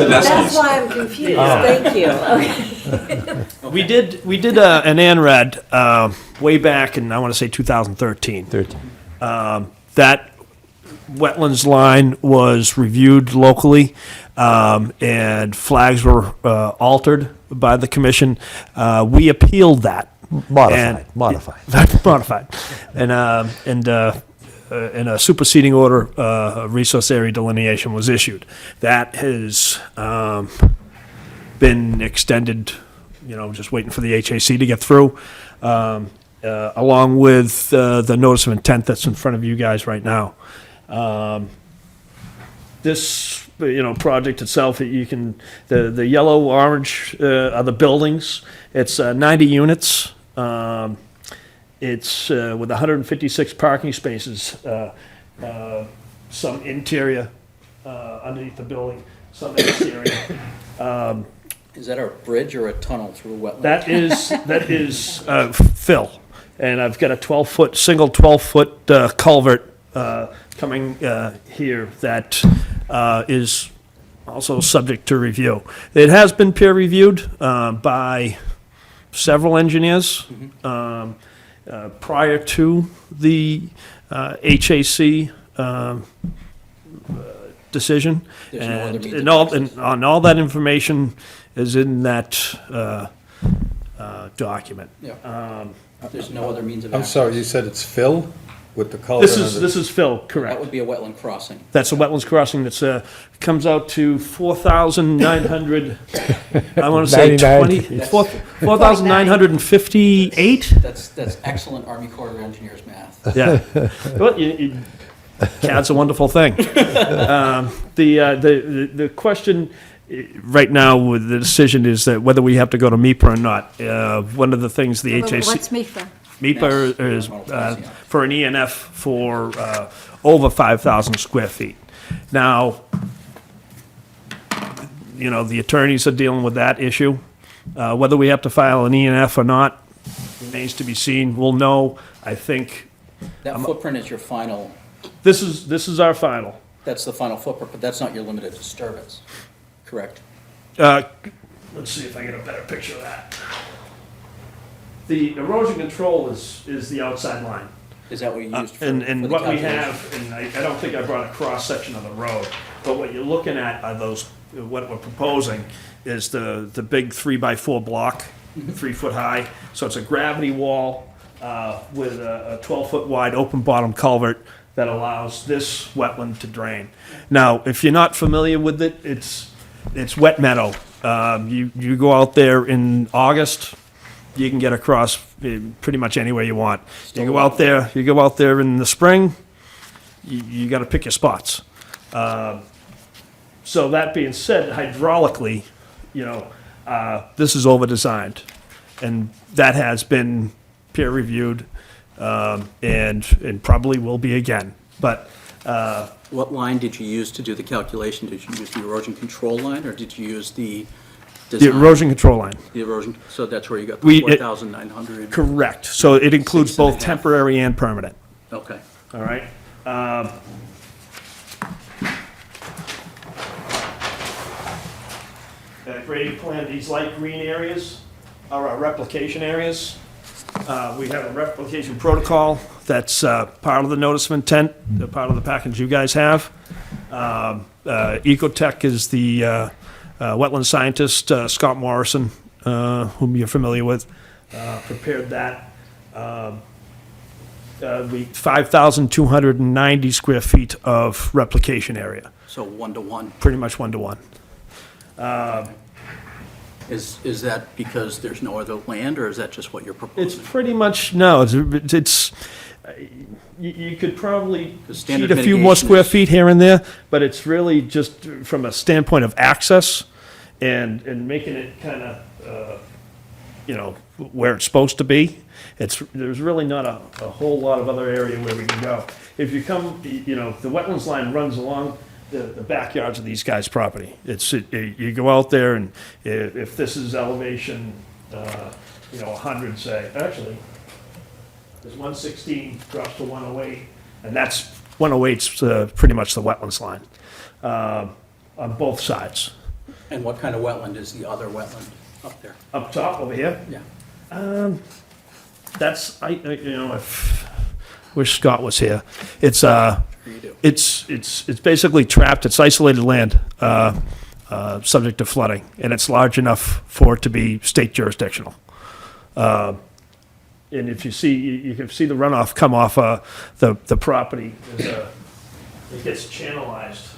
S11: That's why I'm confused, thank you. Okay.
S10: We did an ANRAD way back in, I want to say 2013.
S1: 13.
S10: That wetlands line was reviewed locally, and flags were altered by the commission. We appealed that.
S1: Modified.
S10: Modified. And a superseding order, resource area delineation was issued. That has been extended, just waiting for the HAC to get through, along with the notice of intent that's in front of you guys right now. This, project itself, the yellow, orange are the buildings. It's 90 units. It's with 156 parking spaces, some interior underneath the building, some exterior.
S3: Is that a bridge or a tunnel through wetland?
S10: That is fill, and I've got a 12-foot, single 12-foot culvert coming here that is also subject to review. It has been peer reviewed by several engineers prior to the HAC decision.
S3: There's no other means
S10: And
S3: of
S10: all,
S3: access.
S10: and on all that information is in that document.
S3: Yeah. There's no other means of
S4: I'm
S3: access.
S4: sorry, you said it's Phil with the color?
S10: This is Phil,
S3: That
S10: correct.
S3: would be a wetland crossing.
S10: That's a wetlands crossing that's, comes out to 4,900, I want to say
S1: 99.
S10: 4,958?
S3: That's excellent Army Corps of Engineers math.
S10: Yeah. Well, CAD's a wonderful thing. The question right now with the decision is that whether we have to go to MIPA or not. One of the things the HAC.
S2: What's MIFA?
S10: MIPA is for an ENF for over 5,000 square feet. Now, the attorneys are dealing with that issue. Whether we have to file an ENF or not remains to be seen. We'll know, I think.
S3: That footprint is your final,
S10: This is our final.
S3: that's the final footprint, but that's not your limited disturbance, correct?
S10: Let's see if I get a better picture of that. The erosion control is the outside line.
S3: Is that what you used for
S10: And
S3: for the
S10: what we
S3: calculation?
S10: have, and I don't think I brought a cross-section of the road, but what you're looking at are those, what we're proposing is the big 3x4 block, 3 foot high. So it's a gravity wall with a 12-foot wide open bottom culvert that allows this wetland to drain. Now, if you're not familiar with it, it's wet meadow. You go out there in August, you can get across pretty much anywhere you want. You go out there in the spring, you got to pick your spots. So that being said, hydraulically, this is over-designed, and that has been peer-reviewed, and probably will be again. But
S3: What line did you use to do the calculation? Did you use the erosion control line, or did you use the
S10: the
S3: design?
S10: erosion control line,
S3: The erosion, so that's where you got
S10: We-
S3: the 4,900?
S10: correct. So it includes
S3: 6.5.
S10: both temporary and permanent.
S3: Okay.
S10: All right. Grading plan, these light green areas are our replication areas. We have a replication protocol that's part of the notice of intent, part of the package you guys have. Ecotech is the wetland scientist, Scott Morrison, whom you're familiar with, prepared that. 5,290 square feet of replication area,
S3: So 1-to-1.
S10: pretty much 1-to-1.
S3: Is that because there's no other land, or is that just what you're
S10: It's
S3: proposing?
S10: pretty much, no, it's you could probably
S3: The
S10: cheat
S3: standard
S10: a few more
S3: mitigation
S10: square
S3: is-
S10: feet here and there, but it's really just from a standpoint of access and making it kind of, where it's supposed to be. There's really not a whole lot of other area where we can go. If you come, the wetlands line runs along the backyards of these guys' property. You go out there, and if this is elevation, 100, say, actually, there's 116 drops to 108, and that's 108's pretty much the wetlands line on both sides.
S3: And what kind of wetland is the other wetland up there?
S10: Up top over here,
S3: Yeah.
S10: that's if wish Scott was here. It's
S3: You do.
S10: it's basically trapped. It's isolated land, subject to flooding, and it's large enough for it to be state jurisdictional. And if you can see the runoff come off the property. It gets channelized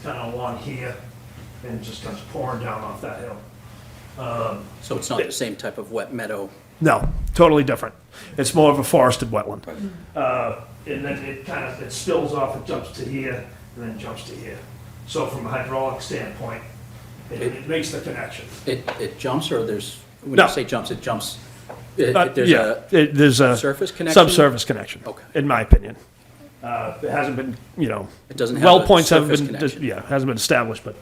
S10: kind of along here and just comes pouring down off that hill.
S3: So it's not the same type of wet meadow?
S10: No, totally different. It's more of a forested wetland. And then it spills off, it jumps to here, and then jumps to here. So from a hydraulic standpoint, it makes the connection.
S3: It jumps, or when
S10: No.
S3: you say jumps, it jumps?
S10: There's a
S3: surface connection?
S10: subsurface connection,
S3: Okay.
S10: in my opinion. It hasn't been,
S3: It doesn't have
S10: well
S3: a
S10: points haven't
S3: surface
S10: been,
S3: connection?
S10: hasn't been established, but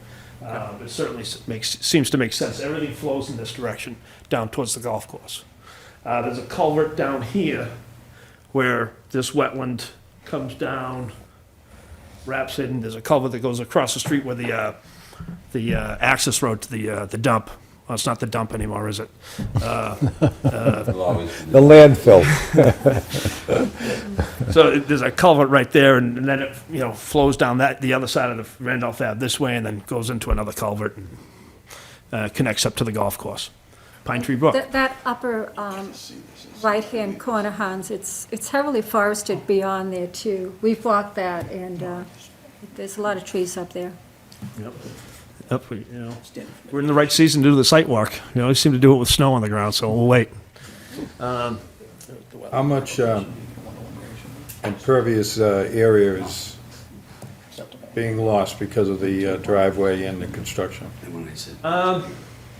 S10: it certainly seems to make sense. Everything flows in this direction down towards the golf course. There's a culvert down here where this wetland comes down, wraps in. There's a culvert that goes across the street where the access road to the dump. Well, it's not the dump anymore, is it?
S9: It'll always be
S4: The landfill.
S10: So there's a culvert right there, and then it, flows down the other side of the Randolph Ave this way, and then goes into another culvert and connects up to the golf course. Pine Tree Brook.
S2: That upper right-hand corner, Hans, it's heavily forested beyond there, too. We've walked that, and there's a lot of trees up there.
S10: Yep. We're in the right season to do the site walk. We always seem to do it with snow on the ground, so we'll wait.
S4: How much impervious area is being lost because of the driveway and the construction?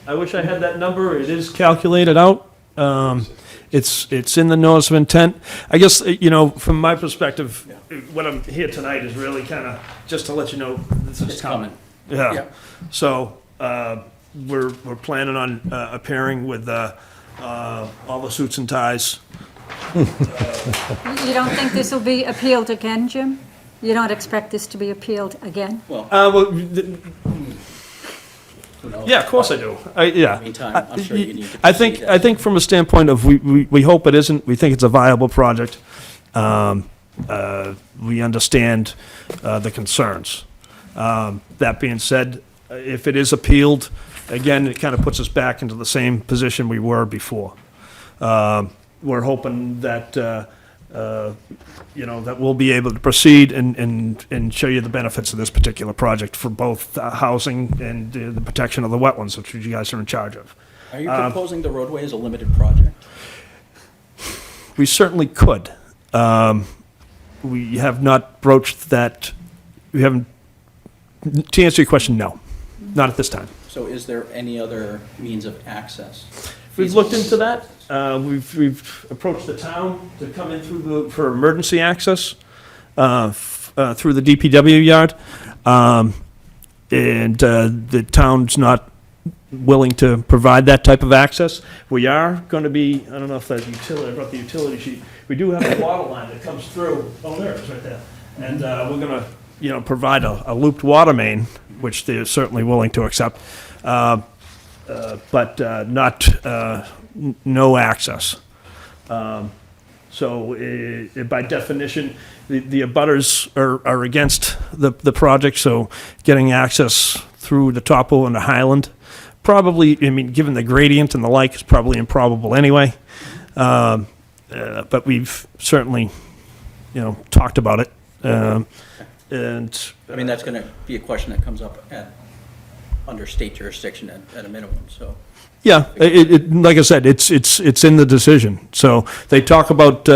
S10: I wish I had that number. It is calculated out. It's in the notice of intent. I guess, from my perspective, what I'm here tonight is really kind of just to let you know this is
S3: It's coming.
S10: Yeah.
S3: Yeah.
S10: So, we're planning on appearing with all the suits and ties.
S2: You don't think this will be appealed again, Jim? You don't expect this to be appealed again?
S10: Yeah, of course I do. Yeah.
S3: Meantime, I'm sure you need to
S10: I think from a standpoint of, we hope it isn't, we think it's a viable project. We understand the concerns. That being said, if it is appealed, again, it kind of puts us back into the same position we were before. We're hoping that, that we'll be able to proceed and show you the benefits of this particular project for both housing and the protection of the wetlands, which you guys are in charge of.
S3: Are you proposing the roadway as a limited project?
S10: We certainly could. We have not broached that, to answer your question, no, not at this time.
S3: So is there any other means of access?
S10: We've looked into that. We've approached the town to come in for emergency access through the DPW yard. And the town's not willing to provide that type of access. We are going to be, I don't know if that utility, I brought the utility sheet. We do have a water line that comes through. Oh, there it is, right there. And we're going to, provide a looped water main, which they're certainly willing to accept, but not, no access. So by definition, the abutters are against the project, so getting access through the topo and the highland, probably, given the gradient and the like, is probably improbable anyway. But we've certainly, talked about it. And
S3: That's going to be a question that comes up under state jurisdiction at a minimum, so.
S10: yeah, like I said, it's in the decision. So they talk about,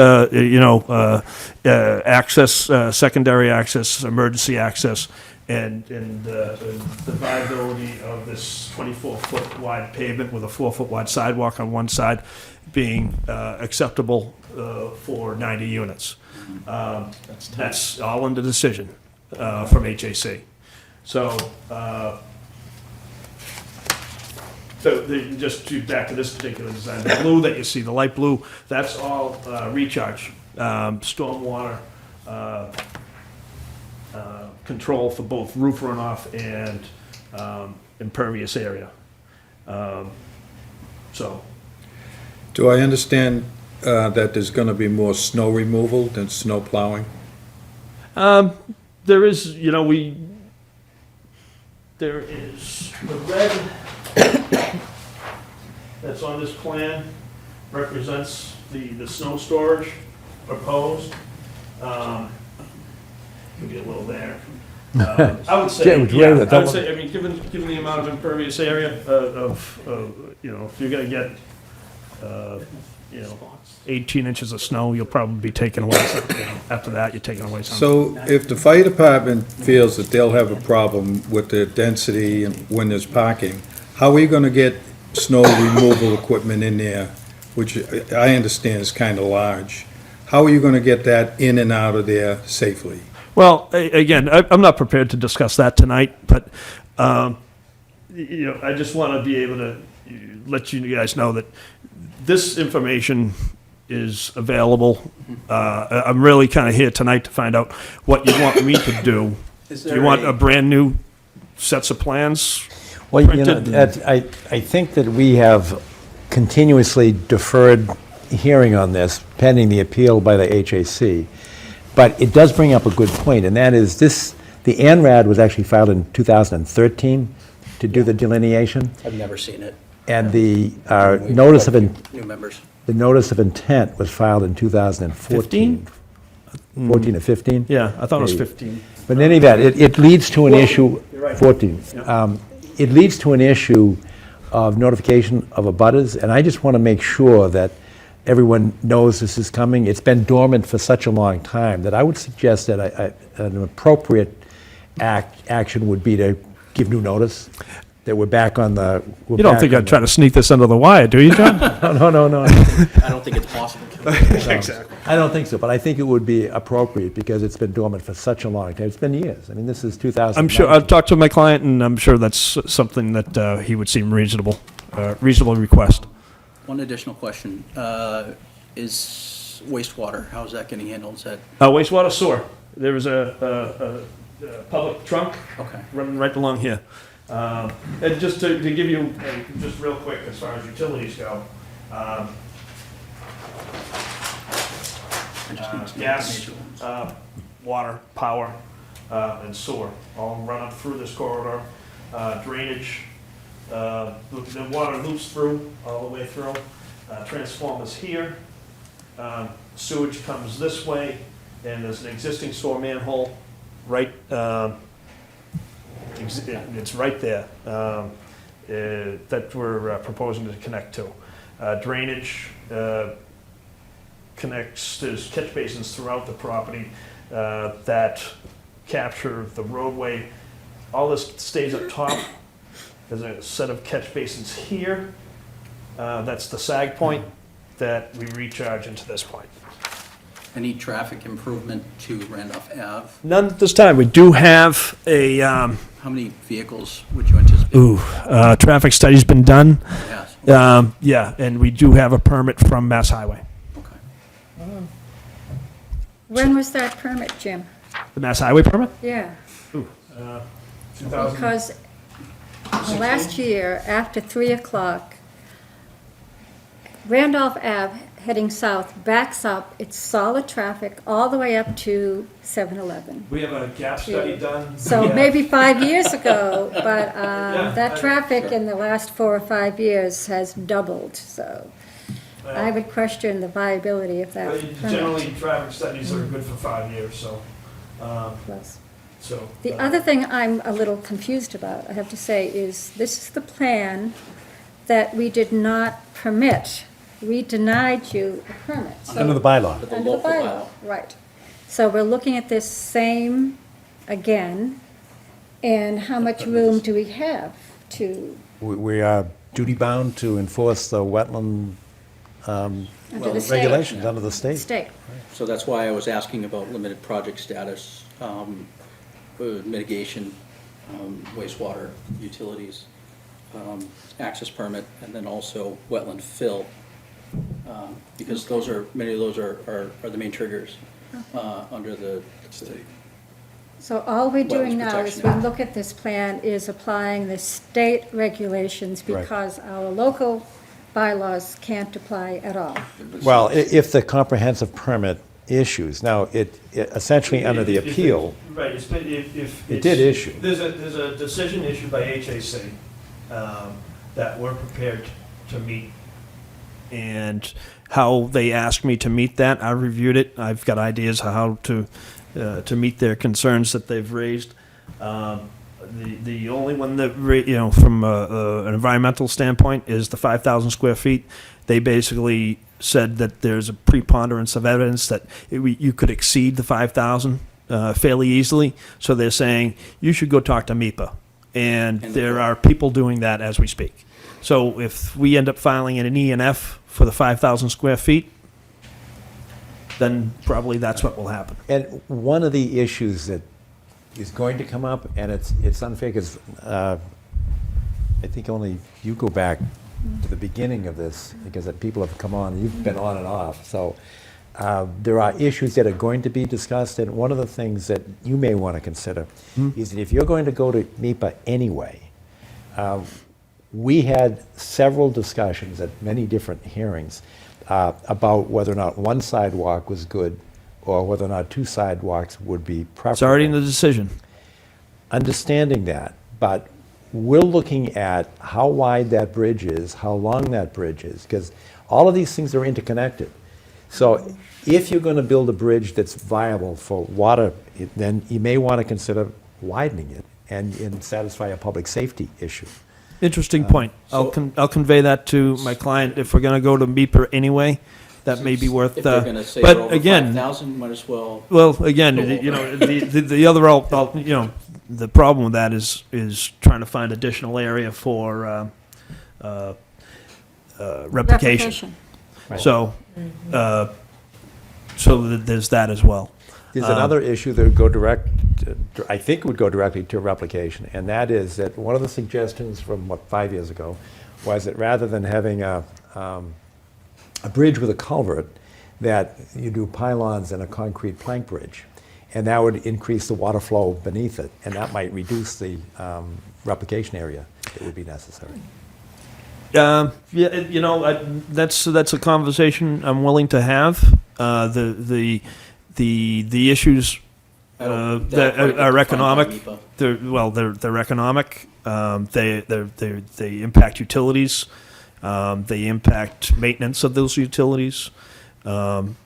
S10: access, secondary access, emergency access, and the viability of this 24-foot wide pavement with a 4-foot wide sidewalk on one side being acceptable for 90 units. That's all in the decision from HAC. So, just to back to this particular design, the blue that you see, the light blue, that's all recharge, stormwater control for both roof runoff and impervious area. So,
S4: Do I understand that there's going to be more snow removal than snow plowing?
S10: there is, there is the red that's on this plan represents the snow storage proposed. Maybe a little there. I would say, I mean, given the amount of impervious area if you're gonna get, 18 inches of snow, you'll probably be taking away something. After that, you're taking away something.
S4: So if the fire department feels that they'll have a problem with the density and when there's parking, how are you going to get snow removal equipment in there, which I understand is kind of large? How are you going to get that in and out of there safely?
S10: Well, again, I'm not prepared to discuss that tonight, but, I just want to be able to let you guys know that this information is available. I'm really kind of here tonight to find out what you want me to do. Do you want a brand-new sets of plans?
S1: Well,
S10: printed?
S1: I think that we have continuously deferred hearing on this pending the appeal by the HAC. But it does bring up a good point, and that is the ANRAD was actually filed in 2013 to do the delineation,
S3: I've never seen it.
S1: and the
S3: We've
S1: notice
S3: quite
S1: of,
S3: a few new members.
S1: the notice of intent was filed in 2014. 14 or 15?
S10: Yeah, I thought it was
S1: Maybe.
S10: 15.
S1: But in any event, it leads to an issue,
S10: You're right.
S1: 14. It leads to an issue of notification of abutters, and I just want to make sure that everyone knows this is coming. It's been dormant for such a long time that I would suggest that an appropriate action would be to give new notice, that we're back on the...
S10: You don't think I'd try to sneak this under the wire, do you, John?
S1: No.
S3: I don't think it's possible to.
S10: Exactly.
S1: I don't think so, but I think it would be appropriate because it's been dormant for such a long time. It's been years. I mean, this is 2000.
S10: I'm sure, I've talked to my client, and I'm sure that's something that he would seem reasonable request.
S3: One additional question, is wastewater, how's that getting handled? Is that,
S10: Wastewater sewer. There is a public trunk
S3: okay.
S10: running right along here. And just to give you, just real quick, as far as utilities go, gas, water, power, and sewer, all run up through this corridor. Drainage, the water loops through, all the way through. Transformers here. Sewage comes this way, and there's an existing sewer manhole right, it's right there, that we're proposing to connect to. Drainage connects, there's catch basins throughout the property that capture the roadway. All this stays up top. There's a set of catch basins here. That's the sag point that we recharge into this point.
S3: Any traffic improvement to Randolph Ave?
S10: None at this time. We do have a,
S3: How many vehicles would you anticipate?
S10: traffic study's been done.
S3: Yes.
S10: Yeah, and we do have a permit from Mass Highway.
S3: Okay.
S2: When was that permit, Jim?
S10: The Mass Highway permit?
S2: Yeah,
S10: 2000.
S2: because last year, after 3 o'clock, Randolph Ave heading south backs up, it's solid traffic all the way up to 7-Eleven.
S10: We have a gap study done.
S2: So
S10: Yeah.
S2: maybe 5 years ago, but
S10: Yeah,
S2: that traffic in the last 4 or 5 years has doubled, so I would question the viability of that permit.
S10: Generally, traffic studies are good for 5 years, so,
S2: Plus.
S10: so.
S2: The other thing I'm a little confused about, I have to say, is this is the plan that we did not permit. We denied you a permit. So-
S1: Under the bylaw.
S3: Under the
S2: Under the
S3: local
S2: bylaw, right. So we're looking at this same again, And how much room do we have to,
S1: We are duty-bound to enforce the wetland
S2: under the state?
S1: regulations under the state.
S2: State.
S3: So that's why I was asking about limited project status, mitigation, wastewater, utilities, access permit, and then also wetland fill. Because those are, many of those are the main triggers under the state.
S2: So all we're doing
S3: Wetlands
S2: now is
S3: Protection
S2: we
S3: Act.
S2: look at this plan is applying the state regulations
S1: Right.
S2: because our local bylaws can't apply at all.
S1: Well, if the comprehensive permit issues, now, it essentially under the appeal,
S10: Right, if.
S1: It did issue.
S10: There's a decision issued by HAC that we're prepared to meet. And how they asked me to meet that, I reviewed it. I've got ideas how to meet their concerns that they've raised. The only one that, from an environmental standpoint is the 5,000 square feet. They basically said that there's a preponderance of evidence that you could exceed the 5,000 fairly easily. So they're saying, you should go talk to MIPA. And there are people doing that as we speak. So if we end up filing an E&F for the 5,000 square feet, then probably that's what will happen.
S1: and one of the issues that is going to come up, and it's unfair, because I think only you go back to the beginning of this, because people have come on, you've been on and off, so there are issues that are going to be discussed, and one of the things that you may want to consider is that if you're going to go to MIPA anyway, we had several discussions at many different hearings about whether or not one sidewalk was good or whether or not two sidewalks would be preferable.
S10: It's already in the decision.
S1: Understanding that, but we're looking at how wide that bridge is, how long that bridge is, because all of these things are interconnected. So if you're going to build a bridge that's viable for water, then you may want to consider widening it and satisfy a public safety issue.
S10: Interesting point. I'll convey that to my client. If we're going to go to MIPA anyway, that may be worth.
S3: If they're gonna say they're over 5,000, might as well.
S10: Well, again, the other, the problem with that is trying to find additional area for replication.
S1: Right.
S10: So, there's that as well.
S1: There's another issue that would go I think would go directly to replication, and that is that one of the suggestions from, 5 years ago, was that rather than having a bridge with a culvert, that you do pylons and a concrete plank bridge, and that would increase the water flow beneath it, and that might reduce the replication area that would be necessary.
S10: That's a conversation I'm willing to have. The issues that are economic. They're economic. They impact utilities. They impact maintenance of those utilities. Given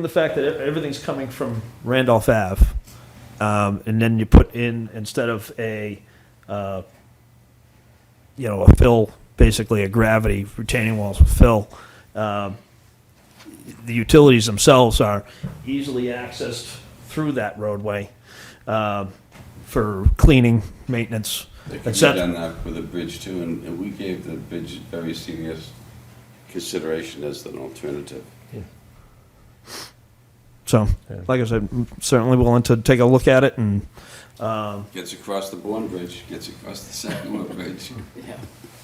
S10: the fact that everything's coming from Randolph Ave, and then you put in, instead of a fill, basically a gravity retaining walls with fill, the utilities themselves are easily accessed through that roadway for cleaning, maintenance,
S9: They could be
S10: etc.
S9: done that with a bridge too, and we gave the bridge very serious consideration as an alternative.
S10: So, like I said, I'm certainly willing to take a look at it and.
S9: Gets across the Bourne Bridge, gets across the Sagamore Bridge.
S3: Yeah,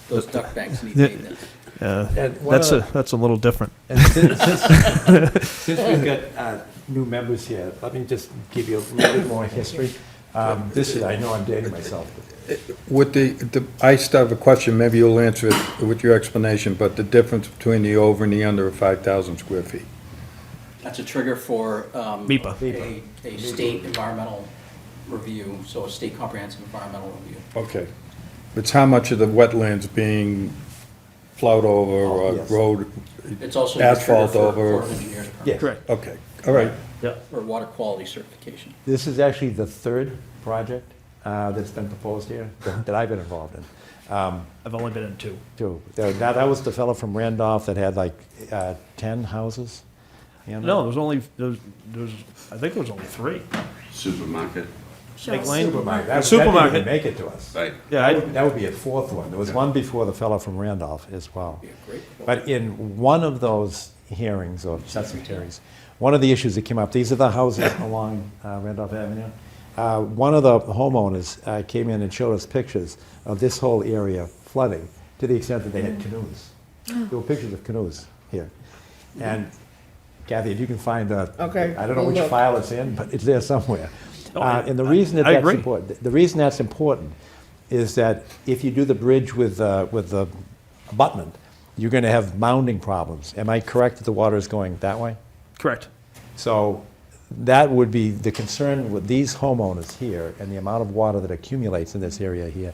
S3: those duck banks need maintenance.
S1: And one
S10: That's
S1: of
S10: a little different.
S1: And since we've got new members here, let me just give you a little bit more history. This is, I know I'm dating myself.
S4: With I still have a question, maybe you'll answer it with your explanation, but the difference between the over and the under of 5,000 square feet.
S3: That's a trigger for
S10: MIPA.
S3: a state environmental review, so a state comprehensive environmental review.
S4: Okay. It's how much of the wetlands being plowed over or
S1: yes.
S4: road,
S3: It's also a trigger
S4: asphalt
S3: for
S4: over?
S3: Corps of Engineers permit.
S1: Yes.
S10: Correct.
S4: Okay, all right.
S3: For water quality certification.
S1: This is actually the third project that's been proposed here that I've been involved in.
S10: I've only been in two.
S1: Now, that was the fellow from Randolph that had like 10 houses.
S10: No, there was, I think there was only three.
S9: supermarket,
S1: Lake Lane? Supermarket. That
S10: Supermarket.
S1: didn't make it to us.
S9: right?
S10: Yeah,
S1: That would be a fourth one. There was one before the fellow from Randolph as well. But in one of those hearings, or sets of hearings, one of the issues that came up, these are the houses along Randolph Avenue. One of the homeowners came in and showed us pictures of this whole area flooding to the extent that they had canoes. There were pictures of canoes here. And Kathy, if you can find
S5: Okay,
S1: I don't know
S5: we'll
S1: which
S5: look.
S1: file it's in, but it's there somewhere.
S10: Oh,
S1: And the reason that
S10: I
S1: that's
S10: agree.
S1: important, the reason that's important is that if you do the bridge with the abutment, you're going to have mounding problems. Am I correct that the water is going that way?
S10: Correct.
S1: So that would be the concern with these homeowners here and the amount of water that accumulates in this area here.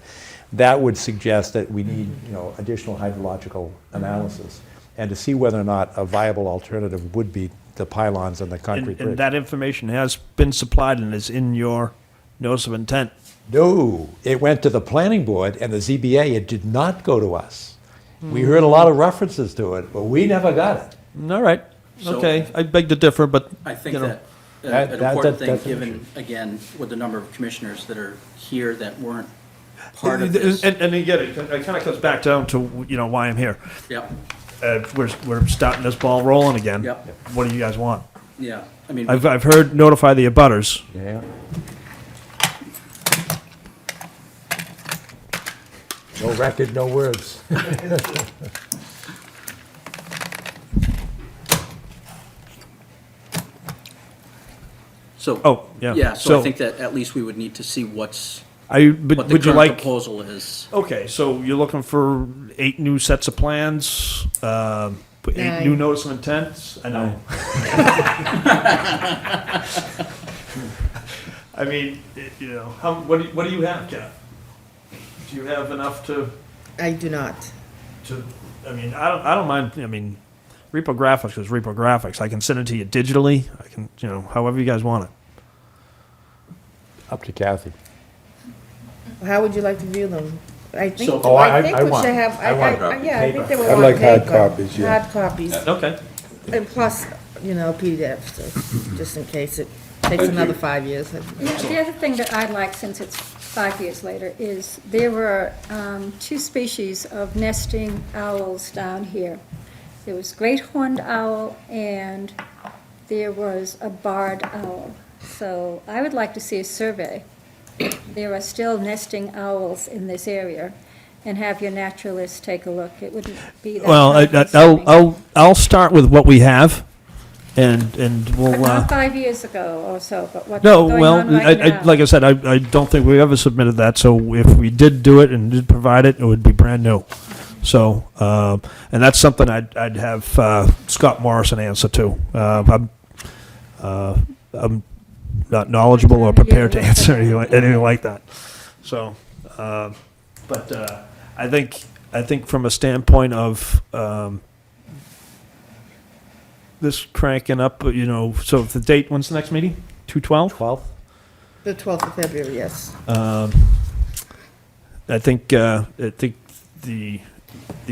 S1: That would suggest that we need, additional hydrological analysis and to see whether or not a viable alternative would be the pylons and the concrete
S10: And
S1: bridge.
S10: that information has been supplied and is in your notice of intent.
S1: No, it went to the planning board and the ZBA. It did not go to us. We heard a lot of references to it, but we never got it.
S10: All right,
S3: So-
S10: okay, I beg to differ, but,
S3: I think
S10: you know.
S3: that
S1: That-
S3: an
S1: that-
S3: important
S1: that-
S3: thing,
S1: that's an
S3: given, again, with the number of commissioners that are here that weren't part of this.
S10: And again, it kind of comes back down to, why I'm here.
S3: Yep,
S10: We're starting this ball rolling again.
S3: Yep.
S10: What do you guys want?
S3: yeah, I mean,
S10: I've heard notify the abutters.
S1: Yeah. No record, no words.
S3: so.
S10: Oh, yeah.
S3: Yeah, so I
S10: So-
S3: think that at least we would need to see what
S10: But
S3: the
S10: would you
S3: current
S10: like,
S3: proposal is.
S10: okay, so you're looking for 8 new sets of plans, 8
S5: Nine.
S10: new notice of intents? I know. I mean, what do you have, Jeff? Do you have enough to?
S5: I do not.
S10: I don't mind, reprographics is reprographics. I can send it to you digitally. I can, however you guys want it.
S1: Up to Kathy.
S5: How would you like to view them? I think,
S3: So-
S1: Oh,
S5: I think
S1: I
S5: we
S1: want-
S5: should have,
S1: I want
S5: yeah, I think they would
S4: I'd
S5: want
S4: like hard
S5: paper.
S4: copies, yeah.
S5: Hard copies,
S10: Okay.
S5: and plus, PDFs, so just in case it takes another 5 years.
S2: The other thing that I'd like, since it's 5 years later, is there were 2 species of nesting owls down here. There was great horned owl and there was a barred owl. So I would like to see a survey. There are still nesting owls in this area, and have your naturalists take a look. It wouldn't be that
S10: Well,
S2: time-consuming.
S10: I'll start with what we have, and we'll.
S2: But not 5 years ago or so, but what's
S10: No,
S2: going
S10: well,
S2: on right now.
S10: like I said, I don't think we ever submitted that, so if we did do it and did provide it, it would be brand new. So, and that's something I'd have Scott Morrison answer to. I'm not knowledgeable or prepared to answer anything like that. So, but I think from a standpoint of this cranking up, so if the date, when's the next meeting? 2/12?
S1: 12th?
S5: The 12th of February, yes.
S10: I think the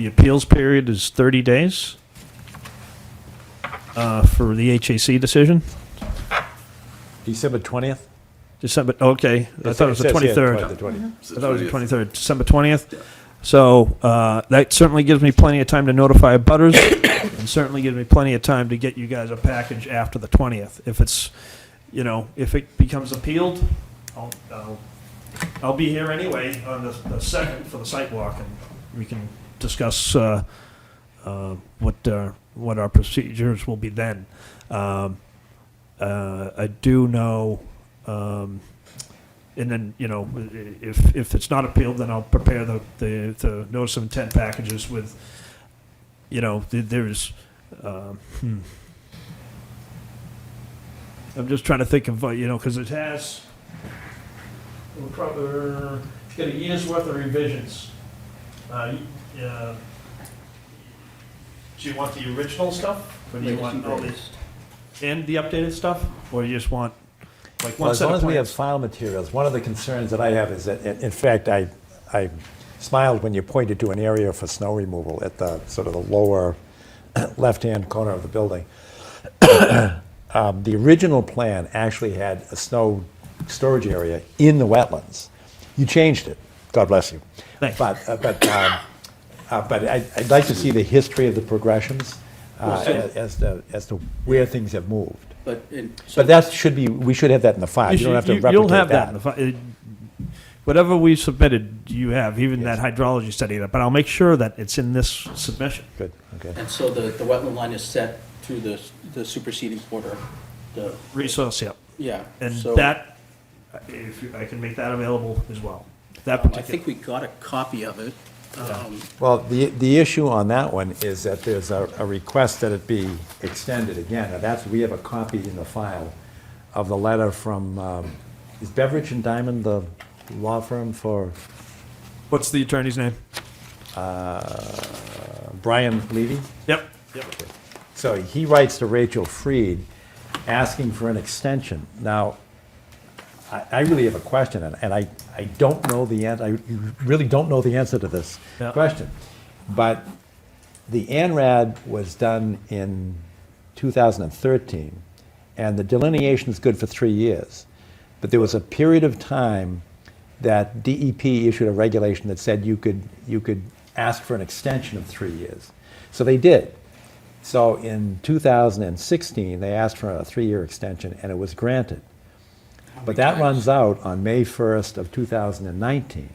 S10: appeals period is 30 days for the HAC decision.
S1: December 20th?
S10: December, okay, I thought it was the
S1: says here,
S10: 23rd.
S1: the 20th.
S9: It's
S10: I
S9: the
S10: thought it was the
S9: 20th.
S10: 23rd, December 20th. So that certainly gives me plenty of time to notify abutters, and certainly gives me plenty of time to get you guys a package after the 20th. If it's, if it becomes appealed, I'll be here anyway on the 2nd for the site walk, and we can discuss what our procedures will be then. I do know. And then, if it's not appealed, then I'll prepare the notice of intent packages with, there's, I'm just trying to think of, because it has, it's got a year's worth of revisions. Do you want the original stuff? Or do you want all these, and the updated stuff? Or you just want, like,
S1: Well,
S10: one
S1: as
S10: set
S1: long
S10: of
S1: as we have
S10: plans?
S1: file materials, one of the concerns that I have is that, in fact, I smiled when you pointed to an area for snow removal at the sort of the lower left-hand corner of the building. The original plan actually had a snow storage area in the wetlands. You changed it. God bless you.
S10: Thanks.
S1: But I'd like to see the history of the progressions as to where things have moved.
S3: But,
S1: But that should be, we should have that in the file. You don't have to replicate that.
S10: You'll have that in the whatever we submitted, you have, even that hydrology study, but I'll make sure that it's in this submission.
S1: Good, okay.
S3: and so the wetland line is set through the superseding order, the,
S10: Resource, yeah.
S3: yeah.
S10: And
S3: so,
S10: that, I can make that available as well. That
S3: I
S10: particular.
S3: think we got a copy of it.
S1: Well, the issue on that one is that there's a request that it be extended again. Now, that's, we have a copy in the file of the letter from, is Beveridge and Diamond the law firm for
S10: What's the attorney's name?
S1: Brian Levy?
S10: Yep. Yep.
S1: So he writes to Rachel Freed asking for an extension. Now, I really have a question, and I don't know the answer, I really don't know the answer to this
S10: Yeah.
S1: question. But the ANRAD was done in 2013, and the delineation is good for 3 years. But there was a period of time that DEP issued a regulation that said you could ask for an extension of 3 years. So they did. So in 2016, they asked for a 3-year extension, and it was granted. But that runs out on May 1st of 2019.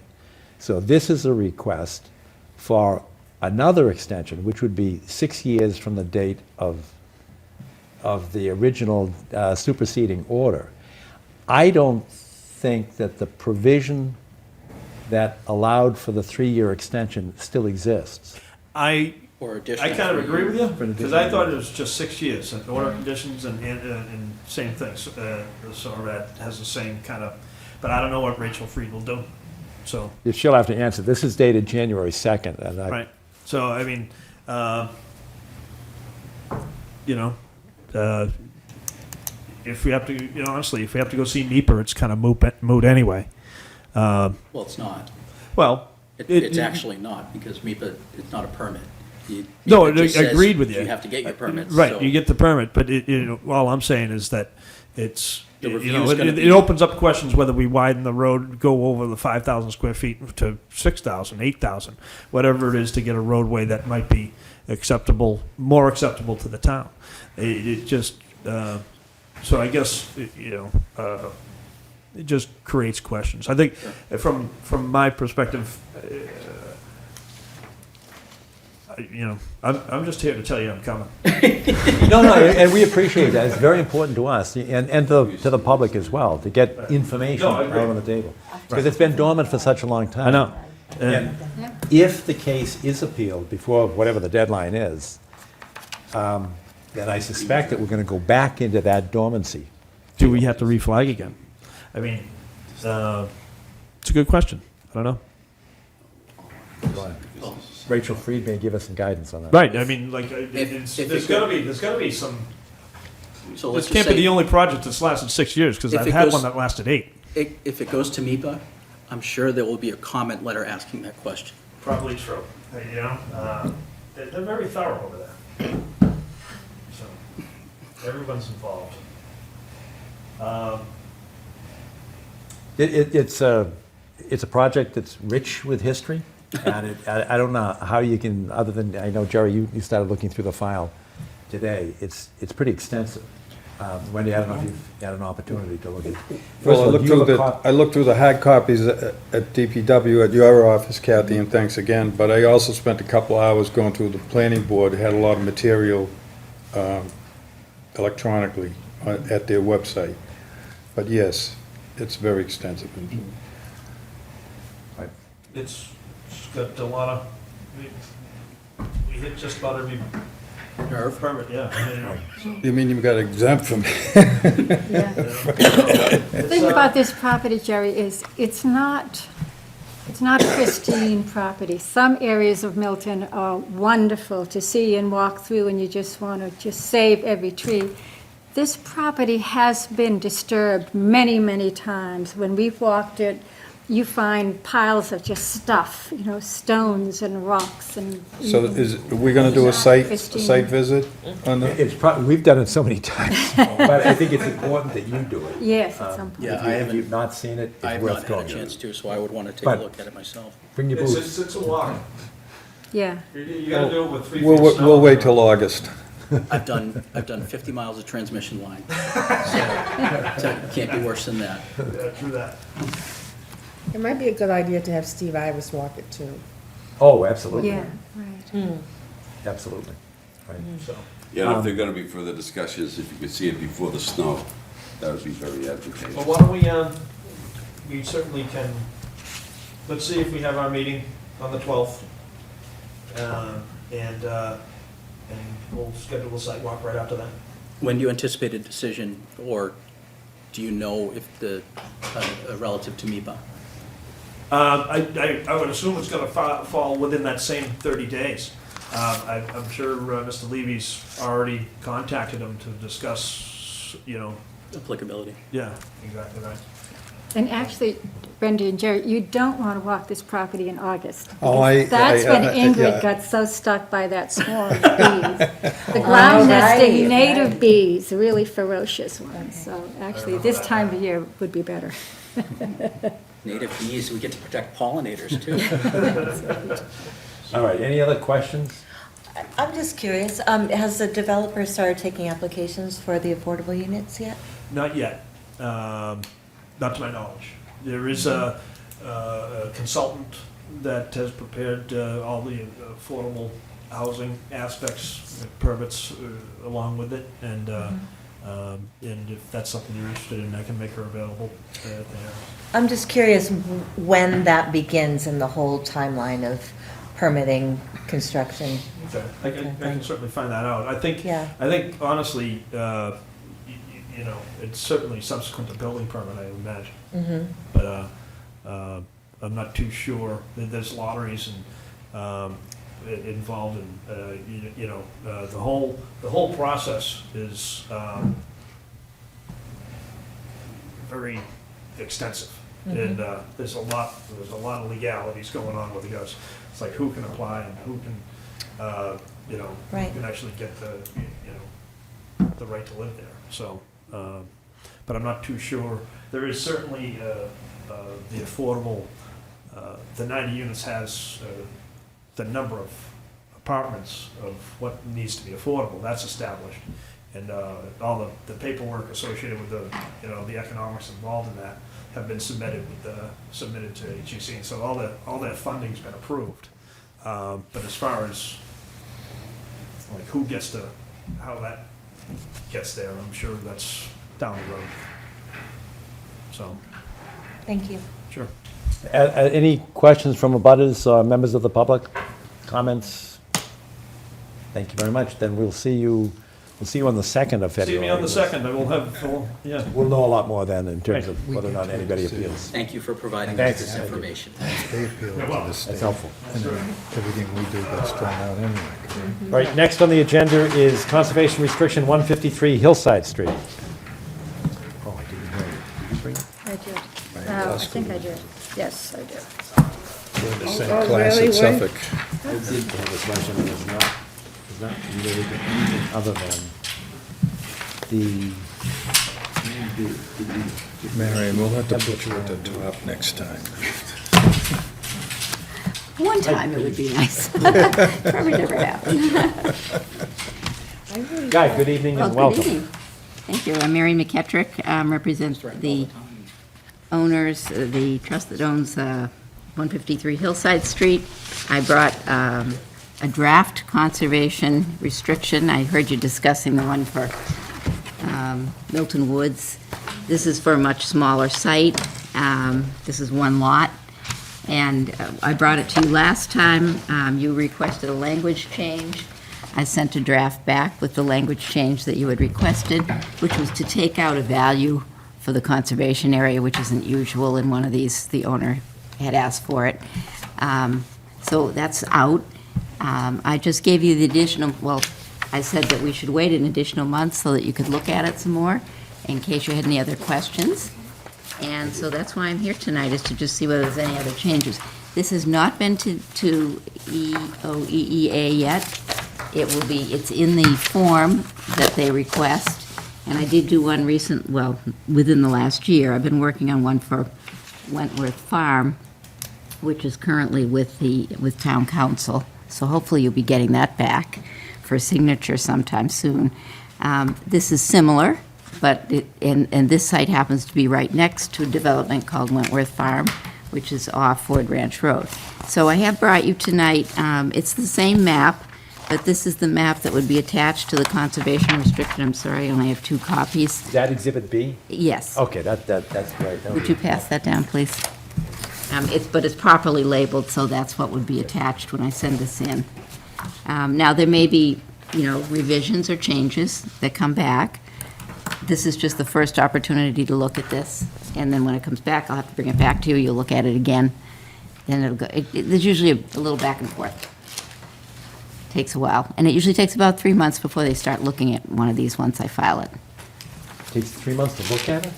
S1: So this is a request for another extension, which would be 6 years from the date of the original superseding order. I don't think that the provision that allowed for the 3-year extension still exists.
S3: Or
S10: I
S3: additional.
S10: kind of agree with you,
S1: For an
S10: because I thought it was just 6 years, and order conditions and same things. So that has the same kind of, but I don't know what Rachel Freed will do, so.
S1: She'll have to answer. This is dated January 2nd, and
S10: Right, so, I mean, if we have to, honestly, if we have to go see NEPA, it's kind of moot anyway.
S3: Well, it's not.
S10: Well.
S3: It's actually not, because MIPA, it's not a permit.
S10: No,
S3: MIPA just
S10: I
S3: says
S10: agreed with you.
S3: You have to get your permits.
S10: Right,
S3: so-
S10: you get the permit, but all I'm saying is that it's,
S3: The
S10: you
S3: review's
S10: know,
S3: gonna
S10: it
S3: be-
S10: opens up questions whether we widen the road, go over the 5,000 square feet to 6,000, 8,000, whatever it is to get a roadway that might be acceptable, more acceptable to the town. It just, so I guess, it just creates questions. I think from my perspective, I'm just here to tell you I'm coming.
S1: No, and we appreciate that. It's very important to us and to the public as well, to get information
S10: No, I
S1: out
S10: agree.
S1: on the table. Because it's been dormant for such a long time.
S10: I know.
S1: And if the case is appealed before whatever the deadline is, then I suspect that we're going to go back into that dormancy.
S10: Do we have to reflag again? I mean, it's a good question. I don't know.
S1: Rachel Freed may give us some guidance on that.
S10: Right, I mean, like,
S3: if
S10: there's
S3: it
S10: gotta be some,
S3: So
S10: this
S3: let's just
S10: can't be
S3: say,
S10: the only project that's lasted 6 years, because
S3: If
S10: I've
S3: it
S10: had
S3: goes-
S10: one that lasted 8.
S3: if it goes to MIPA, I'm sure there will be a comment letter asking that question.
S10: Probably true. They're very thorough over there. So, everyone's involved.
S1: It's a project that's rich with history, and I don't know how you can, other than, I know, Jerry, you started looking through the file today. It's pretty extensive. Wendy, I don't know if you've had an opportunity to look at it. First
S4: Well,
S1: of all, do you have a cop-
S4: I looked through the hard copies at DPW at your office, Kathy, and thanks again, but I also spent a couple hours going through the planning board, had a lot of material electronically at their website. But yes, it's very extensive.
S10: It's got a lot of, we hit just about every
S3: Nerve.
S10: permit, yeah.
S4: You mean you got exempt from?
S2: The thing about this property, Jerry, is it's not a pristine property. Some areas of Milton are wonderful to see and walk through, and you just want to just save every tree. This property has been disturbed many, many times. When we've walked it, you find piles of just stuff, stones and rocks and.
S4: So are we gonna do a site
S2: Pristine.
S4: visit on the?
S1: It's probably, we've done it so many times, but I think it's important that you do it.
S2: Yes, at some point.
S3: Yeah,
S1: If you- if you've not seen it,
S3: I
S1: it's
S3: have
S1: worth
S3: not had
S1: going
S3: a
S1: to.
S3: chance to, so I would want to take a
S1: But-
S3: look at it myself.
S1: Bring your boots.
S10: It's a walk.
S2: Yeah.
S10: You gotta do it with 3 feet
S4: We'll,
S10: of snow.
S4: we'll wait till August.
S3: I've done 50 miles of transmission line, so it can't be worse than that.
S10: Yeah, true that.
S5: It might be a good idea to have Steve Iris walk it too.
S1: Oh, absolutely.
S2: Yeah, right.
S1: Absolutely. Right. So,
S9: Yeah, and if there are gonna be further discussions, if you could see it before the snow, that would be very advantageous.
S10: Well, why don't we certainly can, let's see if we have our meeting on the 12th. And we'll schedule a site walk right after that.
S3: When do you anticipate a decision, or do you know if relative to MIPA?
S10: I would assume it's gonna fall within that same 30 days. I'm sure Mr. Levy's already contacted him to discuss,
S3: Applicability.
S10: yeah, exactly right.
S2: And actually, Brenda and Jerry, you don't want to walk this property in August.
S4: Oh,
S2: because That's when
S4: yeah.
S2: Ingrid got so stuck by that swarm of bees. The ground nesting native bees, really ferocious ones. So actually, this time of year would be better.
S3: Native bees, we get to protect pollinators too.
S1: all right, any other questions?
S16: I'm just curious, has the developer started taking applications for the affordable units yet?
S10: Not yet, not to my knowledge. There is a consultant that has prepared all the affordable housing aspects, permits along with it, and if that's something you're interested in, I can make her available there.
S16: I'm just curious when that begins in the whole timeline of permitting, construction.
S10: Okay, I can certainly find that out. I think honestly, it's certainly subsequent to building permit, I imagine.
S16: Mm-hmm.
S10: But I'm not too sure. There's lotteries and involved in, the whole process is very extensive. And there's a lot of legalities going on with regards. It's like who can apply and who can,
S16: Right.
S10: who can actually get the right to live there. So, but I'm not too sure. There is certainly the affordable, the 90 units has the number of apartments of what needs to be affordable. That's established. And all the paperwork associated with the economics involved in that have been submitted to HEC. And so all that funding's been approved. But as far as like who gets to, how that gets there, I'm sure that's down the road. So,
S16: Thank you.
S10: sure.
S1: Any questions from abutters or members of the public? Comments? Thank you very much. Then we'll see you on the 2nd of February.
S10: See me on the 2nd. I will have, yeah.
S1: We'll know a lot more then in terms of whether or not anybody appeals.
S3: Thank you for providing
S1: Thanks.
S3: us this information.
S4: They appeal to the state.
S1: That's helpful.
S4: And then everything we do gets thrown out anyway.
S1: All right, next on the agenda is Conservation Restriction 153 Hillside Street. Oh, I didn't hear you. Did you bring it?
S2: I did. I think I did. Yes, I did.
S4: We're in the same
S5: Oh,
S4: class
S5: really?
S4: at Suffolk.
S1: I did have this question, and it's not related to anything other than the,
S4: Marion, we'll have to put you at the top next time.
S17: One time it would be nice. Probably never happened.
S1: Guy, good evening and
S17: Well, good
S1: welcome.
S17: evening. Thank you. I'm Mary McKettrick, represent the owners, the trust that owns 153 Hillside Street. I brought a draft conservation restriction. I heard you discussing the one for Milton Woods. This is for a much smaller site. This is one lot. And I brought it to you last time. You requested a language change. I sent a draft back with the language change that you had requested, which was to take out a value for the conservation area, which isn't usual in one of these. The owner had asked for it. So that's out. I just gave you the additional, well, I said that we should wait an additional month so that you could look at it some more in case you had any other questions. And so that's why I'm here tonight, is to just see whether there's any other changes. This has not been to EOEEA yet. It's in the form that they request. And I did do one within the last year. I've been working on one for Wentworth Farm, which is currently with Town Council. So hopefully you'll be getting that back for signature sometime soon. This is similar, but and this site happens to be right next to a development called Wentworth Farm, which is off Ford Ranch Road. So I have brought you tonight, it's the same map, but this is the map that would be attached to the conservation restriction. I'm sorry, I only have 2 copies.
S1: Is that Exhibit B?
S17: Yes.
S1: Okay, that's great.
S17: Would you pass that down, please? But it's properly labeled, so that's what would be attached when I send this in. Now, there may be, revisions or changes that come back. This is just the first opportunity to look at this, and then when it comes back, I'll have to bring it back to you, you'll look at it again, then it'll go, there's usually a little back and forth. Takes a while, and it usually takes about 3 months before they start looking at one of these once I file it.
S1: Takes 3 months to look at it?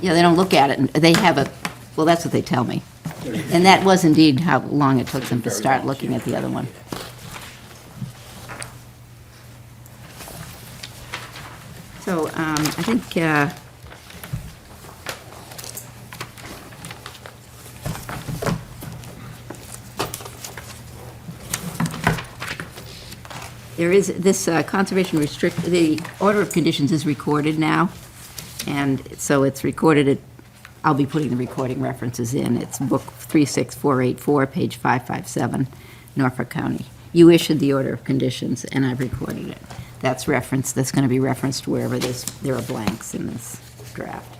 S17: Yeah, they don't look at it, and they have well, that's what they tell me. And that was indeed how long it took them to start looking at the other one. So, I think, there is, this conservation the order of conditions is recorded now, and so it's recorded I'll be putting the recording references in. It's book 36484, page 557, Norfolk County. You issued the order of conditions, and I've recorded it. That's going to be referenced wherever there are blanks in this draft.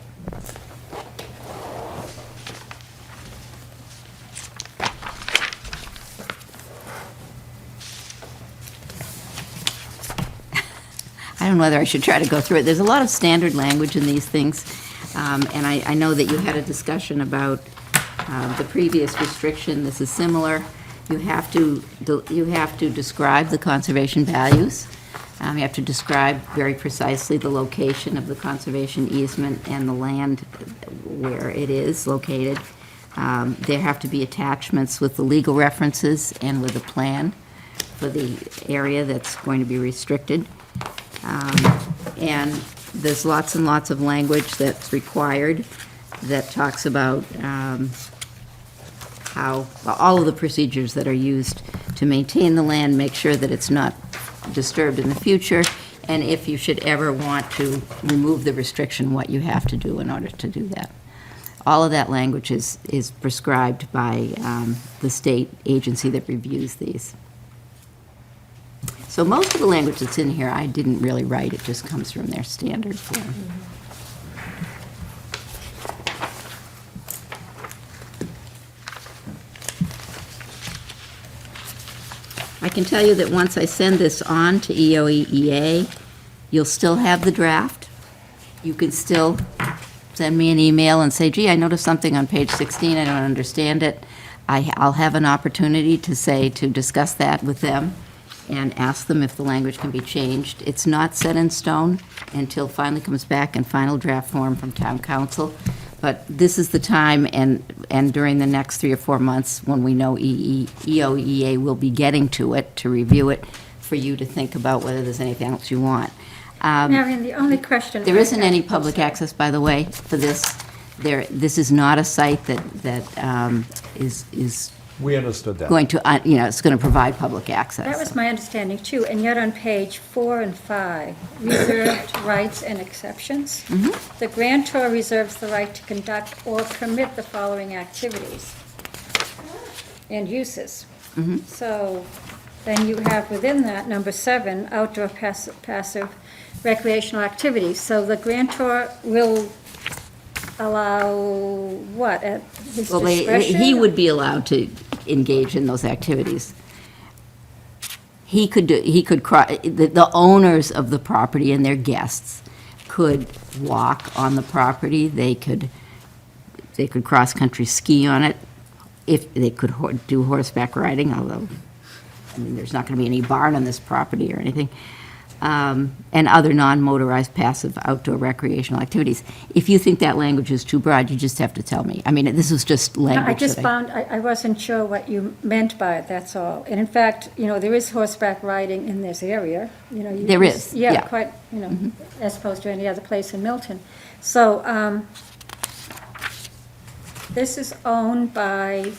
S17: I don't know whether I should try to go through it. There's a lot of standard language in these things, and I know that you had a discussion about the previous restriction. This is similar. You have to describe the conservation values. You have to describe very precisely the location of the conservation easement and the land where it is located. There have to be attachments with the legal references and with a plan for the area that's going to be restricted. And there's lots and lots of language that's required that talks about how, all of the procedures that are used to maintain the land, make sure that it's not disturbed in the future, and if you should ever want to remove the restriction, what you have to do in order to do that. All of that language is prescribed by the state agency that reviews these. So most of the language that's in here, I didn't really write, it just comes from their standard form. I can tell you that once I send this on to EOEEA, you'll still have the draft. You can still send me an email and say, gee, I noticed something on page 16, I don't understand it. I'll have an opportunity to discuss that with them and ask them if the language can be changed. It's not set in stone until finally comes back in final draft form from Town Council. But this is the time, and during the next 3 or 4 months, when we know EOEA will be getting to it, to review it, for you to think about whether there's anything else you want.
S2: Marion, the only question.
S17: There isn't any public access, by the way, for this. This is not a site that is
S1: We understood that.
S17: going to, it's going to provide public access.
S2: That was my understanding too, and yet on page 4 and 5, reserved rights and exceptions. The grantor reserves the right to conduct or permit the following activities and uses. So then you have within that, number 7, outdoor passive recreational activities. So the grantor will allow what, at his discretion?
S17: He would be allowed to engage in those activities. The owners of the property and their guests could walk on the property. They could cross-country ski on it. If they could do horseback riding, although, there's not going to be any barn on this property or anything. and other non-motorized passive outdoor recreational activities. If you think that language is too broad, you just have to tell me. I mean, this was just language.
S2: I just
S17: that
S2: found, I wasn't sure what you meant by it, that's all. And in fact, there is horseback riding in this area,
S17: There is, yeah.
S2: Quite, as opposed to any other place in Milton. So, this is owned by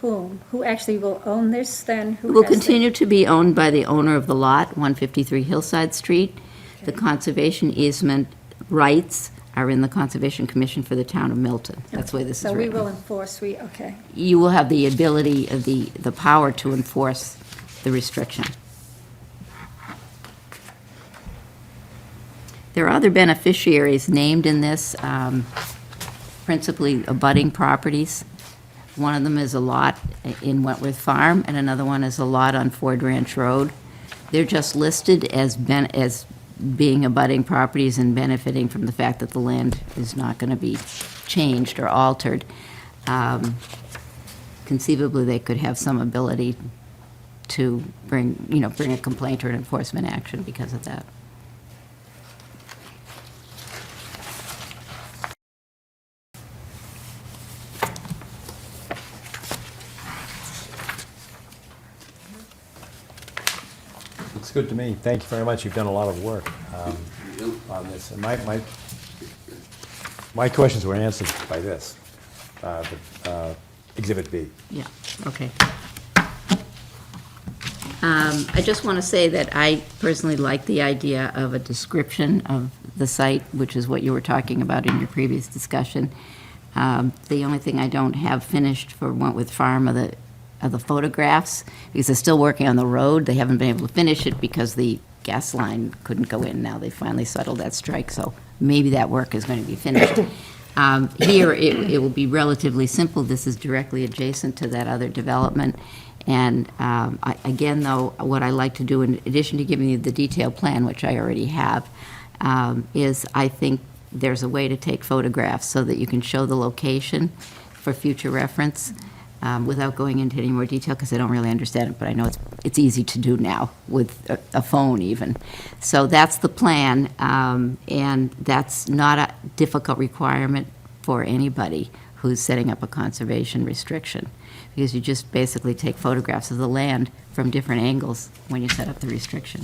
S2: whom? Who actually will own this then? Who
S17: It will
S2: has the-
S17: continue to be owned by the owner of the lot, 153 Hillside Street. The conservation easement rights are in the Conservation Commission for the town of Milton. That's the way this is
S2: So we
S17: written.
S2: will enforce, okay.
S17: You will have the ability, the power to enforce the restriction. There are other beneficiaries named in this, principally abutting properties. One of them is a lot in Wentworth Farm, and another one is a lot on Ford Ranch Road. They're just listed as being abutting properties and benefiting from the fact that the land is not going to be changed or altered. Conceivably, they could have some ability to bring a complaint or an enforcement action because of that.
S1: Looks good to me. Thank you very much. You've done a lot of work on this. And my questions were answered by this, Exhibit B.
S17: Yeah, okay. I just want to say that I personally like the idea of a description of the site, which is what you were talking about in your previous discussion. The only thing I don't have finished for Wentworth Farm are the photographs, because they're still working on the road. They haven't been able to finish it because the gas line couldn't go in. Now they finally settled that strike, so maybe that work is going to be finished. Here, it will be relatively simple. This is directly adjacent to that other development. And again, though, what I like to do, in addition to giving you the detailed plan, which I already have, is I think there's a way to take photographs so that you can show the location for future reference without going into any more detail, because I don't really understand it, but I know it's easy to do now with a phone even. So that's the plan, and that's not a difficult requirement for anybody who's setting up a conservation restriction, because you just basically take photographs of the land from different angles when you set up the restriction.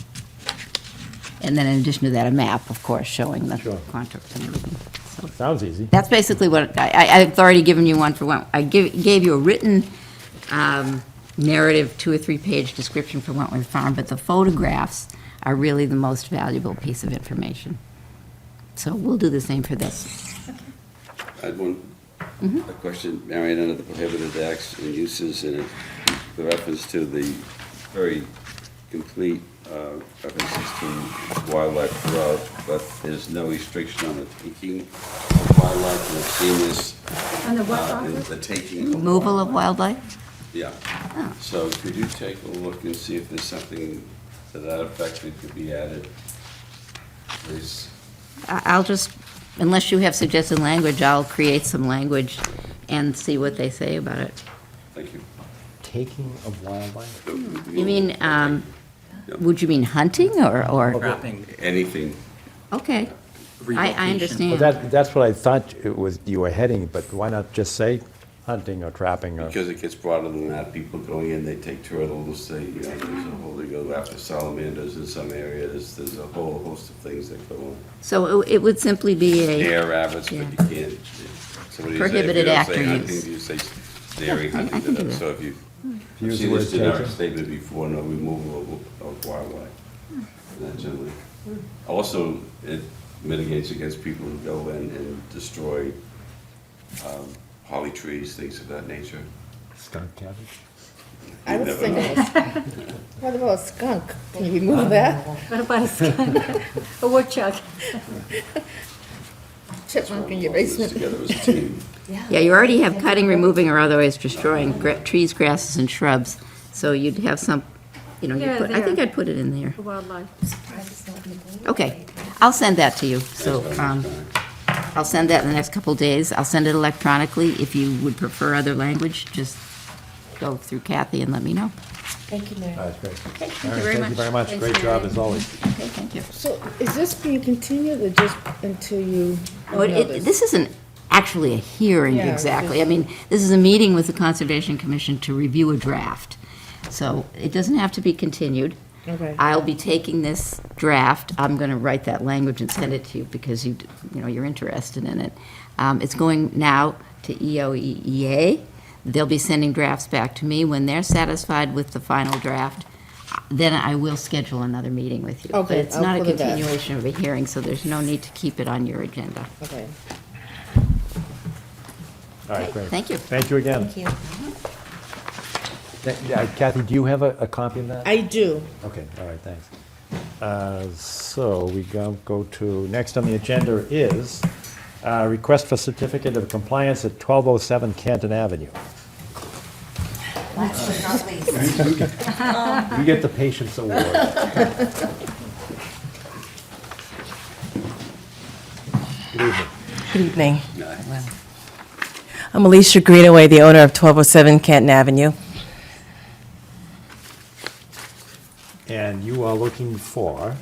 S17: And then in addition to that, a map, of course, showing the contours and everything. So
S1: Sounds easy.
S17: that's basically what, I've already given you one for one. I gave you a written narrative, 2 or 3 page description for Wentworth Farm, but the photographs are really the most valuable piece of information. So we'll do the same for this.
S9: I had one, a question, Marion, under the prohibited acts and uses, and the reference to the very complete references to wildlife throughout, but there's no restriction on the taking of wildlife, and I've seen this
S2: On the what,
S9: in the taking of
S17: Removal of
S9: wildlife.
S17: wildlife?
S9: Yeah.
S17: Oh.
S9: So could you take a look and see if there's something to that effect that could be added, please?
S17: I'll just, unless you have suggested language, I'll create some language and see what they say about it.
S9: Thank you.
S1: Taking of wildlife?
S17: You mean, would you mean hunting or?
S3: Trapping.
S9: Anything.
S17: Okay, I
S3: Relocation.
S1: Well,
S17: understand.
S1: that's what I thought it was, you were heading, but why not just say hunting or trapping or?
S9: Because it gets broader than that, people going in, they take turtles, there's a whole, they go after salamanders in some areas, there's a whole host of things that go on.
S17: So it would simply be a,
S9: Snare rabbits, but
S17: Yeah.
S9: you can't. somebody say,
S17: Prohibited
S9: if
S17: after
S9: you don't say
S17: use.
S9: hunting, you say snaring,
S17: Yeah, I
S9: hunting,
S17: can do that.
S9: so if you,
S1: Use
S9: I've
S1: the
S9: seen
S1: word
S9: this generic
S1: taking.
S9: statement before, no removal of wildlife. That generally. Also, it mitigates against people who go in and destroy holly trees, things of that nature.
S1: Skunk cabbage?
S5: I was
S9: You never
S5: thinking, what about a skunk? Can you remove that?
S2: What about a skunk? A woodchuck?
S5: Chipmunk in your
S9: All this
S5: basement.
S9: together as a team.
S17: yeah, you already have cutting, removing, or otherwise destroying trees, grasses, and shrubs. So you'd have some,
S2: Yeah,
S17: I think
S2: there.
S17: I'd put it in there.
S2: The wildlife.
S17: Okay, I'll send that to you. So I'll send that in the next couple days. I'll send it electronically. If you would prefer other language, just go through Kathy and let me know.
S5: Thank you, Mary.
S1: That's great.
S17: Thank
S1: All
S17: you
S1: right,
S17: very
S1: Thank
S17: much.
S1: you very much.
S2: Thanks,
S1: Great job
S2: Mary.
S1: as always.
S17: Okay, thank you.
S5: So is this being continued or just until you
S17: Oh,
S5: notice?
S17: This isn't actually a hearing
S5: Yeah,
S17: exactly.
S5: it's-
S17: I mean, this is a meeting with the Conservation Commission to review a draft. So it doesn't have to be continued.
S5: Okay.
S17: I'll be taking this draft, I'm going to write that language and send it to you because you're interested in it. It's going now to EOEA. They'll be sending drafts back to me. When they're satisfied with the final draft, then I will schedule another meeting with you. But
S5: Okay,
S17: it's
S5: I'll
S17: not a
S5: put it back.
S17: continuation of a hearing, so there's no need to keep it on your agenda.
S5: Okay.
S1: All right, great.
S17: Thank you.
S1: Thank you again.
S16: Thank you.
S1: Kathy, do you have a copy of that?
S5: I do.
S1: Okay, all right, thanks. So we go to, next on the agenda is request for certificate of compliance at 1207 Canton Avenue.
S16: Last but not least.
S1: You get the Patience Award. Good evening.
S18: Good evening. I'm Alicia Greenaway, the owner of 1207 Canton Avenue.
S1: And you are looking for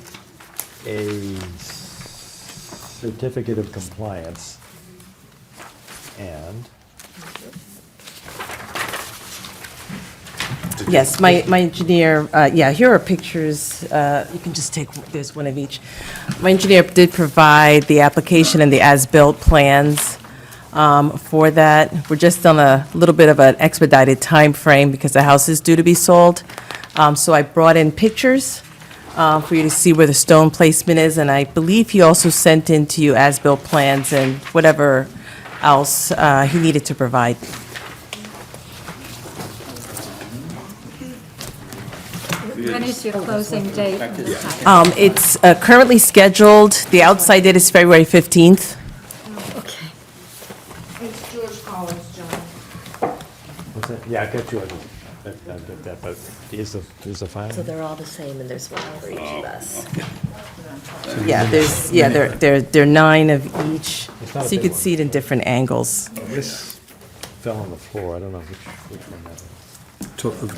S1: a certificate of compliance and
S18: Yes, my engineer, here are pictures, you can just take, there's one of each. My engineer did provide the application and the as-built plans for that. We're just on a little bit of an expedited time frame because the house is due to be sold. So I brought in pictures for you to see where the stone placement is, and I believe he also sent in to you as-built plans and whatever else he needed to provide.
S2: When is your closing date on this house?
S18: It's currently scheduled, the outside date is February 15th.
S2: Okay.
S5: It's George Collins, John.
S1: what's that? Yeah, I got you. I get that, but here's the file.
S16: So they're all the same, and there's one for each of us.
S18: There are 9 of each,
S1: It's not a
S18: so you
S1: big
S18: could
S1: one.
S18: see it in different angles.
S1: This fell on the floor. I don't know which one that is.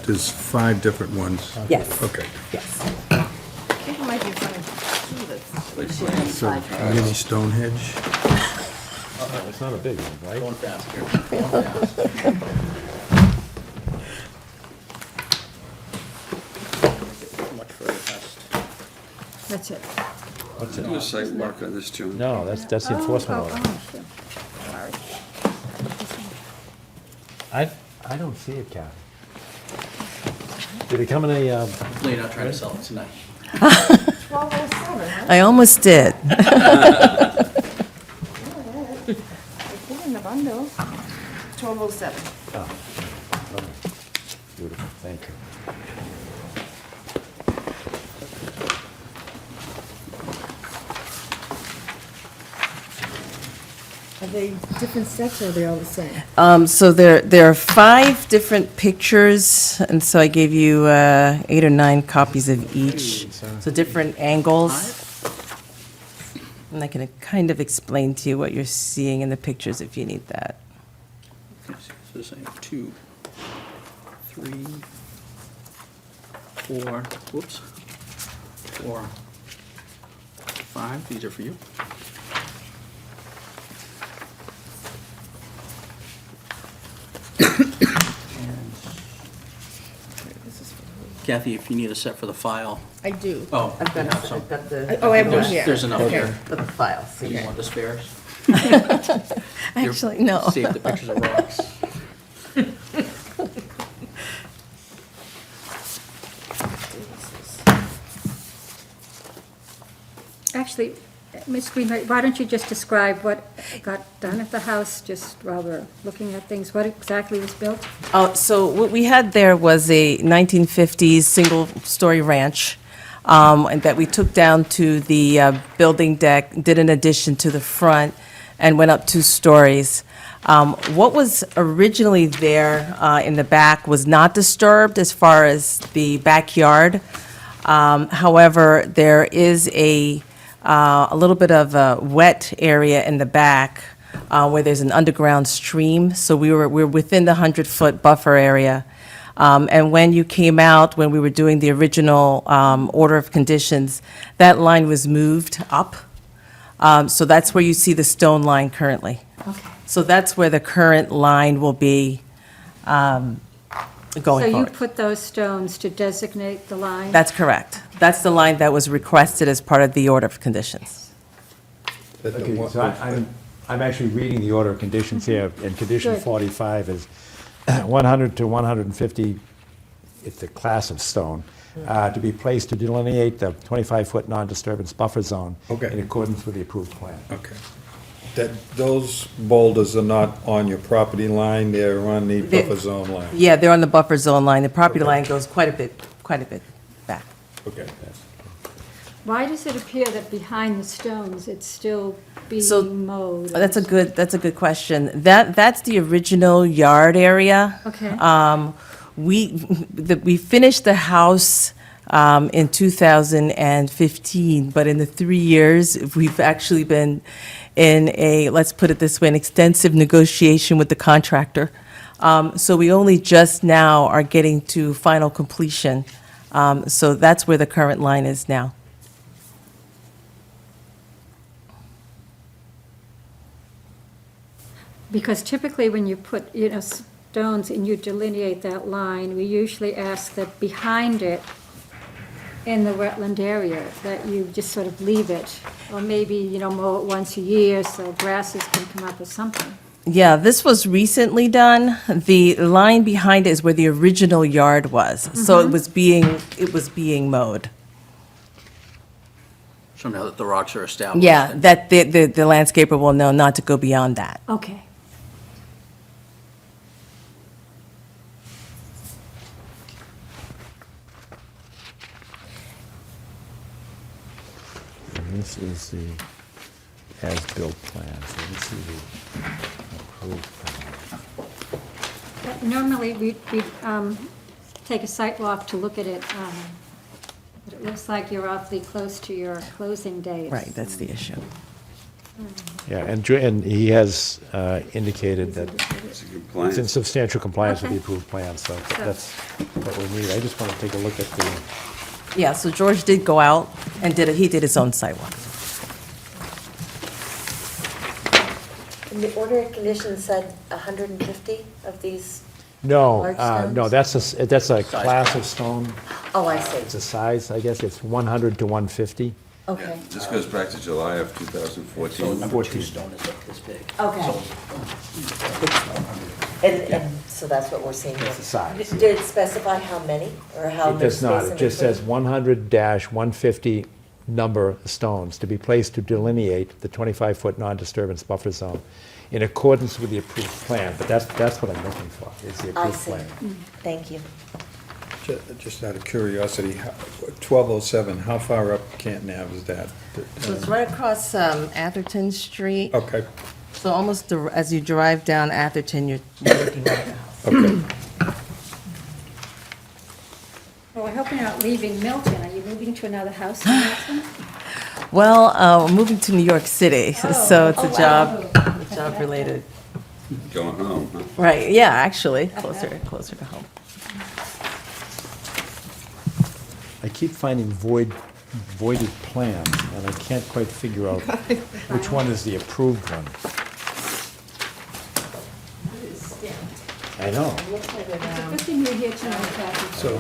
S4: There's 5 different ones.
S18: Yes.
S4: Okay.
S18: Yes.
S5: I think it might be fun.
S4: So mini Stonehenge?
S1: It's not a big one, right?
S3: Going fast here, going fast. Much further past.
S2: That's it.
S1: What's it?
S9: Do a site walk on this, John?
S1: No, that's the enforcement order.
S2: Sure. Sorry.
S1: I don't see it, Kathy. Did it come in a,
S3: Hopefully you're not trying to sell it tonight.
S5: 1207, huh?
S18: I almost did.
S5: I put it in the bundle. 1207.
S1: beautiful, thank you.
S5: Are they different sets or are they all the same?
S18: So there are 5 different pictures, and so I gave you 8 or 9 copies of each. So different angles. And I can kind of explain to you what you're seeing in the pictures if you need that.
S3: Okay, so this is 2, 3, 4, whoops, 4, 5, these are for you. Kathy, if you need a set for the file.
S5: I do.
S3: Oh,
S18: I've
S3: you
S18: got,
S3: have some.
S18: I've got the,
S5: Oh, I have one here.
S3: There's enough
S5: Okay.
S3: here.
S18: for the files.
S3: Do you want the spares?
S18: Actually, no.
S3: Save the pictures of rocks.
S2: Actually, Ms. Greenway, why don't you just describe what got done at the house, just while we're looking at things, what exactly was built?
S18: So what we had there was a 1950s single-story ranch and that we took down to the building deck, did an addition to the front, and went up 2 stories. What was originally there in the back was not disturbed as far as the backyard. However, there is a little bit of a wet area in the back where there's an underground stream, so we're within the 100-foot buffer area. And when you came out, when we were doing the original order of conditions, that line was moved up. So that's where you see the stone line currently.
S2: Okay.
S18: So that's where the current line will be going
S2: So you
S18: forward.
S2: put those stones to designate the line?
S18: That's correct. That's the line that was requested as part of the order of conditions.
S1: Okay, so I'm actually reading the order of conditions here, and condition
S2: Good.
S1: 45 is 100 to 150, it's a class of stone, to be placed to delineate the 25-foot non-disturbance buffer zone
S4: Okay.
S1: in accordance with the approved plan.
S4: Okay. Those boulders are not on your property line, they're on the buffer zone line?
S18: Yeah, they're on the buffer zone line. The property
S4: Okay.
S18: line goes quite a bit back.
S4: Okay.
S2: Why does it appear that behind the stones, it's still
S18: So,
S2: being mowed?
S18: That's a good question. That's the original yard area.
S2: Okay.
S18: We finished the house in 2015, but in the 3 years, we've actually been in a, let's put it this way, an extensive negotiation with the contractor. So we only just now are getting to final completion. So that's where the current line is now.
S2: Because typically when you put, stones and you delineate that line, we usually ask that behind it, in the wetland area, that you just sort of leave it, or maybe, mow it once a year so grasses can come up or something.
S18: Yeah, this was recently done. The line behind it is where the original yard was. So it was being mowed.
S3: So now that the rocks are established.
S18: Yeah, that the landscaper will know not to go beyond that.
S2: Okay.
S1: And this is the as-built plan, so this is the approved plan.
S2: Normally, we take a site walk to look at it, but it looks like you're awfully close to your closing date.
S18: Right, that's the issue.
S1: Yeah, and he has indicated that
S9: It's in
S1: it's in
S9: compliance.
S1: substantial compliance with the
S2: Okay.
S1: approved plan, so that's what we need. I just want to take a look at the,
S18: Yeah, so George did go out and he did his own site walk.
S16: And the order of conditions said 150 of these?
S1: no,
S16: Large
S1: no,
S16: stones?
S1: that's a class of stone.
S16: Oh, I
S1: It's
S16: see.
S1: a size, I guess, it's 100 to 150.
S16: Okay,
S9: This goes back to July of
S3: So
S9: 2014.
S3: number two stone is like this big.
S16: okay. And so that's what we're seeing here.
S1: It's the size,
S16: Did it specify how many, or how
S1: It
S16: much
S1: does
S16: space
S1: not,
S16: in
S1: it just
S16: between?
S1: says 100-150 number stones to be placed to delineate the 25-foot non-disturbance buffer zone in accordance with the approved plan, but that's what I'm looking for, is the
S16: I
S1: approved
S16: see.
S1: plan.
S16: Thank you.
S4: Just out of curiosity, 1207, how far up Canton Ave is that?
S18: So it's right across Atherton Street.
S4: Okay,
S18: So almost as you drive down Atherton, you're looking at the house.
S4: okay.
S2: Well, I hope you're not leaving Milton. Are you moving to another house in Milton?
S18: Well, we're moving to New York City, so it's a job related.
S9: Going home, huh?
S18: Right, yeah, actually, closer to home.
S1: I keep finding voided plans, and I can't quite figure out which one is the approved one. I know.
S2: It's a good thing you're here tonight, Kathy.
S4: So,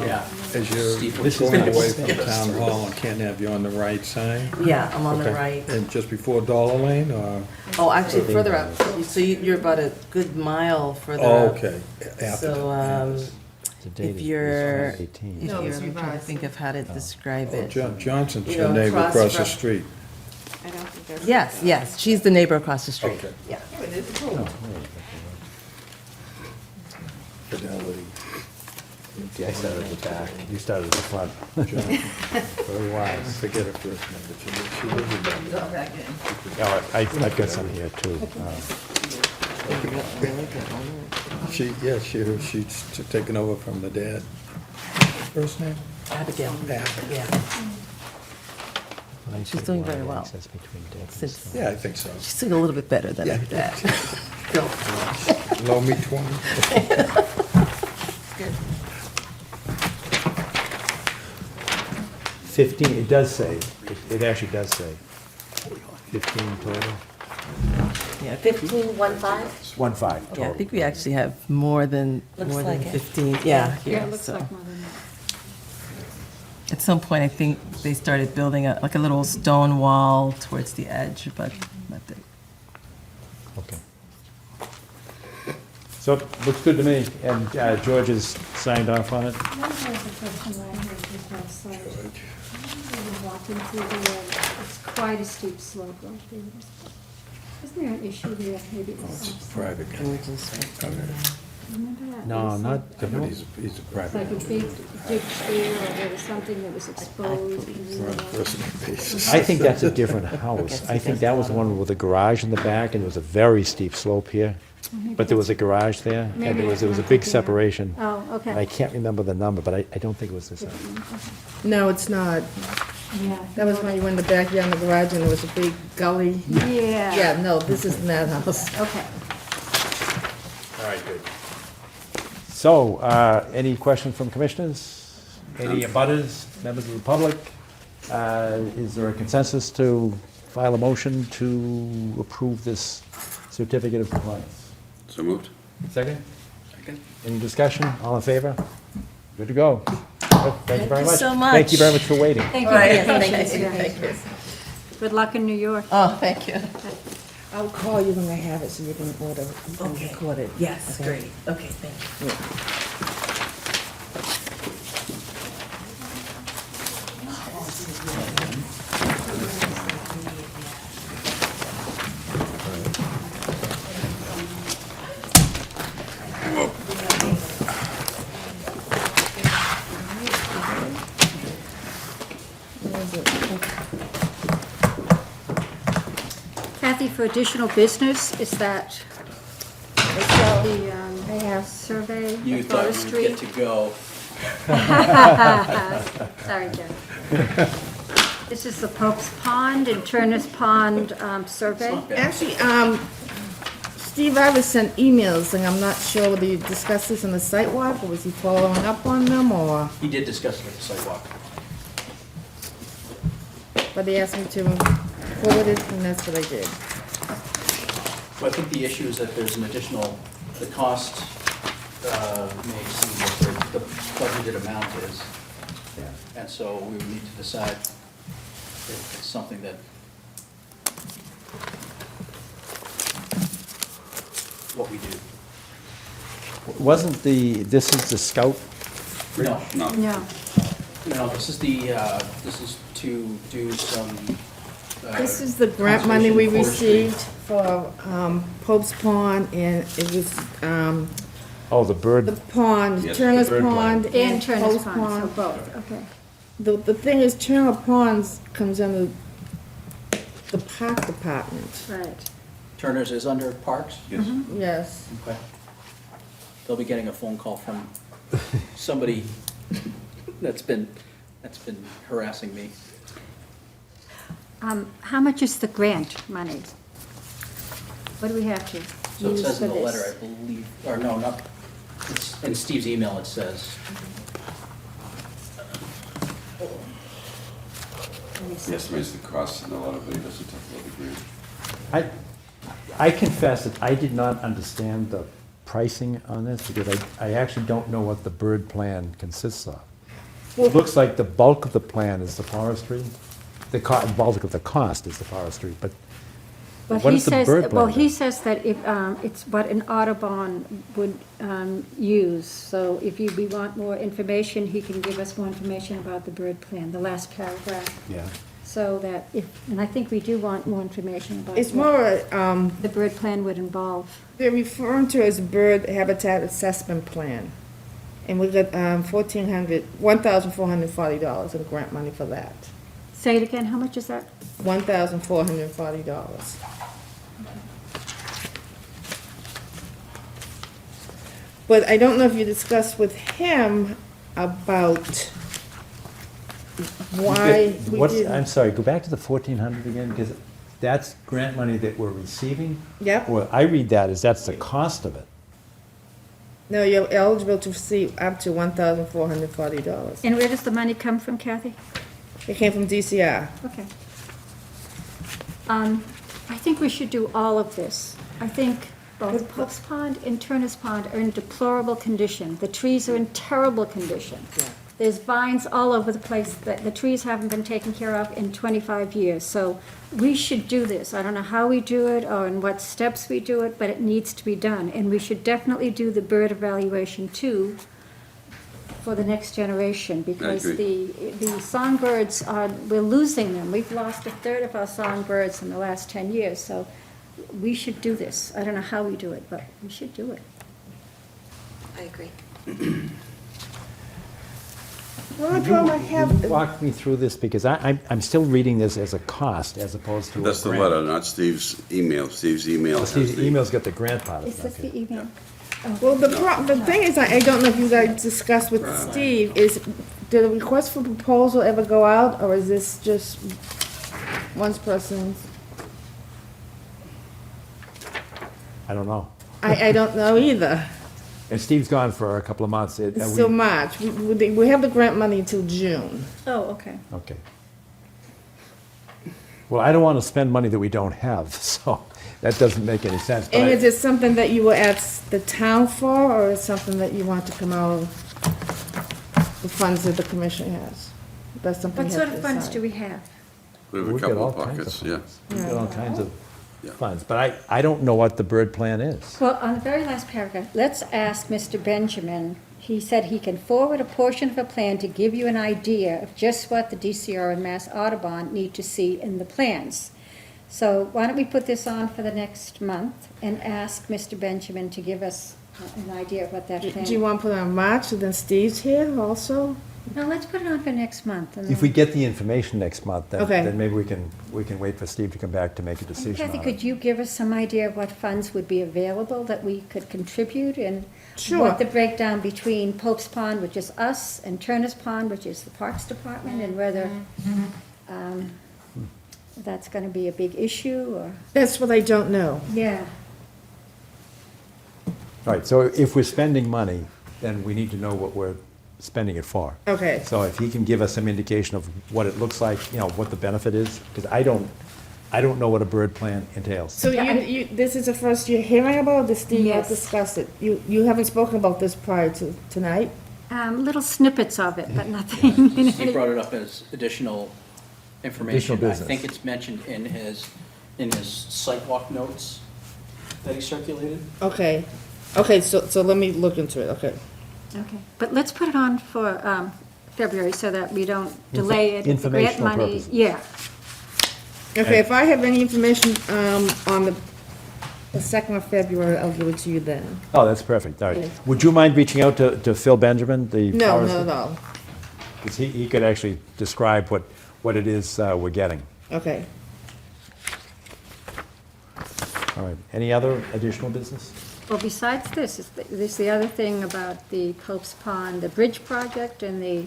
S4: as you're
S1: This is
S4: going
S1: the-
S4: away from Town Hall on Canton Ave, you're on the right side?
S18: Yeah, I'm on the
S4: Okay.
S18: right.
S4: And just before Dollar Lane, or?
S18: Oh, actually, further up. So you're about a good mile further
S4: Oh,
S18: up.
S4: okay.
S18: So,
S1: The date
S18: if
S1: is
S18: you're,
S1: 18.
S18: if you're, I'm trying to think of how to describe
S4: Oh,
S18: it.
S4: Johnson's
S18: You
S4: your
S18: know,
S4: neighbor
S18: across
S4: across the
S18: from-
S4: street.
S18: Yes, she's the neighbor across the street.
S4: Okay.
S18: Yeah.
S4: Fidelity.
S1: Yeah, I started at the back, you started at the front. Very wise.
S4: Forget her first name, but she lives in Belleville.
S1: Oh, I've got some here, too.
S4: She's taken over from the dad. First name?
S18: Abigail.
S4: Yeah.
S18: Yeah. She's doing very well.
S1: Access between deck and
S18: Since-
S1: stone.
S4: Yeah, I think so.
S18: She's doing a little bit better than her dad.
S4: Low me 20.
S1: 15, it does say, it actually does say 15 total.
S18: Yeah,
S16: 15, 1, 5?
S1: 1.5
S18: yeah, I
S1: total.
S18: think we actually have more than
S16: Looks
S18: 15.
S16: like it.
S18: Yeah,
S2: Yeah,
S18: here,
S2: it looks
S18: so.
S2: like more than that.
S18: At some point, I think they started building like a little stone wall towards the edge, but nothing.
S1: Okay. So, looks good to me, and George has signed off on it.
S2: One has a question I have just outside. You're walking through there, it's quite a steep slope right there. Isn't there an issue there, maybe?
S4: Private.
S2: Remember that?
S1: No,
S2: It's
S1: not,
S2: like-
S4: He's a
S2: It's
S4: private.
S2: like a big ditch there, or there was something that was exposed.
S1: I think that's a different house. I think that was the one with a garage in the back, and it was a very steep slope here. But there was a garage there, and
S2: Maybe
S1: there was
S2: it's
S1: a
S2: not
S1: big
S2: thinking of-
S1: separation.
S2: Oh,
S1: And I
S2: okay.
S1: can't remember the number, but I don't think it was this house.
S5: No, it's not.
S2: Yeah.
S5: That was when you went in the backyard in the garage and there was a big gully.
S2: Yeah.
S5: Yeah, no, this isn't that house.
S2: Okay.
S1: All right, good. So, any questions from commissioners? Any abutters, members of the public? Is there a consensus to file a motion to approve this certificate of compliance?
S9: So moved.
S1: Second? Second. Any discussion? All in favor? Good to go. Good. Thank you very
S18: you
S1: much.
S18: so much.
S1: Thank you very much for waiting.
S2: Thank you
S18: All right,
S2: for your
S18: thank
S2: patience.
S18: you,
S2: yeah.
S18: thank you.
S2: Good luck in New York.
S18: Oh, thank you.
S5: I'll call you when I have it so you can order and
S18: Okay.
S5: record it.
S18: Yes,
S5: Okay.
S18: great. Okay, thank you.
S2: Kathy, for additional business, is that the survey,
S3: You
S2: the
S3: thought you
S2: forestry?
S3: would get to go.
S2: Sorry, Jeff. This is the Pope's Pond and Turner's Pond survey.
S5: Actually, Steve Ivis sent emails, and I'm not sure whether you discussed this in the site walk, or was he following up on them, or,
S3: He did discuss it at the sidewalk.
S5: but he asked me to forward it, and that's what I did.
S3: So I think the issue is that there's an additional, the cost may exceed what the budgeted amount is. And so we would need to decide if it's something that what we do.
S1: Wasn't this is the scout?
S3: No,
S9: No.
S2: No.
S3: no, this is to do some.
S5: This is the grant money we
S3: conservation
S5: received for Pope's Pond, and it was
S1: Oh, the bird.
S5: the pond,
S9: Yes,
S5: Turner's
S9: the bird
S5: Pond
S2: And
S5: and
S2: Turner's
S5: Pope's
S2: Pond, so
S5: Pond.
S2: both, okay.
S5: The thing is, Turner Ponds comes under the Park Department,
S2: Right.
S3: Turner's is under Parks?
S9: Yes.
S5: yes.
S3: Okay. They'll be getting a phone call from somebody that's been harassing me.
S2: How much is the grant money? What do we have to
S3: So it
S2: use
S3: says
S2: for
S3: in the letter, I
S2: this?
S3: believe, or no, not, it's in Steve's email, it says,
S9: He estimates the cost and a lot of it doesn't talk about the grant.
S1: I confess that I did not understand the pricing on this, because I actually don't know what the bird plan consists of. It looks like the bulk of the plan is the forestry, the bulk of the cost is the forestry, but
S2: But
S1: what
S2: he
S1: is the
S2: says,
S1: bird
S2: well,
S1: plan
S2: he
S1: then?
S2: says that if, it's what an Audubon would use. So if we want more information, he can give us more information about the bird plan, the last paragraph.
S1: Yeah.
S2: So that if, and I think we do want more information about
S5: It's
S2: what
S5: more,
S2: the bird plan would involve.
S5: they're referring to as bird habitat assessment plan. And we got $1,440 in grant money for that.
S2: Say it again, how much is that?
S5: $1,440. But I don't know if you discussed with him about why we
S1: What's,
S5: didn't.
S1: I'm sorry, go back to the 1,400 again, because that's grant money that we're receiving?
S5: Yep.
S1: Well, I read that as that's the cost of it.
S5: No, you're eligible to receive up to $1,440.
S2: And where does the money come from, Kathy?
S5: It came from DCR.
S2: Okay. I think we should do all of this. I think both Pope's Pond and Turner's Pond are in deplorable condition. The trees are in terrible condition. There's vines all over the place, that the trees haven't been taken care of in 25 years. So we should do this. I don't know how we do it or in what steps we do it, but it needs to be done. And we should definitely do the bird evaluation too for the next generation, because the songbirds are, we're losing them. We've lost a third of our songbirds in the last 10 years, so we should do this. I don't know how we do it, but we should do it.
S16: I agree.
S1: Can you walk me through this, because I'm still reading this as a cost as opposed to a grant.
S9: That's the letter, not Steve's email. Steve's email. has
S1: Steve's
S9: the-
S1: email's got the grant part of
S2: Is
S1: it.
S2: this
S1: okay.
S2: the email?
S5: Well, the thing is, I don't know if you guys discussed with Steve, is, did the request for proposal ever go out, or is this just one person's?
S1: I don't know.
S5: I don't know either.
S1: And Steve's gone for a couple of months.
S5: It's so much. We have the grant money until June.
S2: Oh, okay.
S1: Okay. Well, I don't want to spend money that we don't have, so that doesn't make any sense. but
S5: And
S1: I-
S5: is it something that you will ask the town for, or is it something that you want to come out of the funds that the commission has? That's something
S2: What
S5: you
S2: sort
S5: have
S2: of
S5: to
S2: funds
S5: decide.
S2: do we have?
S9: We have a
S1: We've got
S9: couple
S1: all
S9: of
S1: kinds of
S9: pockets, yeah.
S1: funds. We've got all kinds of
S9: Yeah.
S1: funds, but I don't know what the bird plan is.
S2: Well, on the very last paragraph, let's ask Mr. Benjamin. He said he can forward a portion of a plan to give you an idea of just what the DCR and Mass Audubon need to see in the plans. So why don't we put this on for the next month and ask Mr. Benjamin to give us an idea of what that plan.
S5: Do you want to put it on March, and then Steve's here also?
S2: No, let's put it on for next month. and
S1: If we
S2: then-
S1: get the information next month,
S5: Okay.
S1: then maybe we can wait for Steve to come back to make a
S2: And
S1: decision
S2: Kathy,
S1: on
S2: could
S1: it.
S2: you give us some idea of what funds would be available that we could contribute, and
S5: Sure.
S2: what the breakdown between Pope's Pond, which is us, and Turner's Pond, which is the Parks Department, and whether that's going to be a big issue, or,
S5: That's what I don't know.
S2: yeah.
S1: All right, so if we're spending money, then we need to know what we're spending it for.
S5: Okay.
S1: So if he can give us some indication of what it looks like, what the benefit is, because I don't know what a bird plan entails.
S5: So
S2: Yeah,
S5: this is the first you're hearing about, this Steve
S2: Yes.
S5: discussed it? You haven't spoken about this prior to tonight?
S2: Little snippets of it, but nothing. in
S3: He
S2: any-
S3: brought it up as additional information.
S1: Additional
S3: I
S1: business.
S3: think it's mentioned in his sidewalk notes that he circulated.
S5: Okay, so let me look into it, okay.
S2: Okay, but let's put it on for February so that we don't delay it. If the grant
S1: Informational
S2: money-
S1: purposes.
S2: Yeah.
S5: Okay, if I have any information on the 2nd of February, I'll give it to you then.
S1: Oh, that's perfect, all right.
S5: Okay.
S1: Would you mind reaching out to Phil Benjamin, the
S5: No,
S1: forester?
S5: no,
S1: Because he could actually describe what it is we're getting.
S5: okay.
S1: All right, any other additional business?
S2: Well, besides this, is the other thing about the Pope's Pond, the bridge project and the,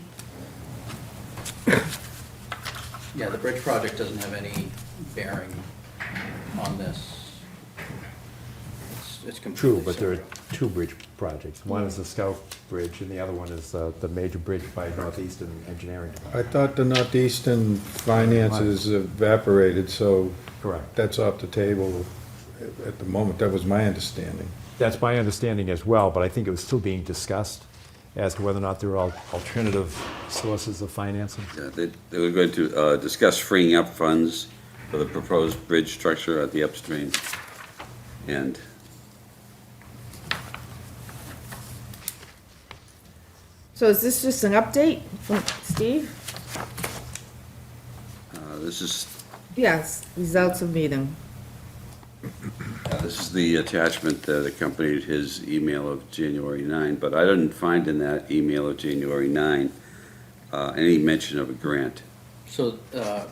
S3: Yeah, the bridge project doesn't have any bearing on this. It's completely
S1: True, but there are
S3: separate.
S1: two bridge projects. One is the Scout Bridge, and the other one is the major bridge by Northeastern Engineering
S4: I
S1: Department.
S4: thought the Northeastern finances evaporated, so
S1: Correct.
S4: that's off the table at the moment. That was my understanding.
S1: That's my understanding as well, but I think it was still being discussed as to whether or not there are alternative sources of financing.
S9: Yeah, they were going to discuss freeing up funds for the proposed bridge structure at the upstream. And
S5: So is this just an update from Steve?
S9: this is,
S5: Yes, results of meeting.
S9: this is the attachment that accompanied his email of January 9, but I didn't find in that email of January 9 any mention of a grant.
S3: So, are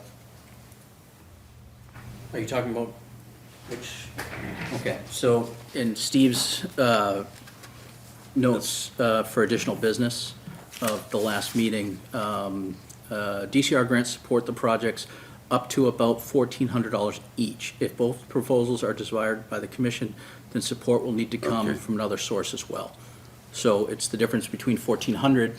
S3: you talking about which? Okay, so in Steve's notes for additional business of the last meeting, DCR grants support the projects up to about $1,400 each. If both proposals are desired by the commission, then support will need to come
S9: Okay.
S3: from another source as well. So it's the difference between $1,400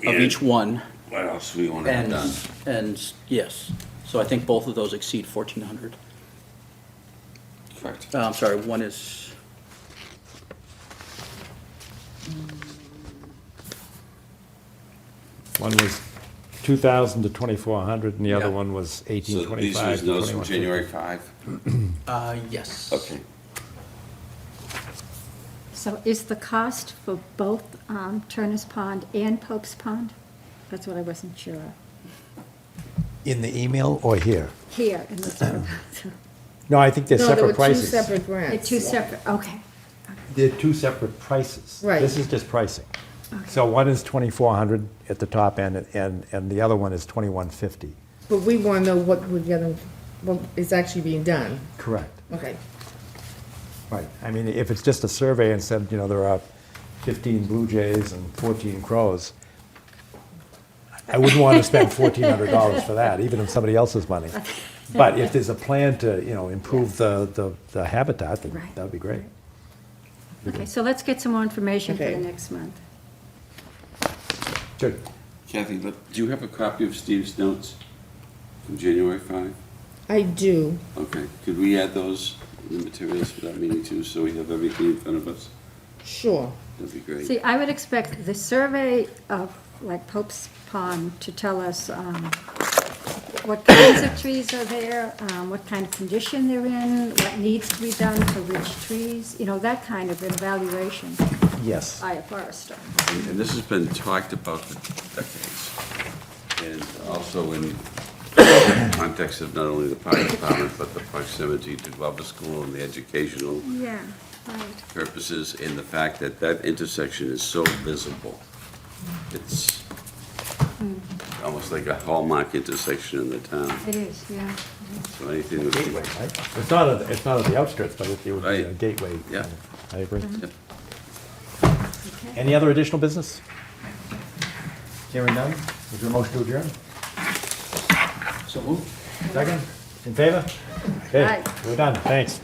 S3: of
S9: And-
S3: each one
S9: What else we want to have done?
S3: And, yes, so I think both of those exceed 1,400.
S9: Correct.
S3: I'm sorry, one is,
S1: One was 2,000 to 2,400, and the other
S3: Yeah.
S1: one was
S9: So
S1: 1,825
S9: these
S1: to
S9: are those from
S1: 2,150.
S9: January 5?
S3: yes.
S9: Okay.
S2: So is the cost for both Turner's Pond and Pope's Pond? That's what I wasn't sure of.
S1: In the email or here?
S2: Here in this one.
S1: No, I think they're
S5: No, there
S1: separate
S5: were two
S1: prices.
S5: separate
S2: They're
S5: grants.
S2: two separate, okay.
S1: They're two separate prices.
S5: Right.
S1: This is just pricing. So one is 2,400 at the top end, and the other one is 2,150.
S5: But we want to know what we're getting, what is actually being done.
S1: Correct.
S5: Okay.
S1: Right. I mean, if it's just a survey and said, you know, there are 15 blue jays and 14 crows, I wouldn't want to spend $1,400 for that, even if somebody else's money. But if there's a plan to, you know, improve the habitat, then
S2: Right.
S1: that would be great.
S2: Okay, so let's get some more information for the
S5: Okay.
S2: next month.
S1: Good.
S9: Kathy, do you have a copy of Steve's notes from January 5?
S5: I do.
S9: Okay, could we add those in the materials for that meeting too, so we have everything in front of us?
S5: Sure.
S9: That'd be great.
S2: See, I would expect the survey of, like, Pope's Pond to tell us what kinds of trees are there, what kind of condition they're in, what needs to be done for which trees, you know, that kind of evaluation
S1: Yes.
S2: by a forester.
S9: And this has been talked about for decades, and also in the context of not only the park department, but the proximity to Glover School and the educational
S2: Yeah, right.
S9: purposes, and the fact that that intersection is so visible. It's almost like a hallmark intersection in the town,
S2: It is, yeah.
S9: so anything that
S1: Gateway, right? It's not at the outskirts, but it would be a
S9: Right.
S1: gateway.
S9: Yeah.
S1: I agree.
S9: Yep.
S2: Okay.
S1: Any other additional business? Hearing none, is there a motion to adjourn?
S3: So moved.
S1: Second? In favor? Okay,
S2: Aye.
S1: we're done, thanks.